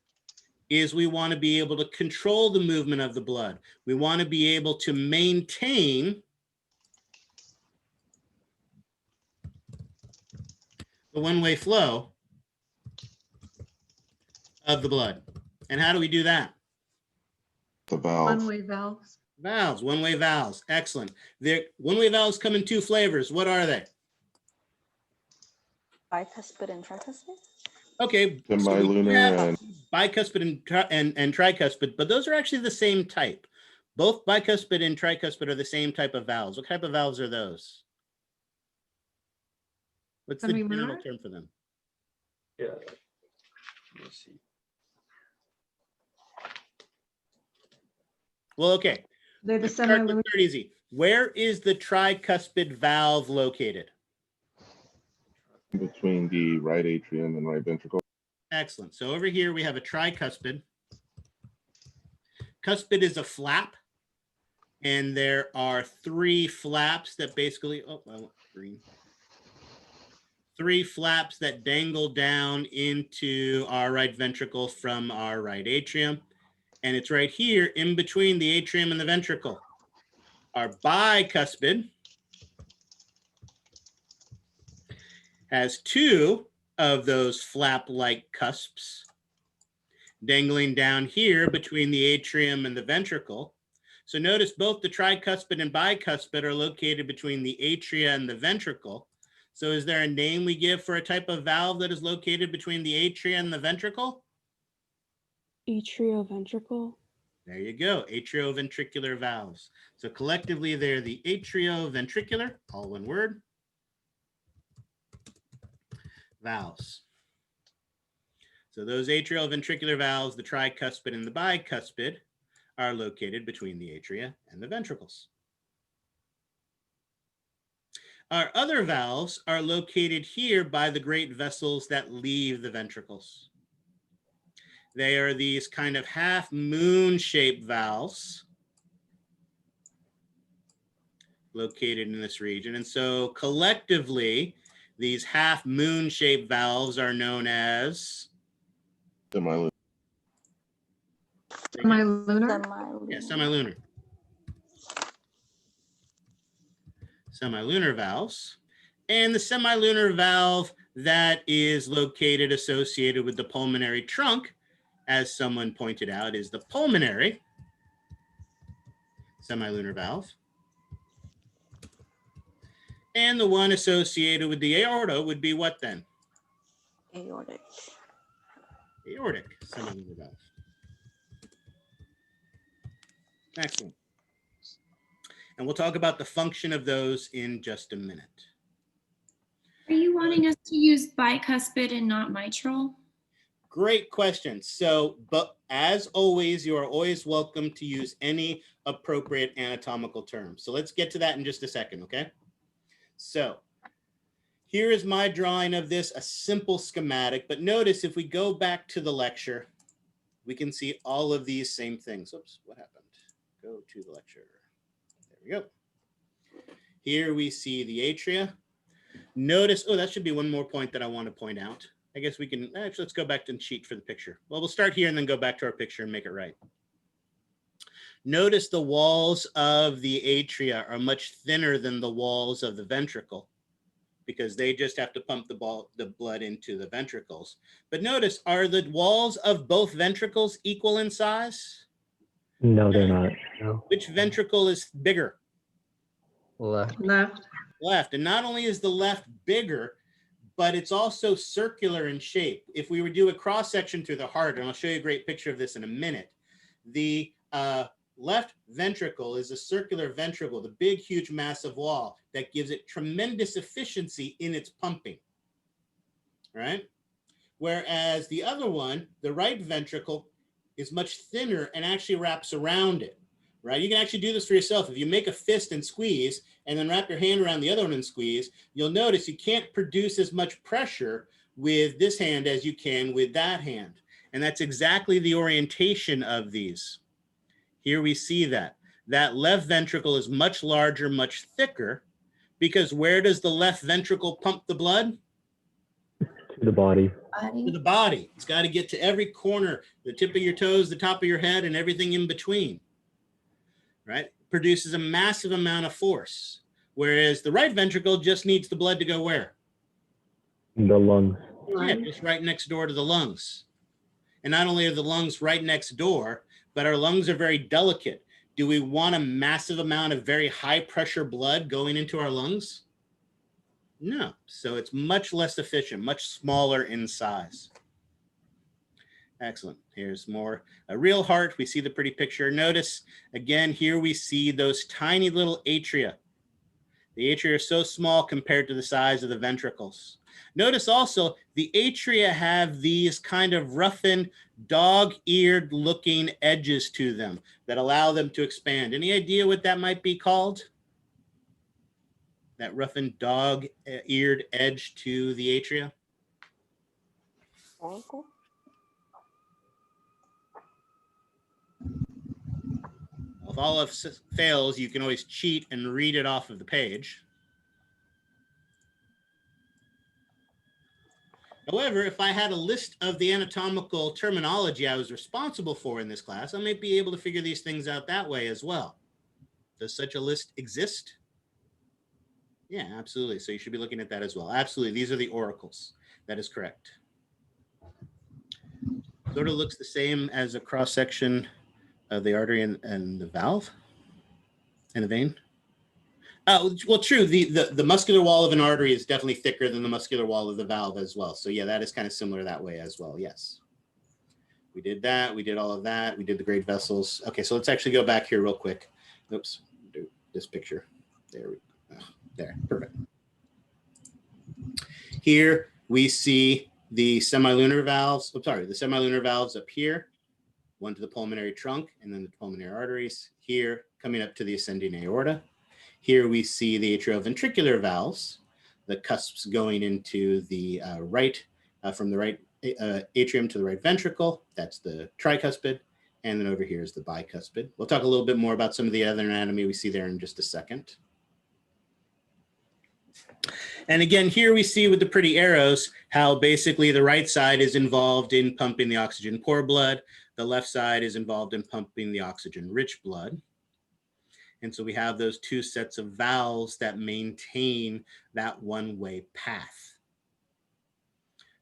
is we want to be able to control the movement of the blood. We want to be able to maintain the one-way flow of the blood. And how do we do that? The valve. One-way valves. Valves, one-way valves. Excellent. One-way valves come in two flavors. What are they? Bicuspid and tricuspid? Okay, so we have bicuspid and tricuspid, but those are actually the same type. Both bicuspid and tricuspid are the same type of valves. What type of valves are those? What's the general term for them? Yeah. Let's see. Well, okay. They're the Let's start semi-lunar. easy. Where is the tricuspid valve located? Between the right atrium and right ventricle. Excellent. So over here we have a tricuspid. Cuspid is a flap, and there are three flaps that basically, oh, I want green. Three flaps that dangle down into our right ventricle from our right atrium. And it's right here in between the atrium and the ventricle. Our bicuspid has two of those flap-like cusps dangling down here between the atrium and the ventricle. So notice both the tricuspid and bicuspid are located between the atria and the ventricle. So is there a name we give for a type of valve that is located between the atria and the ventricle? Atrioventricle. There you go, atrioventricular valves. So collectively, they're the atrioventricular, all one word, valves. So those atrioventricular valves, the tricuspid and the bicuspid, are located between the atria and the ventricles. Our other valves are located here by the great vessels that leave the ventricles. They are these kind of half moon-shaped valves located in this region. And so collectively, these half moon-shaped valves are known as Semilunar. Semilunar? Yeah, semilunar. Semilunar valves. And the semilunar valve that is located associated with the pulmonary trunk, as someone pointed out, is the pulmonary semilunar valve. And the one associated with the aorta would be what then? Aortic. Aortic semilunar valve. Excellent. And we'll talk about the function of those in just a minute. Are you wanting us to use bicuspid and not mitral? Great question. So, but as always, you are always welcome to use any appropriate anatomical term. So let's get to that in just a second, okay? So here is my drawing of this, a simple schematic, but notice if we go back to the lecture, we can see all of these same things. Oops, what happened? Go to the lecture. There we go. Here we see the atria. Notice, oh, that should be one more point that I want to point out. I guess we can, actually, let's go back and cheat for the picture. Well, we'll start here and then go back to our picture and make it right. Notice the walls of the atria are much thinner than the walls of the ventricle because they just have to pump the blood into the ventricles. But notice, are the walls of both ventricles equal in size? No, they're not. No. Which ventricle is bigger? Left. Left. And not only is the left bigger, but it's also circular in shape. If we were to do a cross section through the heart, and I'll show you a great picture of this in a minute, the left ventricle is a circular ventricle, the big, huge, massive wall that gives it tremendous efficiency in its pumping, right? Whereas the other one, the right ventricle, is much thinner and actually wraps around it, right? You can actually do this for yourself. If you make a fist and squeeze and then wrap your hand around the other one and squeeze, you'll notice you can't produce as much pressure with this hand as you can with that hand. And that's exactly the orientation of these. Here we see that. That left ventricle is much larger, much thicker, because where does the left ventricle pump the blood? To the body. To the body. It's got to get to every corner, the tip of your toes, the top of your head, and everything in between, right? Produces a massive amount of force, whereas the right ventricle just needs the blood to go where? The lungs. Yeah, just right next door to the lungs. And not only are the lungs right next door, but our lungs are very delicate. Do we want a massive amount of very high pressure blood going into our lungs? No. So it's much less efficient, much smaller in size. Excellent. Here's more a real heart. We see the pretty picture. Notice again, here we see those tiny little atria. The atria are so small compared to the size of the ventricles. Notice also the atria have these kind of roughened, dog-eared looking edges to them that allow them to expand. Any idea what that might be called? That roughened, dog-eared edge to the atria? Ankle. If all else fails, you can always cheat and read it off of the page. However, if I had a list of the anatomical terminology I was responsible for in this class, I might be able to figure these things out that way as well. Does such a list exist? Yeah, absolutely. So you should be looking at that as well. Absolutely. These are the auricles. That is correct. Sort of looks the same as a cross section of the artery and the valve and the vein. Well, true. The muscular wall of an artery is definitely thicker than the muscular wall of the valve as well. So yeah, that is kind of similar that way as well. Yes. We did that. We did all of that. We did the great vessels. Okay, so let's actually go back here real quick. Oops, do this picture. There we go. There, perfect. Here we see the semilunar valves. Oh, sorry, the semilunar valves up here, one to the pulmonary trunk and then the pulmonary arteries. Here, coming up to the ascending aorta. Here we see the atrioventricular valves, the cusps going into the from the right atrium to the right ventricle. That's the tricuspid. And then over here is the bicuspid. We'll talk a little bit more about some of the other anatomy we see there in just a second. And again, here we see with the pretty arrows how basically the right side is involved in pumping the oxygen poor blood. The left side is involved in pumping the oxygen rich blood. And so we have those two sets of valves that maintain that one-way path.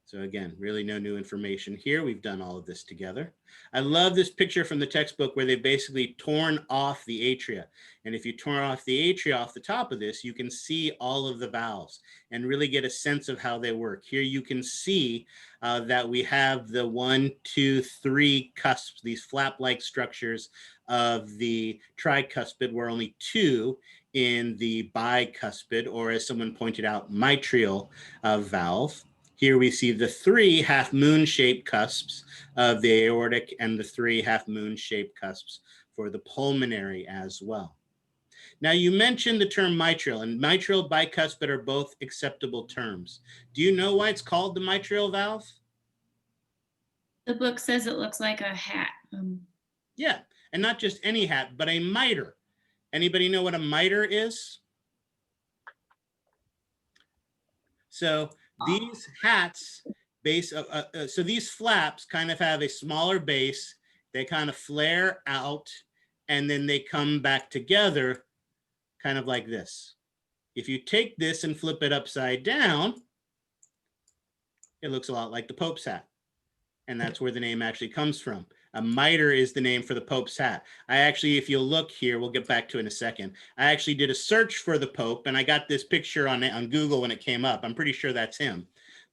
So again, really no new information here. We've done all of this together. I love this picture from the textbook where they basically torn off the atria. And if you torn off the atria off the top of this, you can see all of the valves and really get a sense of how they work. Here you can see that we have the 1, 2, 3 cusps, these flap-like structures of the tricuspid, where only 2 in the bicuspid, or as someone pointed out, mitral valve. Here we see the 3 half-moon-shaped cusps of the aortic and the 3 half-moon-shaped cusps for the pulmonary as well. Now, you mentioned the term mitral, and mitral, bicuspid are both acceptable terms. Do you know why it's called the mitral valve? The book says it looks like a hat. Yeah, and not just any hat, but a mitre. Anybody know what a mitre is? So these hats, so these flaps kind of have a smaller base. They kind of flare out, and then they come back together kind of like this. If you take this and flip it upside down, it looks a lot like the Pope's hat. And that's where the name actually comes from. A mitre is the name for the Pope's hat. I actually, if you'll look here, we'll get back to it in a second. I actually did a search for the Pope, and I got this picture on Google when it came up. I'm pretty sure that's him.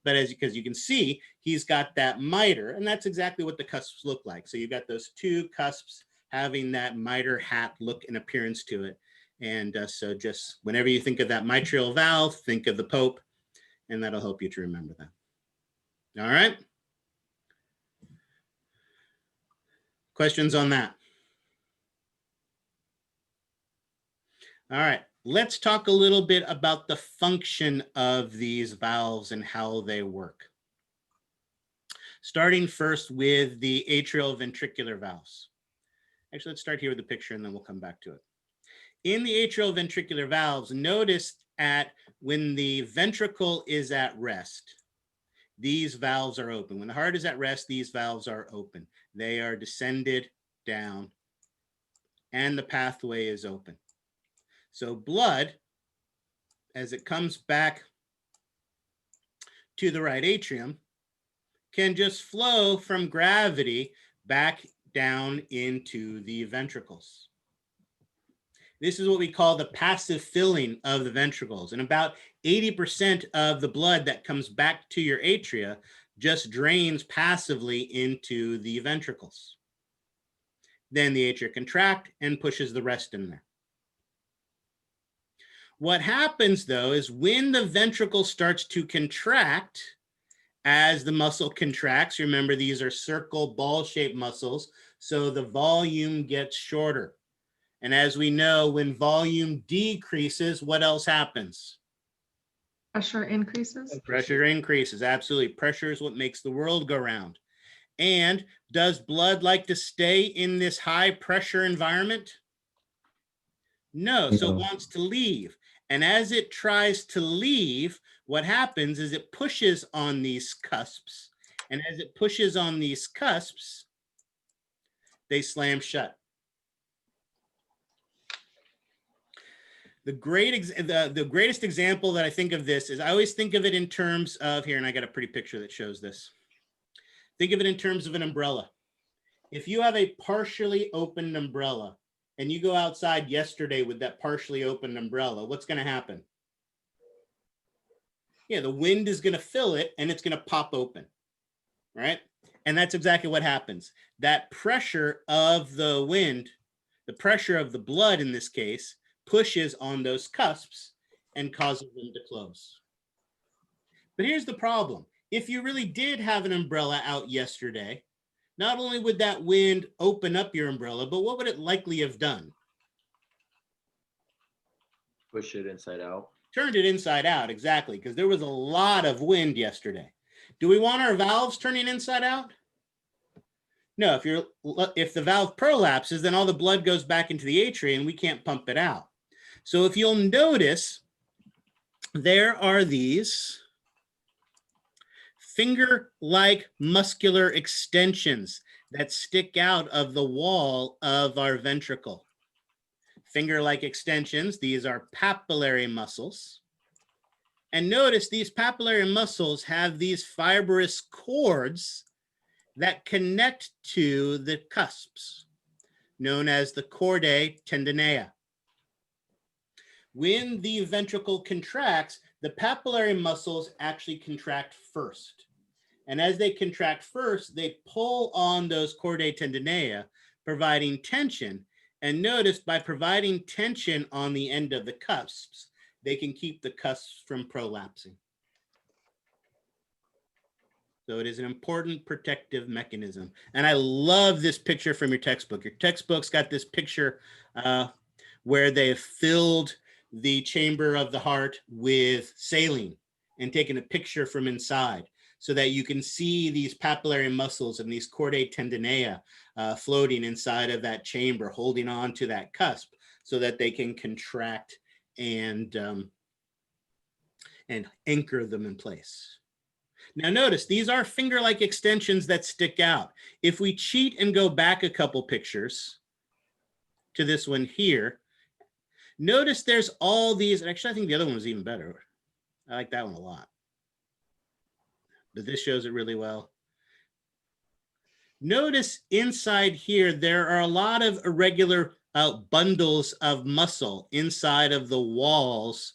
But because you can see, he's got that mitre, and that's exactly what the cusps look like. So you've got those 2 cusps having that mitre hat look and appearance to it. And so just whenever you think of that mitral valve, think of the Pope, and that'll help you to remember that. All right. Questions on that? All right, let's talk a little bit about the function of these valves and how they work. Starting first with the atrioventricular valves. Actually, let's start here with the picture and then we'll come back to it. In the atrioventricular valves, notice when the ventricle is at rest, these valves are open. When the heart is at rest, these valves are open. They are descended down and the pathway is open. So blood, as it comes back to the right atrium, can just flow from gravity back down into the ventricles. This is what we call the passive filling of the ventricles. And about 80% of the blood that comes back to your atria just drains passively into the ventricles. Then the atria contract and pushes the rest in there. What happens though is when the ventricle starts to contract, as the muscle contracts, remember these are circle ball-shaped muscles, so the volume gets shorter. And as we know, when volume decreases, what else happens? Pressure increases. Pressure increases, absolutely. Pressure is what makes the world go round. And does blood like to stay in this high pressure environment? No, so it wants to leave. And as it tries to leave, what happens is it pushes on these cusps. And as it pushes on these cusps, they slam shut. The greatest example that I think of this is I always think of it in terms of here, and I got a pretty picture that shows this. Think of it in terms of an umbrella. If you have a partially opened umbrella and you go outside yesterday with that partially opened umbrella, what's going to happen? Yeah, the wind is going to fill it and it's going to pop open, right? And that's exactly what happens. That pressure of the wind, the pressure of the blood in this case, pushes on those cusps and causes them to close. But here's the problem. If you really did have an umbrella out yesterday, not only would that wind open up your umbrella, but what would it likely have done? Push it inside out. Turned it inside out, exactly, because there was a lot of wind yesterday. Do we want our valves turning inside out? No, if the valve prolapses, then all the blood goes back into the atria and we can't pump it out. So if you'll notice, there are these finger-like muscular extensions that stick out of the wall of our ventricle. Finger-like extensions, these are papillary muscles. And notice these papillary muscles have these fibrous cords that connect to the cusps, known as the chordae tendineae. When the ventricle contracts, the papillary muscles actually contract first. And as they contract first, they pull on those chordae tendineae, providing tension. And notice by providing tension on the end of the cusps, they can keep the cusps from prolapsing. So it is an important protective mechanism. And I love this picture from your textbook. Your textbook's got this picture where they've filled the chamber of the heart with saline and taken a picture from inside so that you can see these papillary muscles and these chordae tendineae floating inside of that chamber, holding on to that cusp so that they can contract and anchor them in place. Now notice, these are finger-like extensions that stick out. If we cheat and go back a couple pictures to this one here, notice there's all these, actually I think the other one was even better. I like that one a lot. But this shows it really well. Notice inside here, there are a lot of irregular bundles of muscle inside of the walls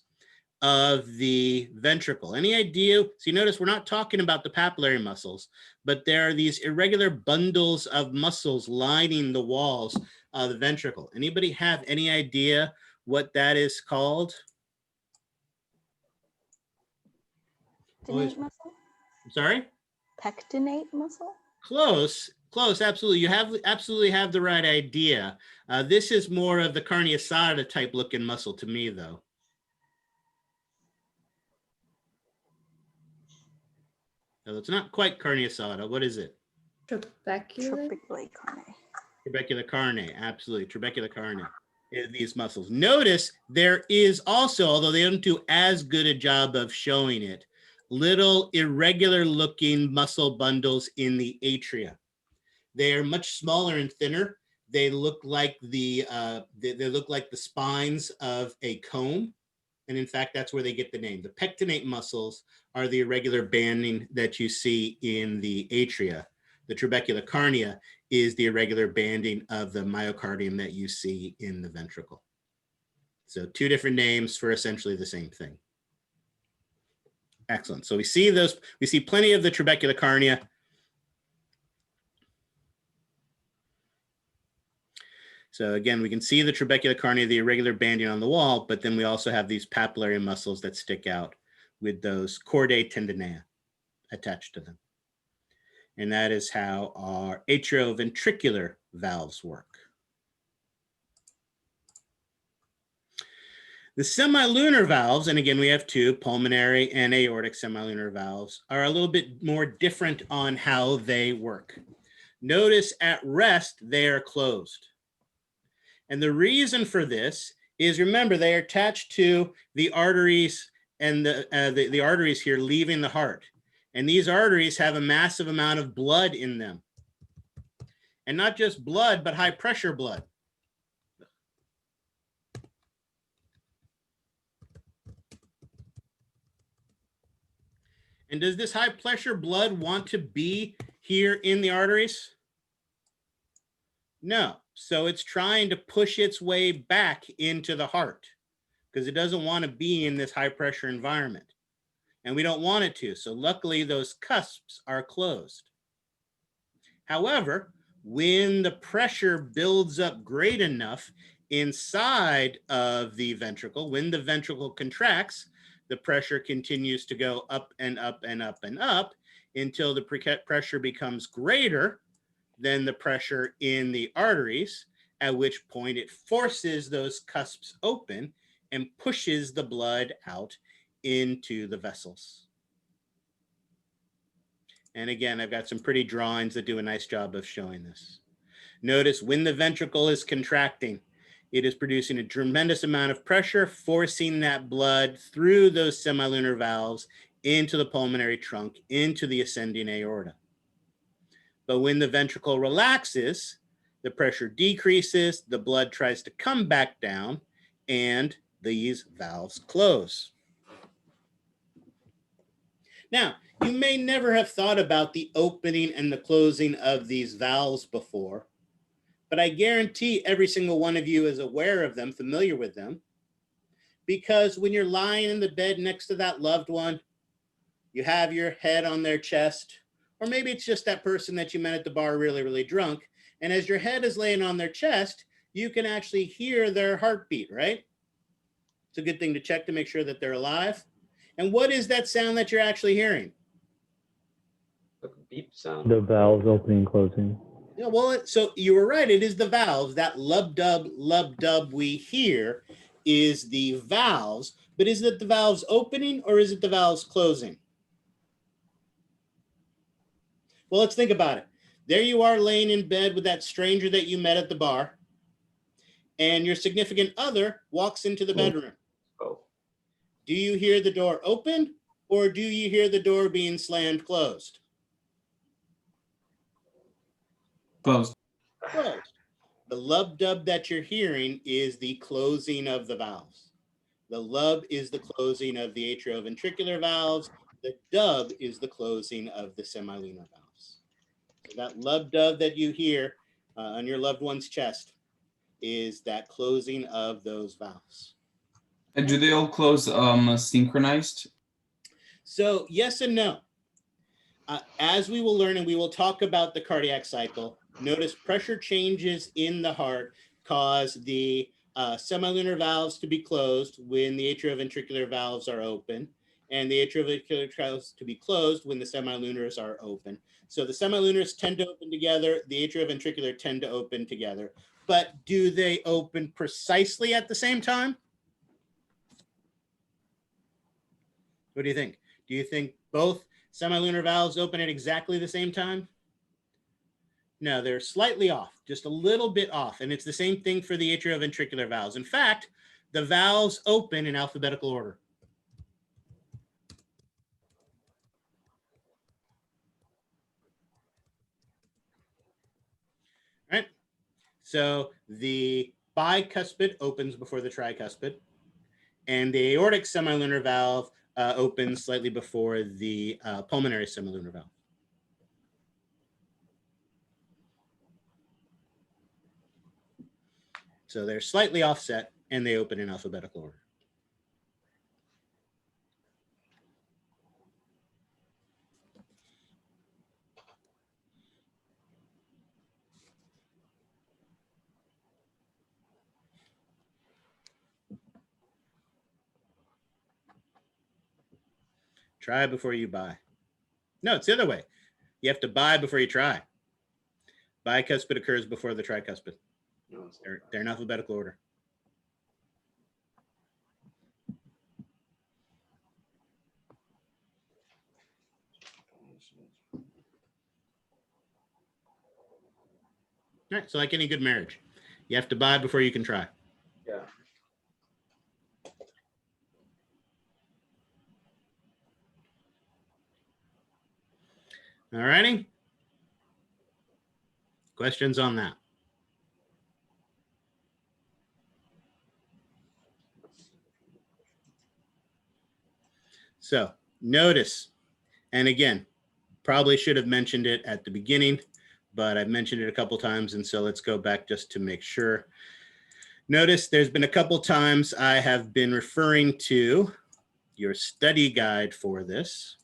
of the ventricle. Any idea? So you notice we're not talking about the papillary muscles, but there are these irregular bundles of muscles lining the walls of the ventricle. Anybody have any idea what that is called? Pectinate muscle? I'm sorry? Pectinate muscle? Close, close, absolutely. You absolutely have the right idea. This is more of the carne asada type looking muscle to me though. No, it's not quite carne asada. What is it? Trabecular. Trabecular carne, absolutely. Trabecular carne is these muscles. Notice there is also, although they don't do as good a job of showing it, little irregular looking muscle bundles in the atria. They are much smaller and thinner. They look like the spines of a comb. And in fact, that's where they get the name. The pectinate muscles are the irregular banding that you see in the atria. The trabecular carnea is the irregular banding of the myocardium that you see in the ventricle. So two different names for essentially the same thing. Excellent. So we see those, we see plenty of the trabecular carnea. So again, we can see the trabecular carnea, the irregular banding on the wall, but then we also have these papillary muscles that stick out with those chordae tendineae attached to them. And that is how our atrioventricular valves work. The semilunar valves, and again, we have two, pulmonary and aortic semilunar valves, are a little bit more different on how they work. Notice at rest, they are closed. And the reason for this is, remember, they are attached to the arteries and the arteries here leaving the heart. And these arteries have a massive amount of blood in them. And not just blood, but high pressure blood. And does this high pressure blood want to be here in the arteries? No. So it's trying to push its way back into the heart because it doesn't want to be in this high pressure environment. And we don't want it to. So luckily those cusps are closed. However, when the pressure builds up great enough inside of the ventricle, when the ventricle contracts, the pressure continues to go up and up and up and up until the pressure becomes greater than the pressure in the arteries, at which point it forces those cusps open and pushes the blood out into the vessels. And again, I've got some pretty drawings that do a nice job of showing this. Notice when the ventricle is contracting, it is producing a tremendous amount of pressure, forcing that blood through those semilunar valves into the pulmonary trunk, into the ascending aorta. But when the ventricle relaxes, the pressure decreases, the blood tries to come back down, and these valves close. Now, you may never have thought about the opening and the closing of these valves before, but I guarantee every single one of you is aware of them, familiar with them, because when you're lying in the bed next to that loved one, you have your head on their chest, or maybe it's just that person that you met at the bar really, really drunk. And as your head is laying on their chest, you can actually hear their heartbeat, right? It's a good thing to check to make sure that they're alive. And what is that sound that you're actually hearing? A beep sound. The valves opening and closing. Yeah, well, so you were right. It is the valves. That lub-dub we hear is the valves. But is it the valves opening or is it the valves closing? Well, let's think about it. There you are laying in bed with that stranger that you met at the bar, and your significant other walks into the bedroom. Oh. Do you hear the door open or do you hear the door being slammed closed? Closed. Closed. The lub-dub that you're hearing is the closing of the valves. The lub is the closing of the atrioventricular valves. The dub is the closing of the semilunar valves. So that lub-dub that you hear on your loved one's chest is that closing of those valves. And do they all close synchronized? So yes and no. As we will learn, and we will talk about the cardiac cycle, notice pressure changes in the heart cause the semilunar valves to be closed when the atrioventricular valves are open, and the atrioventricular valves to be closed when the semilunars are open. So the semilunars tend to open together, the atrioventricular tend to open together. But do they open precisely at the same time? What do you think? Do you think both semilunar valves open at exactly the same time? No, they're slightly off, just a little bit off. And it's the same thing for the atrioventricular valves. In fact, the valves open in alphabetical order. All right. So the bicuspid opens before the tricuspid, and the aortic semilunar valve opens slightly before the pulmonary semilunar valve. So they're slightly offset and they open in alphabetical order. Try before you buy. No, it's the other way. You have to buy before you try. Bicuspid occurs before the tricuspid. They're in alphabetical order. All right, so like any good marriage, you have to buy before you can try. Yeah. All righty. Questions on that? So notice And again, probably should have mentioned it at the beginning, but I've mentioned it a couple times. And so let's go back just to make sure. Notice there's been a couple times I have been referring to your study guide for this.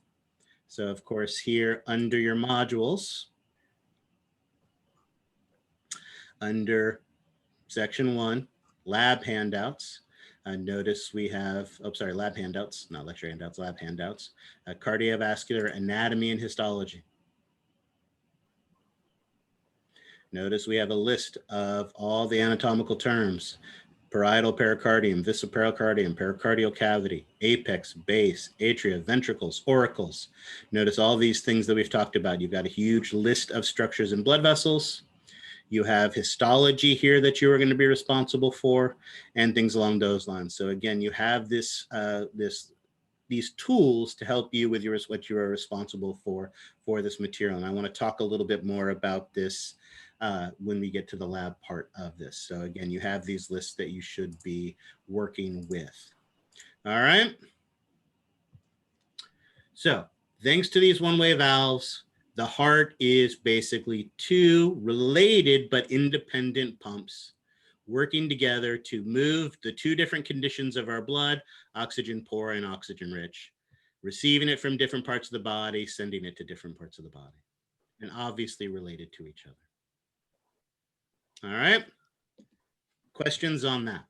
So of course, here under your modules, under section 1, lab handouts, notice we have, lab handouts, not lecture handouts, lab handouts, cardiovascular anatomy and histology. Notice we have a list of all the anatomical terms: parietal pericardium, visceral pericardium, pericardial cavity, apex, base, atria, ventricles, auricles. Notice all these things that we've talked about. You've got a huge list of structures and blood vessels. You have histology here that you are going to be responsible for, and things along those lines. So again, you have this, these tools to help you with what you are responsible for this material. And I want to talk a little bit more about this when we get to the lab part of this. So again, you have these lists that you should be working with. All right. So thanks to these one-way valves, the heart is basically two related but independent pumps working together to move the two different conditions of our blood, oxygen poor and oxygen rich, receiving it from different parts of the body, sending it to different parts of the body, and obviously related to each other. All right. Questions on that?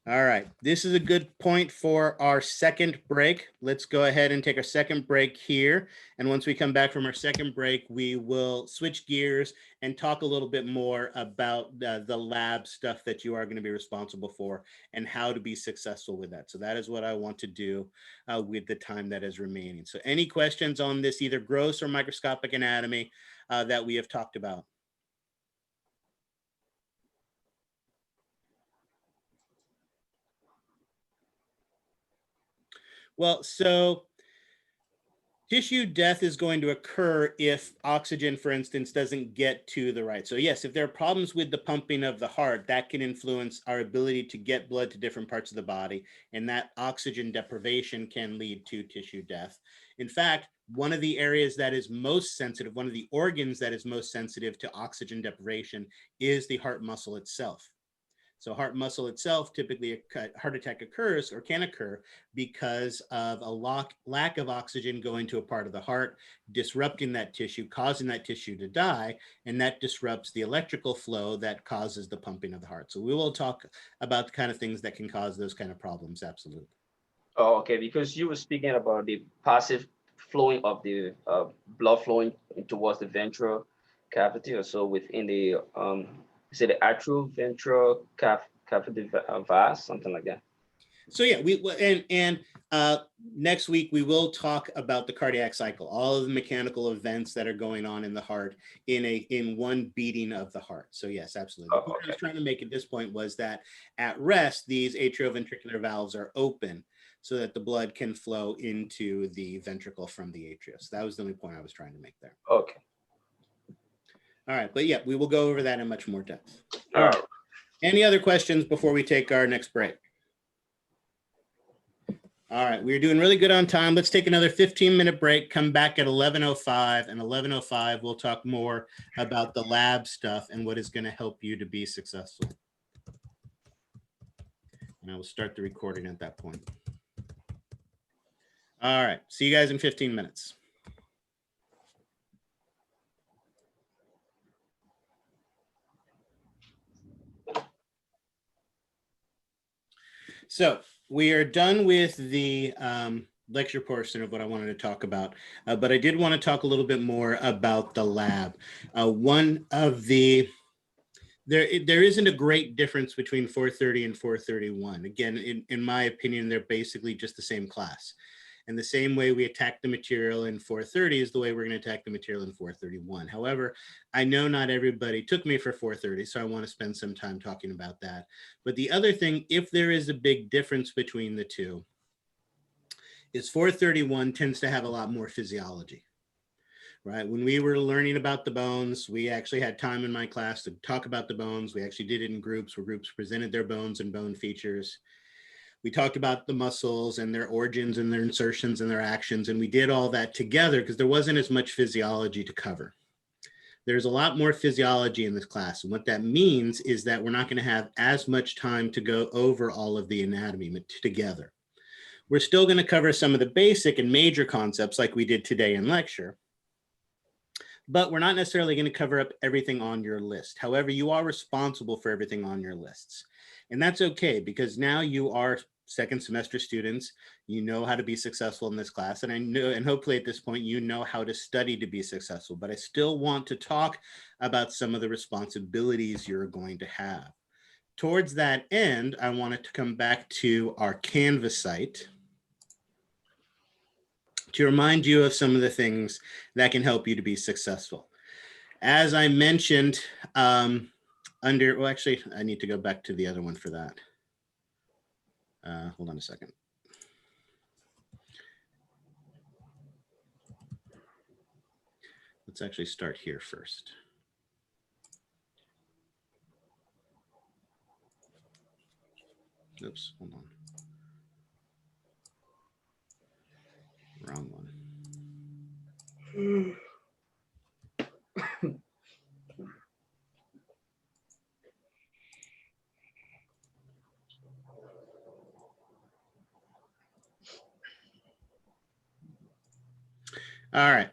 All right, this is a good point for our second break. Let's go ahead and take our second break here. And once we come back from our second break, we will switch gears and talk a little bit more about the lab stuff that you are going to be responsible for and how to be successful with that. So that is what I want to do with the time that is remaining. So any questions on this, either gross or microscopic anatomy that we have talked about? Well, so tissue death is going to occur if oxygen, for instance, doesn't get to the right. So yes, if there are problems with the pumping of the heart, that can influence our ability to get blood to different parts of the body. And that oxygen deprivation can lead to tissue death. In fact, one of the areas that is most sensitive, one of the organs that is most sensitive to oxygen deprivation is the heart muscle itself. So heart muscle itself, typically a heart attack occurs or can occur because of a lack of oxygen going to a part of the heart, disrupting that tissue, causing that tissue to die, and that disrupts the electrical flow that causes the pumping of the heart. So we will talk about the kind of things that can cause those kind of problems, absolutely. Oh, okay, because you were speaking about the passive flowing of the blood flowing towards the ventral cavity, or so within the is it the atrial ventral cavity vas, something like that? So yeah, next week we will talk about the cardiac cycle, all of the mechanical events that are going on in the heart in one beating of the heart. So yes, absolutely. What I was trying to make at this point was that at rest, these atrioventricular valves are open so that the blood can flow into the ventricle from the atria. So that was the only point I was trying to make there. Okay. All right, but yeah, we will go over that in much more depth. All right. Any other questions before we take our next break? All right, we're doing really good on time. Let's take another 15-minute break, come back at 11:05, and 11:05, we'll talk more about the lab stuff and what is going to help you to be successful. And I will start the recording at that point. All right, see you guys in 15 minutes. So we are done with the lecture portion of what I wanted to talk about, but I did want to talk a little bit more about the lab. There isn't a great difference between 430 and 431. Again, in my opinion, they're basically just the same class. And the same way we attack the material in 430 is the way we're going to attack the material in 431. However, I know not everybody took me for 430, so I want to spend some time talking about that. But the other thing, if there is a big difference between the two, is 431 tends to have a lot more physiology. Right? When we were learning about the bones, we actually had time in my class to talk about the bones. We actually did it in groups where groups presented their bones and bone features. We talked about the muscles and their origins and their insertions and their actions, and we did all that together because there wasn't as much physiology to cover. There's a lot more physiology in this class, and what that means is that we're not going to have as much time to go over all of the anatomy together. We're still going to cover some of the basic and major concepts like we did today in lecture, but we're not necessarily going to cover up everything on your list. However, you are responsible for everything on your lists. And that's okay, because now you are second semester students. You know how to be successful in this class. And I know, and hopefully at this point, you know how to study to be successful, but I still want to talk about some of the responsibilities you're going to have. Towards that end, I wanted to come back to our Canvas site to remind you of some of the things that can help you to be successful. As I mentioned, well, actually, I need to go back to the other one for that. Hold on a second. Let's actually start here first. Oops, hold on. Wrong one. All right.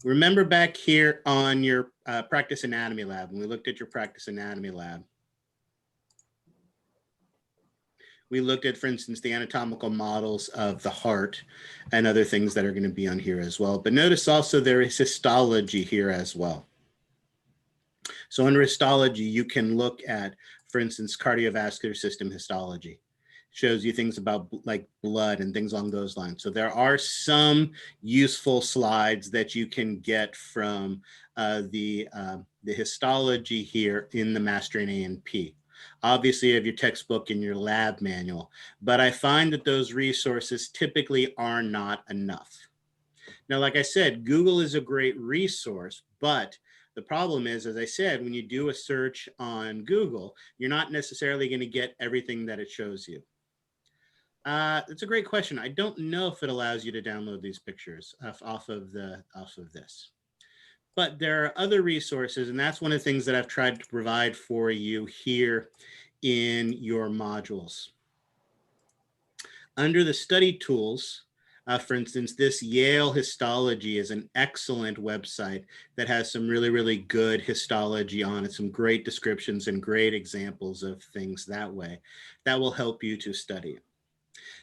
Remember back here on your practice anatomy lab, when we looked at your practice anatomy lab, we looked at, for instance, the anatomical models of the heart and other things that are going to be on here as well. But notice also there is histology here as well. So under histology, you can look at, for instance, cardiovascular system histology. Shows you things about like blood and things along those lines. So there are some useful slides that you can get from the histology here in the Mastering A&P. Obviously, you have your textbook and your lab manual, but I find that those resources typically are not enough. Now, like I said, Google is a great resource, but the problem is, as I said, when you do a search on Google, you're not necessarily going to get everything that it shows you. It's a great question. I don't know if it allows you to download these pictures off of this. But there are other resources, and that's one of the things that I've tried to provide for you here in your modules. Under the study tools, for instance, this Yale Histology is an excellent website that has some really, really good histology on it, some great descriptions and great examples of things that way that will help you to study.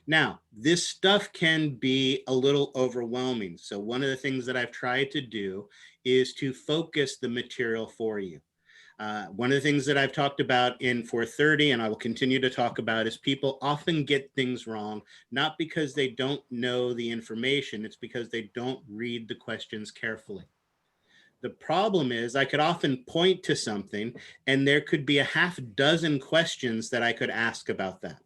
Now, this stuff can be a little overwhelming. So one of the things that I've tried to do is to focus the material for you. One of the things that I've talked about in 430, and I will continue to talk about, is people often get things wrong, not because they don't know the information, it's because they don't read the questions carefully. The problem is I could often point to something and there could be a half dozen questions that I could ask about that.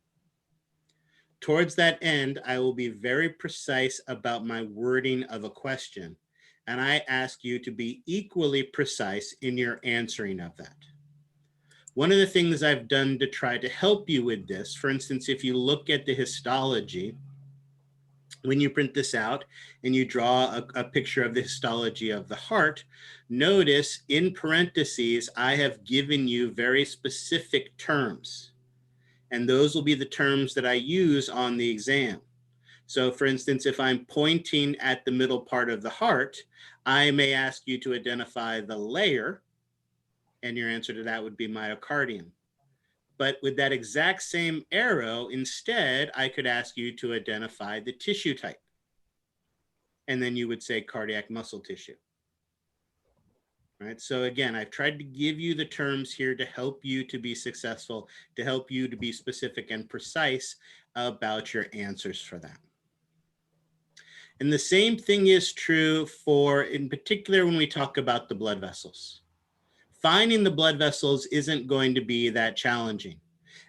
Towards that end, I will be very precise about my wording of a question, and I ask you to be equally precise in your answering of that. One of the things I've done to try to help you with this, for instance, if you look at the histology, when you print this out and you draw a picture of the histology of the heart, notice in parentheses, I have given you very specific terms. And those will be the terms that I use on the exam. So for instance, if I'm pointing at the middle part of the heart, I may ask you to identify the layer, and your answer to that would be myocardium. But with that exact same arrow, instead, I could ask you to identify the tissue type. And then you would say cardiac muscle tissue. Right. So again, I've tried to give you the terms here to help you to be successful, to help you to be specific and precise about your answers for that. And the same thing is true for, in particular, when we talk about the blood vessels. Finding the blood vessels isn't going to be that challenging.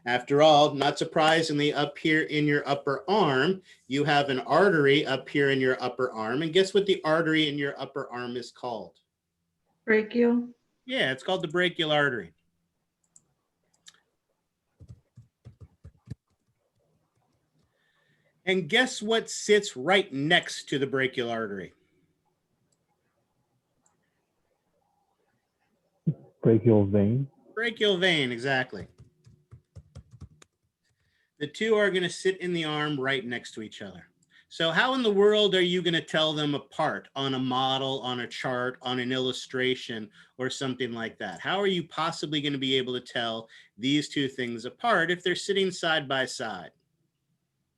After all, not surprisingly, up here in your upper arm, you have an artery up here in your upper arm. And guess what the artery in your upper arm is called? Brachial. Yeah, it's called the brachial artery. And guess what sits right next to the brachial artery? Brachial vein. Brachial vein, exactly. The two are going to sit in the arm right next to each other. So how in the world are you going to tell them apart on a model, on a chart, on an illustration, or something like that? How are you possibly going to be able to tell these two things apart if they're sitting side by side?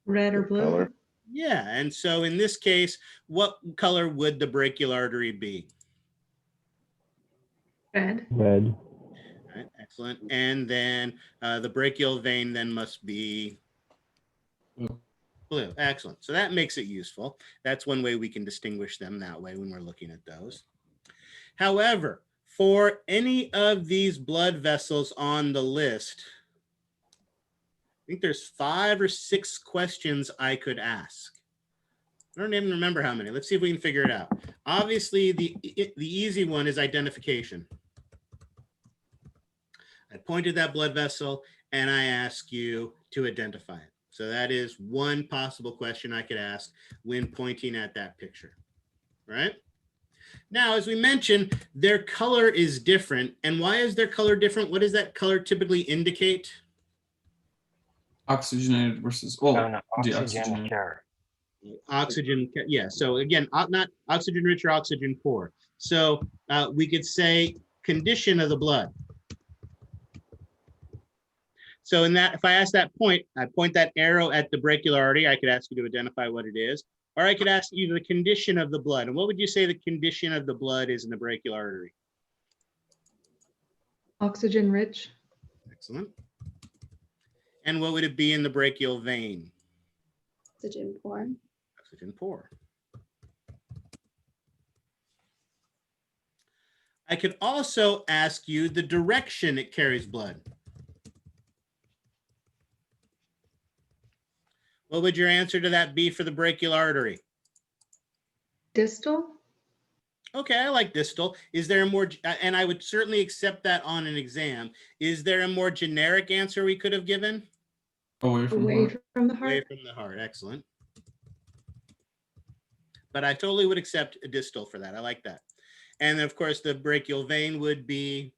Red or blue? Color. Yeah, and so in this case, what color would the brachial artery be? Red. Red. All right, excellent. And then the brachial vein then must be blue. Excellent. So that makes it useful. That's one way we can distinguish them that way when we're looking at those. However, for any of these blood vessels on the list, I think there's 5 or 6 questions I could ask. I don't even remember how many. Let's see if we can figure it out. Obviously, the easy one is identification. I pointed that blood vessel and I ask you to identify it. So that is one possible question I could ask when pointing at that picture, right? Now, as we mentioned, their color is different. And why is their color different? What does that color typically indicate? Oxygenated versus, well, Oxygen deoxygenated. care. Oxygen, yeah. So again, not oxygen rich or oxygen poor. So we could say condition of the blood. So in that, if I ask that point, I point that arrow at the brachial artery, I could ask you to identify what it is, or I could ask you the condition of the blood. And what would you say the condition of the blood is in the brachial artery? Oxygen rich. Excellent. And what would it be in the brachial vein? Oxygen poor. Oxygen poor. I could also ask you the direction it carries blood. What would your answer to that be for the brachial artery? Distal. Okay, I like distal. Is there a more, and I would certainly accept that on an exam. Is there a more generic answer we could have given? Away from the Away heart. from the heart. Away from the heart, excellent. But I totally would accept a distal for that. I like that. And of course, the brachial vein would be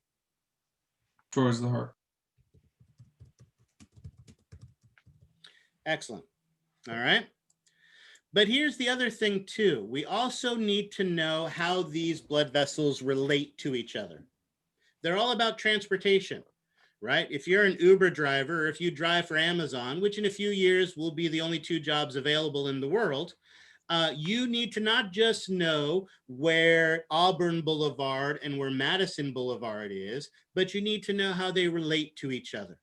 Towards the heart. excellent. All right. But here's the other thing too. We also need to know how these blood vessels relate to each other. They're all about transportation, right? If you're an Uber driver or if you drive for Amazon, which in a few years will be the only 2 jobs available in the world, you need to not just know where Auburn Boulevard and where Madison Boulevard is, but you need to know how they relate to each other.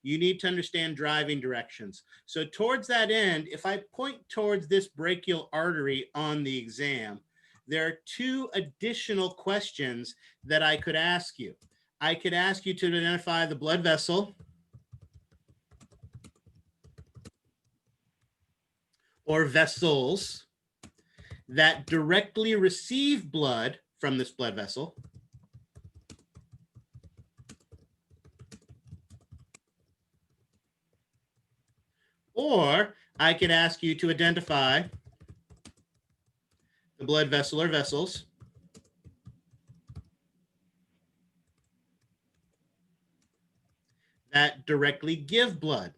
You need to understand driving directions. So towards that end, if I point towards this brachial artery on the exam, there are 2 additional questions that I could ask you. I could ask you to identify the blood vessel or vessels that directly receive blood from this blood vessel. Or I could ask you to identify the blood vessel or vessels that directly give blood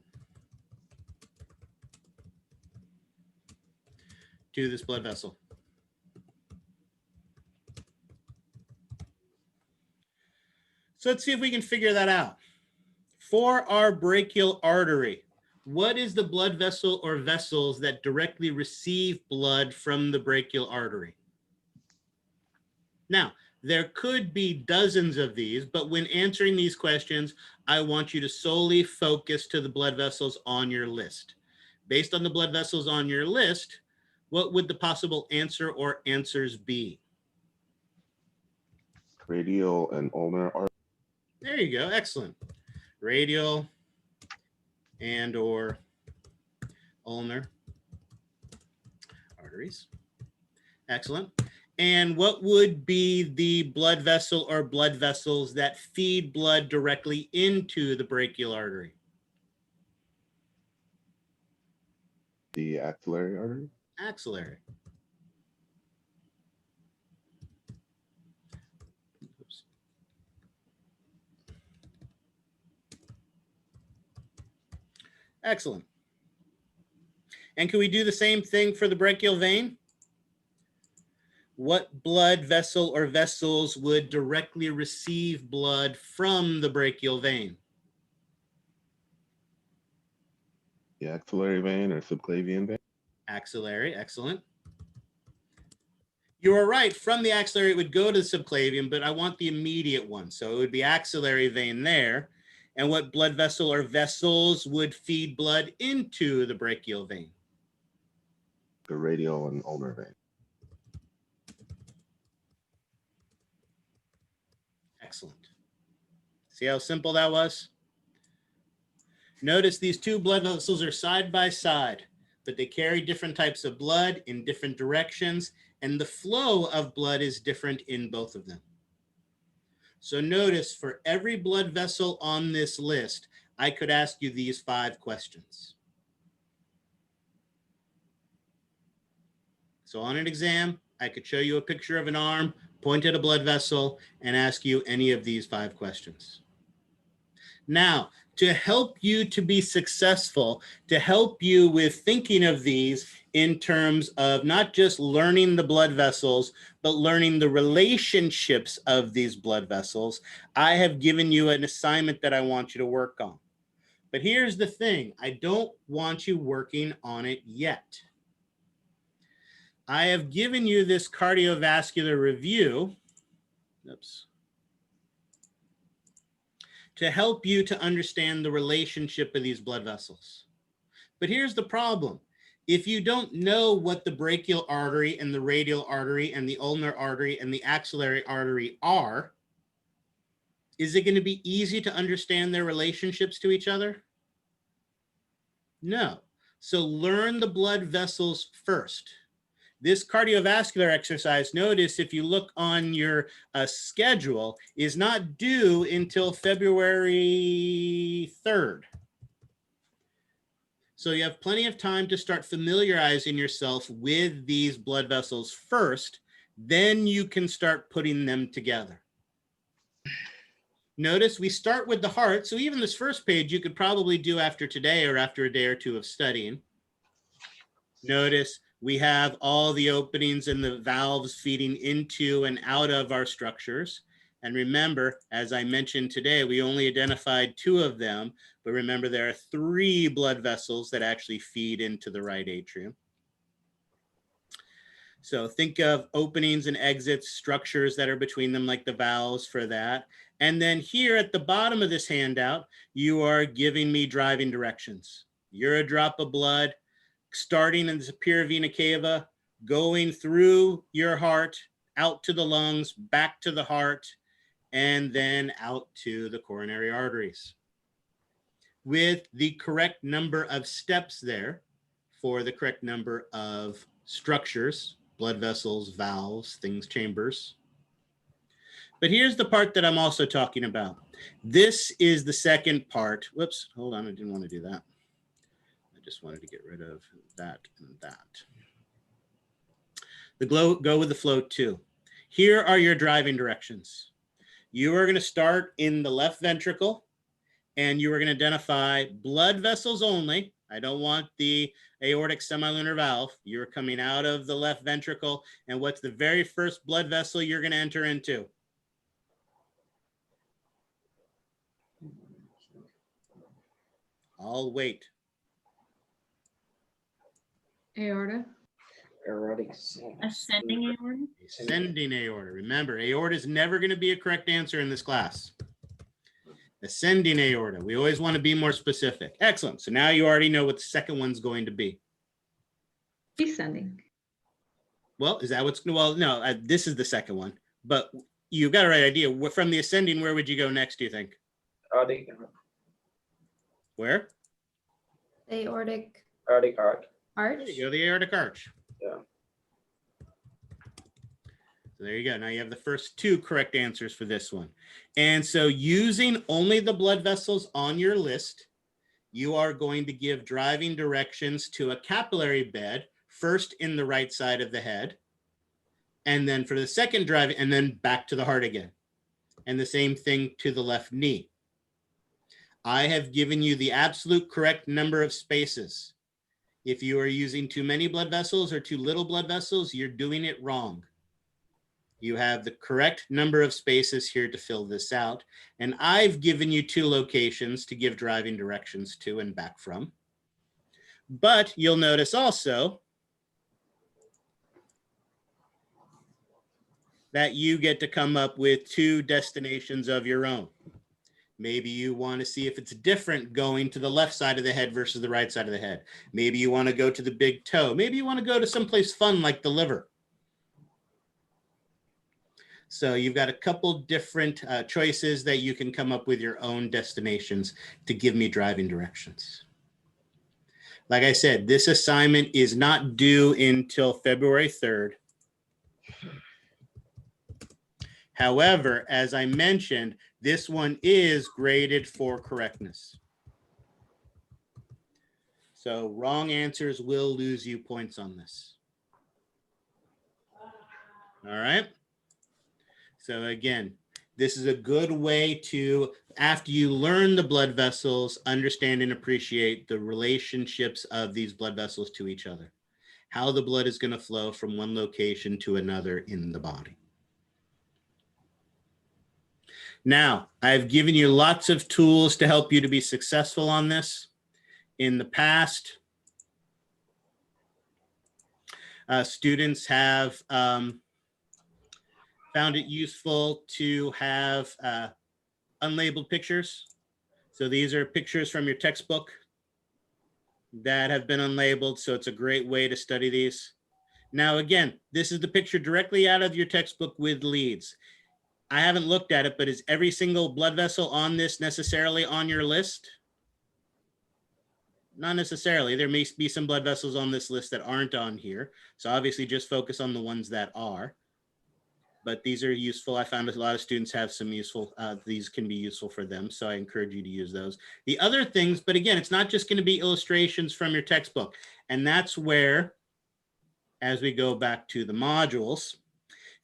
to this blood vessel. So let's see if we can figure that out. For our brachial artery, what is the blood vessel or vessels that directly receive blood from the brachial artery? Now, there could be dozens of these, but when answering these questions, I want you to solely focus to the blood vessels on your list. Based on the blood vessels on your list, what would the possible answer or answers be? Radial and ulnar arteries. There you go, excellent. Radial and or ulnar arteries. Excellent. And what would be the blood vessel or blood vessels that feed blood directly into the brachial artery? The axillary artery. Axillary. Oops. Excellent. And can we do the same thing for the brachial vein? What blood vessel or vessels would directly receive blood from the brachial vein? The axillary vein or subclavian vein. Axillary, excellent. You are right, from the axillary it would go to the subclavian, but I want the immediate one. So it would be axillary vein there. And what blood vessel or vessels would feed blood into the brachial vein? The radial and ulnar vein. Excellent. See how simple that was? Notice these two blood vessels are side by side, but they carry different types of blood in different directions, and the flow of blood is different in both of them. So notice for every blood vessel on this list, I could ask you these 5 questions. So on an exam, I could show you a picture of an arm, point at a blood vessel, and ask you any of these 5 questions. Now, to help you to be successful, to help you with thinking of these in terms of not just learning the blood vessels, but learning the relationships of these blood vessels, I have given you an assignment that I want you to work on. But here's the thing, I don't want you working on it yet. I have given you this cardiovascular review. Oops. To help you to understand the relationship of these blood vessels. But here's the problem. If you don't know what the brachial artery and the radial artery and the ulnar artery and the axillary artery are, is it going to be easy to understand their relationships to each other? No. So learn the blood vessels first. This cardiovascular exercise, notice if you look on your schedule, is not due until February 3rd. So you have plenty of time to start familiarizing yourself with these blood vessels first, then you can start putting them together. Notice we start with the heart, so even this first page you could probably do after today or after a day or two of studying. Notice we have all the openings and the valves feeding into and out of our structures. And remember, as I mentioned today, we only identified 2 of them, but remember there are 3 blood vessels that actually feed into the right atrium. So think of openings and exits, structures that are between them, like the valves for that. And then here at the bottom of this handout, you are giving me driving directions. You're a drop of blood, starting in the superior vena cava, going through your heart, out to the lungs, back to the heart, and then out to the coronary arteries. With the correct number of steps there for the correct number of structures, blood vessels, valves, things, chambers. But here's the part that I'm also talking about. This is the second part. Whoops, hold on, I didn't want to do that. Just wanted to get rid of that and that. The go with the flow 2. Here are your driving directions. You are going to start in the left ventricle and you are going to identify blood vessels only. I don't want the aortic semilunar valve. You're coming out of the left ventricle, and what's the very first blood vessel you're going to enter into? I'll wait. Aorta. Aortic. Ascending aorta. Ascending aorta. Remember, aorta is never going to be a correct answer in this class. Ascending aorta. We always want to be more specific. Excellent. So now you already know what the second one's going to be. Descending. Well, is that what's, well, no, this is the second one, but you've got a right idea. From the ascending, where would you go next, do you think? Aortic. Where? Aortic Aortic arch. arch. There you go, the aortic arch. Yeah. So there you go. Now you have the first 2 correct answers for this one. And so using only the blood vessels on your list, you are going to give driving directions to a capillary bed, first in the right side of the head, and then for the second driving, and then back to the heart again. And the same thing to the left knee. I have given you the absolute correct number of spaces. If you are using too many blood vessels or too little blood vessels, you're doing it wrong. You have the correct number of spaces here to fill this out. And I've given you 2 locations to give driving directions to and back from. But you'll notice also that you get to come up with 2 destinations of your own. Maybe you want to see if it's different going to the left side of the head versus the right side of the head. Maybe you want to go to the big toe. Maybe you want to go to someplace fun like the liver. So you've got a couple different choices that you can come up with your own destinations to give me driving directions. Like I said, this assignment is not due until February 3rd. However, as I mentioned, this one is graded for correctness. So wrong answers will lose you points on this. All right. So again, this is a good way to, after you learn the blood vessels, understand and appreciate the relationships of these blood vessels to each other, how the blood is going to flow from one location to another in the body. Now, I've given you lots of tools to help you to be successful on this. In the past, students have found it useful to have unlabeled pictures. So these are pictures from your textbook that have been unlabeled. So it's a great way to study these. Now, again, this is the picture directly out of your textbook with leads. I haven't looked at it, but is every single blood vessel on this necessarily on your list? Not necessarily. There may be some blood vessels on this list that aren't on here. So obviously just focus on the ones that are. But these are useful. I found a lot of students have some useful, these can be useful for them. So I encourage you to use those. The other things, but again, it's not just going to be illustrations from your textbook. And that's where, as we go back to the modules,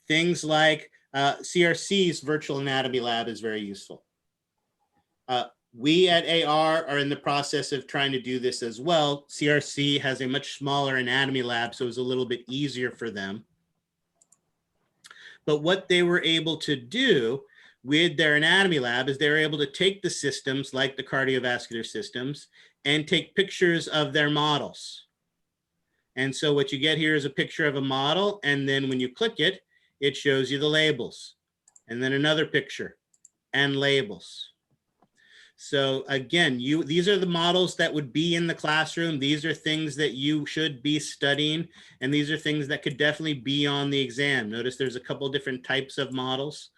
things like CRC's virtual anatomy lab is very useful. We at AR are in the process of trying to do this as well. CRC has a much smaller anatomy lab, so it was a little bit easier for them. But what they were able to do with their anatomy lab is they were able to take the systems like the cardiovascular systems and take pictures of their models. And so what you get here is a picture of a model. And then when you click it, it shows you the labels, and then another picture and labels. So again, these are the models that would be in the classroom. These are things that you should be studying, and these are things that could definitely be on the exam. Notice there's a couple different types of models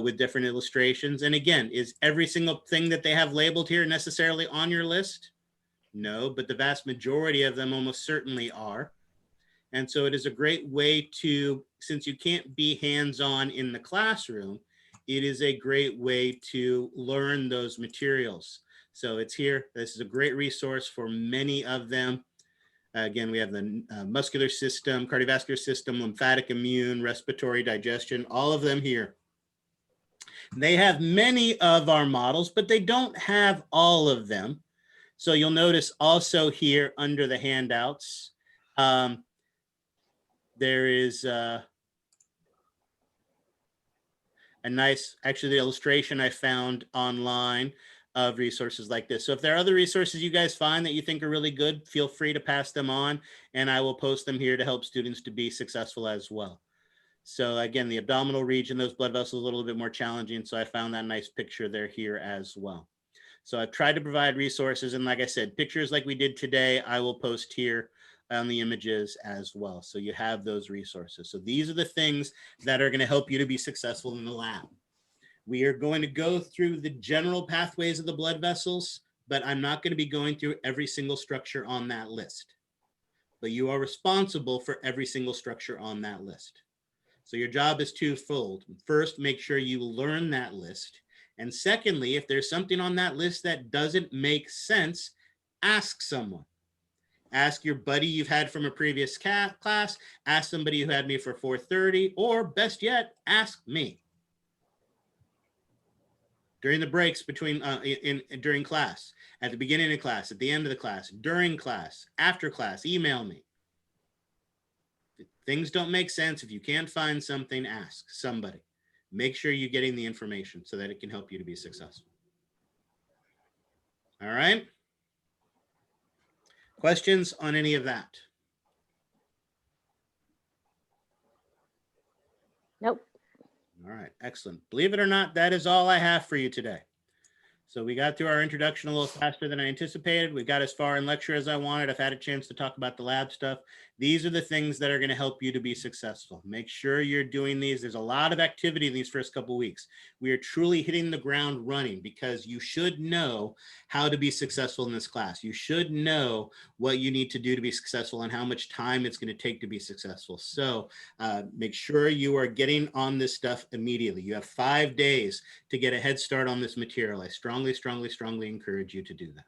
with different illustrations. And again, is every single thing that they have labeled here necessarily on your list? No, but the vast majority of them almost certainly are. And so it is a great way to, since you can't be hands-on in the classroom, it is a great way to learn those materials. So it's here. This is a great resource for many of them. Again, we have the muscular system, cardiovascular system, lymphatic, immune, respiratory, digestion, all of them here. They have many of our models, but they don't have all of them. So you'll notice also here under the handouts, there is a nice, actually the illustration I found online of resources like this. So if there are other resources you guys find that you think are really good, feel free to pass them on, and I will post them here to help students to be successful as well. So again, the abdominal region, those blood vessels are a little bit more challenging. So I found that nice picture there here as well. So I've tried to provide resources, and like I said, pictures like we did today, I will post here on the images as well. So you have those resources. So these are the things that are going to help you to be successful in the lab. We are going to go through the general pathways of the blood vessels, but I'm not going to be going through every single structure on that list. But you are responsible for every single structure on that list. So your job is twofold. First, make sure you learn that list. And secondly, if there's something on that list that doesn't make sense, ask someone. Ask your buddy you've had from a previous class, ask somebody who had me for 4:30, or best yet, ask me. During the breaks between, during class, at the beginning of class, at the end of the class, during class, after class, email me. If things don't make sense, if you can't find something, ask somebody. Make sure you're getting the information so that it can help you to be successful. All right? Questions on any of that? Nope. All right, excellent. Believe it or not, that is all I have for you today. So we got through our introduction a little faster than I anticipated. We got as far in lecture as I wanted. I've had a chance to talk about the lab stuff. These are the things that are going to help you to be successful. Make sure you're doing these. There's a lot of activity in these first couple of weeks. We are truly hitting the ground running because you should know how to be successful in this class. You should know what you need to do to be successful and how much time it's going to take to be successful. So make sure you are getting on this stuff immediately. You have 5 days to get a head start on this material. I strongly, strongly, strongly encourage you to do that.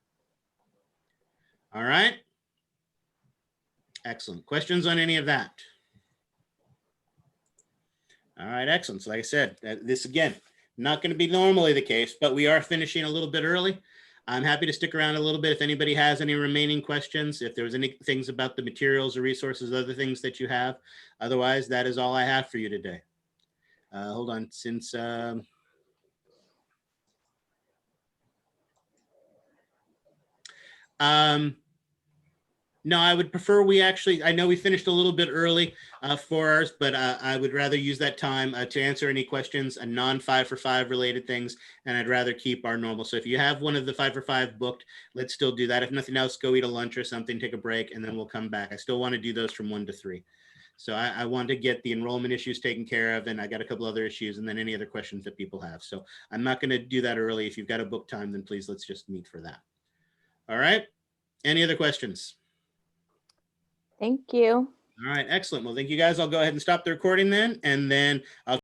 All right. Excellent. Questions on any of that? All right, excellent. So like I said, this again, not going to be normally the case, but we are finishing a little bit early. I'm happy to stick around a little bit if anybody has any remaining questions, if there's any things about the materials or resources, other things that you have. Otherwise, that is all I have for you today. Hold on, since no, I would prefer we actually, I know we finished a little bit early for ours, but I would rather use that time to answer any questions, non 5 for 5 related things, and I'd rather keep our normal. So if you have one of the 5 for 5 booked, let's still do that. If nothing else, go eat a lunch or something, take a break, and then we'll come back. I still want to do those from 1 to 3. So I want to get the enrollment issues taken care of, and I got a couple other issues, and then any other questions that people have. So I'm not going to do that early. If you've got a book time, then please let's just meet for that. All right. Any other questions? Thank you. All right, excellent. Well, thank you guys. I'll go ahead and stop the recording then, and then I'll